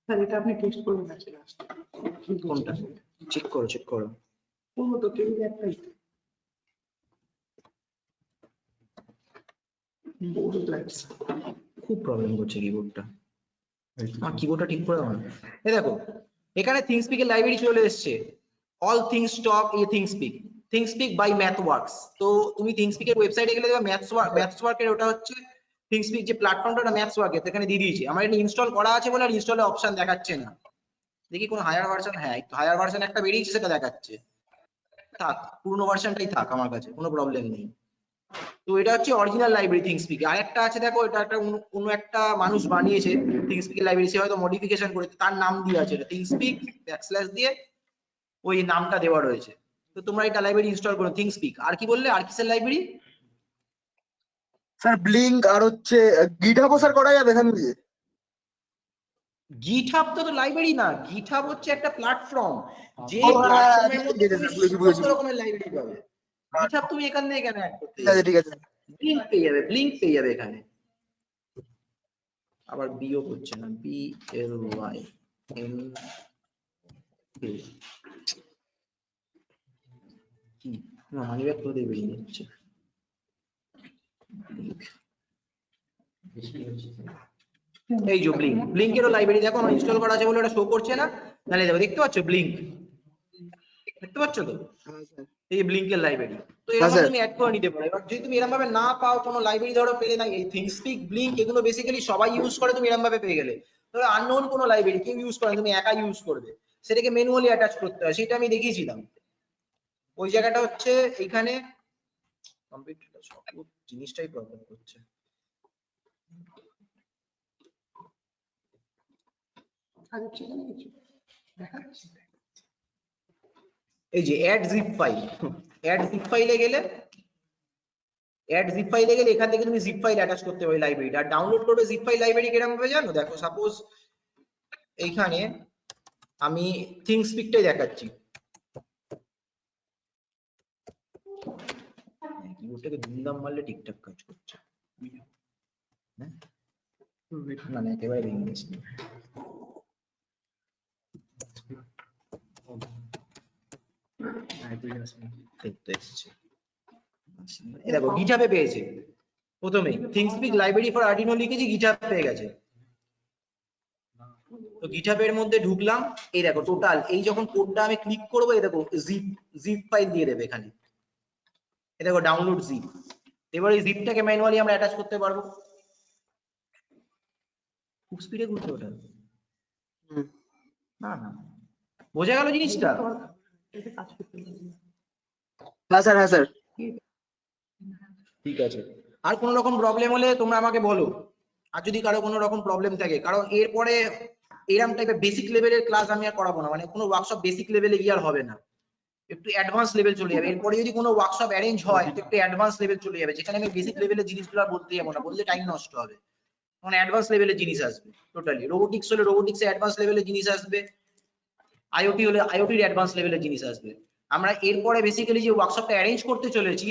স্যার এটা আপনি টেস্ট করবেন না লাস্ট। কোনটা? চেক করো। করবো তো, কেউ একটাই বোর্ড লাগছে, খুব প্রবলেম করছে কিবোর্ডটা, আমার কিবোর্ডটা ঠিক করে দাও না। এই দেখো এখানে থিংস্পিকের লাইব্রেরি চলে এসেছে, অল থিংস টক থিংস্পিক বাই ম্যাথওয়ার্কস। তো তুমি থিংস্পিকের ওয়েবসাইটে গেলে দেখবে ম্যাথওয়ার্কের, ওটা হচ্ছে থিংস্পিক যে প্ল্যাটফর্মটা, ওটা ম্যাথওয়ার্কের, এখানে দিয়ে দিয়েছি। আমার এটা ইনস্টল করা আছে বলে আর ইনস্টলের অপশন দেখাচ্ছে না। দেখি কোন হায়ার ভার্সন, হ্যাঁ হায়ার ভার্সন একটা বেরিয়েছে, সেটা দেখাচ্ছে। থাক, পুরনো ভার্সনটাই থাক আমার কাছে, কোনো প্রবলেম নেই। তো এটা হচ্ছে অরিজিনাল লাইব্রেরি থিংস্পিক। আর একটা আছে দেখো, এটা একটা কোনো একটা মানুষ বানিয়েছে থিংস্পিকের লাইব্রেরি, সে হয়তো মডিফিকেশন করেছে, তার নাম দিয়ে আছে, এটা থিংস্পিক ব্যাকস্ল্যাশ দিয়ে ওই নামটা দেওয়া রয়েছে। তো তোমরা এটা লাইব্রেরি ইনস্টল করো, থিংস্পিক। আর কি বললে, আর কিসের লাইব্রেরি? স্যার ব্লিঙ্ক আর হচ্ছে গিটহাবও স্যার করা যাবে এখান দিয়ে? গিটহাব তো লাইব্রেরি না, গিটহাব হচ্ছে একটা প্ল্যাটফর্ম, যে প্ল্যাটফর্মের মধ্যে তুমি সমস্ত রকমের লাইব্রেরি পাবে। গিটহাব তুমি এখান থেকে কেন অ্যাড করতে যাবে? ঠিক আছে, ব্লিঙ্ক পেয়ে যাবে এখানে। আবার বিও করছে না, BLYN কি না, মানি ব্যাগ করে বেরিয়ে যাচ্ছে। এই যে ব্লিঙ্কেরও লাইব্রেরি দেখো, আমার ইনস্টল করা আছে বলে ওটা শো করছে না, নাহলে দেখো, দেখতে পাচ্ছ ব্লিঙ্ক, দেখতে পাচ্ছ তো, এই যে ব্লিঙ্কের লাইব্রেরি। তো এরকম তুমি অ্যাড করে নিতে পারো। এবার যদি তুমি এরকম ভাবে না পাও, কোনো লাইব্রেরি ধরো পেলে না, এই থিংস্পিক, ব্লিঙ্ক এগুলো বেসিক্যালি সবাই ইউজ করে, তুমি এরকম ভাবে পেয়ে গেলে। ধরো আননোন কোনো লাইব্রেরি কেউ ইউজ করে, তুমি একা ইউজ করবে, সেটাকে ম্যানুয়ালি অ্যাটাচ করতে হয়, সেটা আমি দেখিয়েছিলাম। ওই জায়গাটা হচ্ছে এইখানে, কম্পিউটারটা সব জিনিসটাই প্রবলেম করছে। এই যে অ্যাড জিপ ফাইলে গেলে, এখান থেকে তুমি জিপ ফাইল অ্যাটাচ করতে পারো লাইব্রেরিটা। আর ডাউনলোড করবে জিপ ফাইল লাইব্রেরি কিরকম ভাবে জানো? দেখো সাপোজ এইখানে আমি থিংস্পিকটাই দেখাচ্ছি, কিবোর্ডটাকে ধুমধাম মারলে ঠিকঠাক কাজ করছে না, একেবারে ভেঙে গেছে। এই দেখো গিটহাবে পেয়েছে প্রথমে থিংসপিক লাইব্রেরি ফর আর্ডিনো লিখেছি, গিটহাব পেয়ে গেছে। তো গিটহাবের মধ্যে ঢুকলাম, এই দেখো টোটাল এই যখন কোডটা আমি ক্লিক করবো, এই দেখো জিপ ফাইল দিয়ে দেবে এখানে, এই দেখো ডাউনলোড জিপ। এবার এই জিপটাকে ম্যানুয়ালি আমরা অ্যাটাচ করতে পারবো। খুব স্পিডে ঘুরছে ওটা। না না, বোঝা গেল জিনিসটা? হ্যাঁ স্যার, হ্যাঁ স্যার। ঠিক আছে, আর কোনো রকম প্রবলেম হলে তোমরা আমাকে বলো। আর যদি কারো কোনো রকম প্রবলেম থাকে, কারণ এরপরে এরকম টাইপের বেসিক লেভেলের ক্লাস আমি আর করাবো না, মানে কোনো ওয়ার্কশপ বেসিক লেভেলে গিয়ে আর হবে না, একটু অ্যাডভান্স লেভেল চলে যাবে। এরপরে যদি কোনো ওয়ার্কশপ অ্যারেঞ্জ হয় তো একটু অ্যাডভান্স লেভেল চলে যাবে, যেখানে আমি বেসিক লেভেলের জিনিসগুলো আর বলতে যাবো না, বললে টাইম নষ্ট হবে। মানে অ্যাডভান্স লেভেলের জিনিস আসবে টোটালি। রোবোটিক্স হলে রোবোটিক্সে অ্যাডভান্স লেভেলের জিনিস আসবে, আইওটি হলে আইওটির অ্যাডভান্স লেভেলের জিনিস আসবে। আমরা এরপরে বেসিক্যালি যে ওয়ার্কশপটা অ্যারেঞ্জ করতে চলেছি,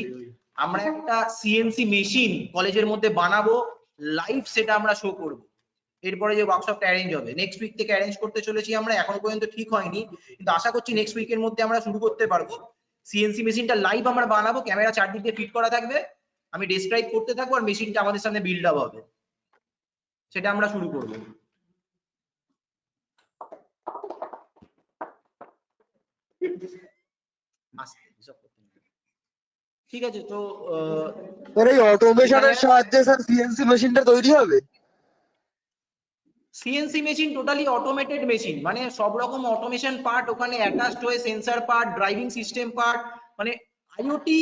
আমরা একটা সিএনসি মেশিন কলেজের মধ্যে বানাবো, লাইভ সেটা আমরা শো করব। এরপরে যে ওয়ার্কশপটা অ্যারেঞ্জ হবে নেক্সট উইক থেকে অ্যারেঞ্জ করতে চলেছি আমরা, এখনো পর্যন্ত ঠিক হয়নি, কিন্তু আশা করছি নেক্সট উইকের মধ্যে আমরা শুরু করতে পারবো। সিএনসি মেশিনটা লাইভ আমরা বানাবো, ক্যামেরা চারদিক দিয়ে ফিট করা থাকবে, আমি ডেসক্রাইব করতে থাকবো আর মেশিনটা আমাদের সামনে বিল্ড আপ হবে, সেটা আমরা শুরু করব। ঠিক আছে, তো এই অটোমেশনের সাহায্যে স্যার সিএনসি মেশিনটা তৈরি হবে? CNC machine totally automated machine, মানে সব রকম অটোমেশন পার্ট ওখানে অ্যাটাচড হয়ে, sensor part, driving system part, মানে আইওটি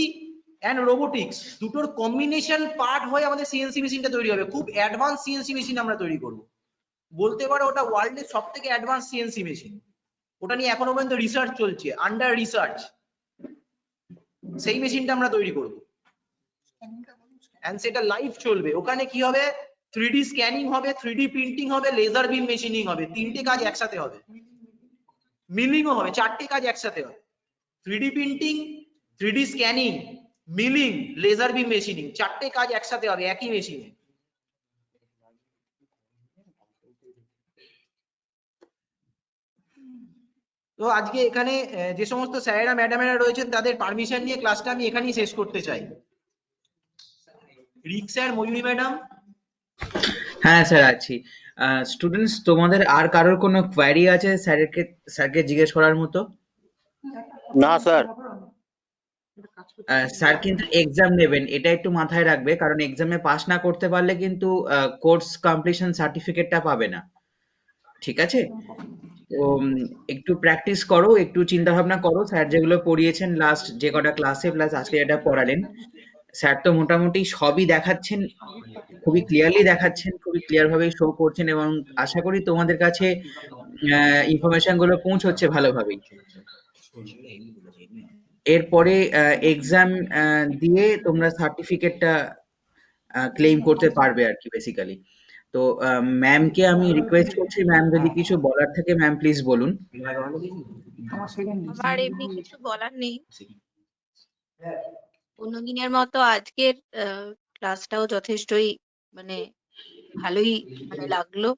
এন্ড রোবোটিক্স দুটোর কম্বিনেশন পার্ট হয়ে আমাদের সিএনসি মেশিনটা তৈরি হবে। খুব অ্যাডভান্স সিএনসি মেশিন আমরা তৈরি করব, বলতে পারো ওটা ওয়ার্ল্ডের সবথেকে অ্যাডভান্স সিএনসি মেশিন। ওটা নিয়ে এখনো পর্যন্ত রিসার্চ চলছে, আন্ডার রিসার্চ। সেই মেশিনটা আমরা তৈরি করব এন্ড সেটা লাইভ চলবে। ওখানে কি হবে, 3D স্ক্যানিং হবে, 3D প্রিন্টিং হবে, লেজার বিম মেশিনিং হবে, তিনটে কাজ একসাথে হবে। মিলিংও হবে, চারটে কাজ একসাথে হবে। 3D printing, 3D scanning, milling, laser beam machining, চারটে কাজ একসাথে হবে একই মেশিনে। তো আজকে এখানে যে সমস্ত স্যারেরা ম্যাডামেরা রয়েছেন তাদের পারমিশন নিয়ে ক্লাসটা আমি এখানেই শেষ করতে চাই। রিক স্যার, ময়ূরী ম্যাডাম। হ্যাঁ স্যার আছি। স্টুডেন্টস, তোমাদের আর কারোর কোনো কোয়ারি আছে স্যারকে জিজ্ঞেস করার মতো? না স্যার। স্যার কিন্তু এক্সাম নেবেন, এটা একটু মাথায় রাখবে, কারণ এক্সামে পাস না করতে পারলে কিন্তু কোর্স কমপ্লিশন সার্টিফিকেটটা পাবে না, ঠিক আছে? তো একটু প্র্যাকটিস করো, একটু চিন্তা ভাবনা করো, স্যার যেগুলো পড়িয়েছেন লাস্ট যে কটা ক্লাসে প্লাস আজকে এটা পড়ালেন, স্যার তো মোটামুটি সবই দেখাচ্ছেন, খুবই ক্লিয়ারলি দেখাচ্ছেন, খুবই ক্লিয়ার ভাবে শো করছেন, এবং আশা করি তোমাদের কাছে ইনফরমেশন গুলো পৌঁছচ্ছে ভালোভাবেই। এরপরে এক্সাম দিয়ে তোমরা সার্টিফিকেটটা ক্লেম করতে পারবে আর কি বেসিক্যালি। তো ম্যামকে আমি রিকোয়েস্ট করছি, ম্যাম যদি কিছু বলার থাকে ম্যাম প্লিজ বলুন। আমার এমনি কিছু বলার নেই, অন্যদিনের মতো আজকের ক্লাসটাও যথেষ্টই মানে ভালোই মানে লাগলো,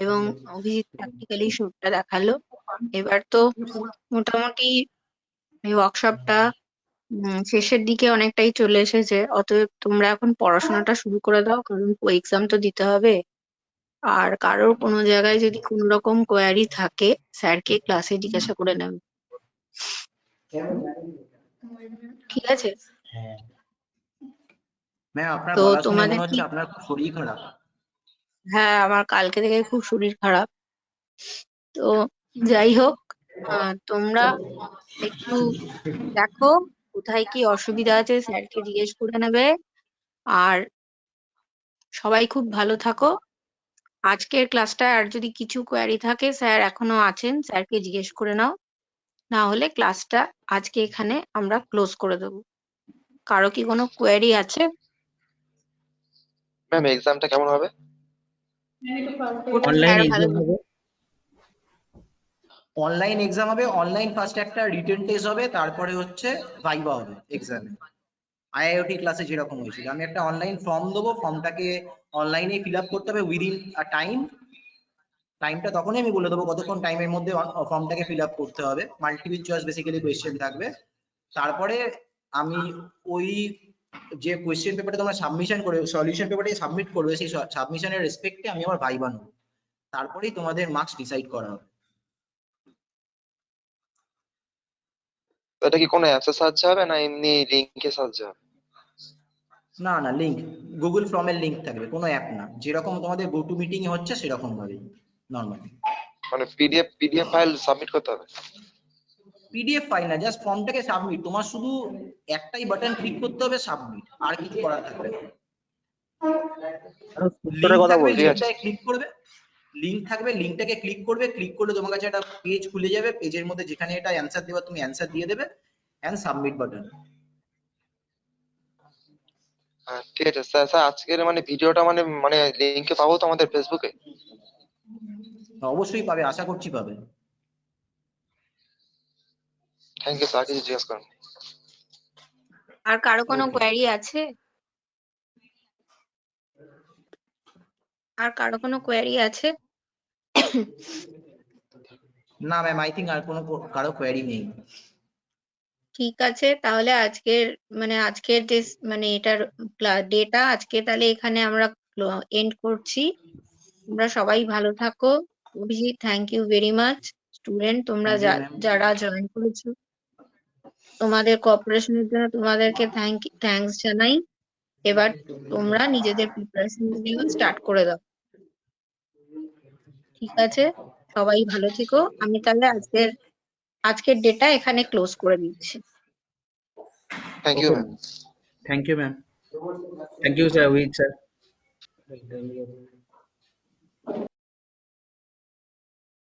এবং অভিজিৎ প্র্যাকটিক্যালি শুটটা দেখালো। এবার তো মোটামুটি এই ওয়ার্কশপটা শেষের দিকে অনেকটাই চলে এসেছে, অতএব তোমরা এখন পড়াশোনাটা শুরু করে দাও, কারণ এক্সাম তো দিতে হবে। আর কারোর কোনো জায়গায় যদি কোনো রকম কোয়ারি থাকে স্যারকে ক্লাসে জিজ্ঞাসা করে নেবে, ঠিক আছে? ম্যাম আপনার তো গলা শুনে তোমাদের মনে কি, হচ্ছে আপনার শরীর খারাপ। হ্যাঁ আমার কালকে থেকে খুব শরীর খারাপ। তো যাই হোক, তোমরা একটু দেখো কোথায় কি অসুবিধা আছে, স্যারকে জিজ্ঞেস করে নেবে। আর সবাই খুব ভালো থাকো। আজকের ক্লাসটা আর যদি কিছু কোয়ারি থাকে স্যার এখনো আছেন, স্যারকে জিজ্ঞেস করে নাও, না হলে ক্লাসটা আজকে এখানে আমরা ক্লোজ করে দেবো। কারো কি কোনো কোয়ারি আছে? ম্যাম এক্সামটা কেমন হবে? অনলাইন এক্সাম হবে। অনলাইন এক্সাম হবে, অনলাইন ফার্স্ট একটা রিটেন টেস্ট হবে, তারপরে হচ্ছে ভাইভা হবে এক্সামে। আইআইওটি ক্লাসে যেরকম হয়েছিল, আমি একটা অনলাইন ফর্ম দেবো, ফর্মটাকে অনলাইনে ফিল আপ করতে হবে উইদিন আ টাইমটা তখনই আমি বলে দেবো কতক্ষণ টাইমের মধ্যে ফর্মটাকে ফিল আপ করতে হবে। মাল্টিপল চয়েস বেসিক্যালি কোয়েশ্চেন থাকবে, তারপরে আমি ওই যে কোয়েশ্চেন পেপারটা তোমরা সাবমিশন করে সলিউশন পেপারটা সাবমিট করবে, সেই সাবমিশনের রেসপেক্টে আমি আবার ভাইবা নেব, তারপরেই তোমাদের মার্কস ডিসাইড করা হবে। এটা কি কোনো অ্যাপসের সাহায্যে হবে না এমনি লিংকের সাহায্যে হবে? না না, লিংক, গুগল ফর্মের লিংক থাকবে, কোনো অ্যাপ না, যেরকম তোমাদের গো টু মিটিং এ হচ্ছে সেরকম ভাবে নরমালি। মানে পিডিএফ ফাইল সাবমিট করতে হবে? পিডিএফ ফাইল না, জাস্ট ফর্মটাকে সাবমিট, তোমার শুধু একটাই বাটন ক্লিক করতে হবে, সাবমিট, আর কিছু করার থাকবে না। লিংক থাকবে, লিংকটাকে ক্লিক করবে, লিংক থাকবে, লিংকটাকে ক্লিক করবে, ক্লিক করলে তোমার কাছে একটা পেজ খুলে যাবে, পেজের মধ্যে যেখানে এটা অ্যানসার দেবা তুমি অ্যানসার দিয়ে দেবে এন্ড সাবমিট বাটন। ঠিক আছে স্যার। স্যার আজকের মানে ভিডিওটা মানে মানে লিংকে পাবো তো আমাদের ফেসবুকে? অবশ্যই পাবে, আশা করছি পাবে। থ্যাংক ইউ স্যার, কিছু জিজ্ঞেস করুন। আর কারো কোনো কোয়েরি আছে? আর কারো কোনো কোয়েরি আছে? না ম্যাম, আই থিঙ্ক আর কোনো কারো কোয়েরি নেই। ঠিক আছে, তাহলে আজকের আজকের যে এটার ডেটা আজকে তাহলে এখানে আমরা এন্ড করছি। তোমরা সবাই ভালো থাকো। Abhijit, thank you very much. Student তোমরা যারা জয়েন করেছো, তোমাদের কোঅপারেশনের জন্য তোমাদেরকে থ্যাঙ্কস জানাই। এবার তোমরা নিজেদের প্রিপারেশন নিয়ে স্টার্ট করে দাও। ঠিক আছে, সবাই ভালো থেকো। আমি তাহলে আজকের ডেটা এখানে ক্লোজ করে দিচ্ছি। Thank you ma'am. Thank you ma'am. Thank you sir, with sir.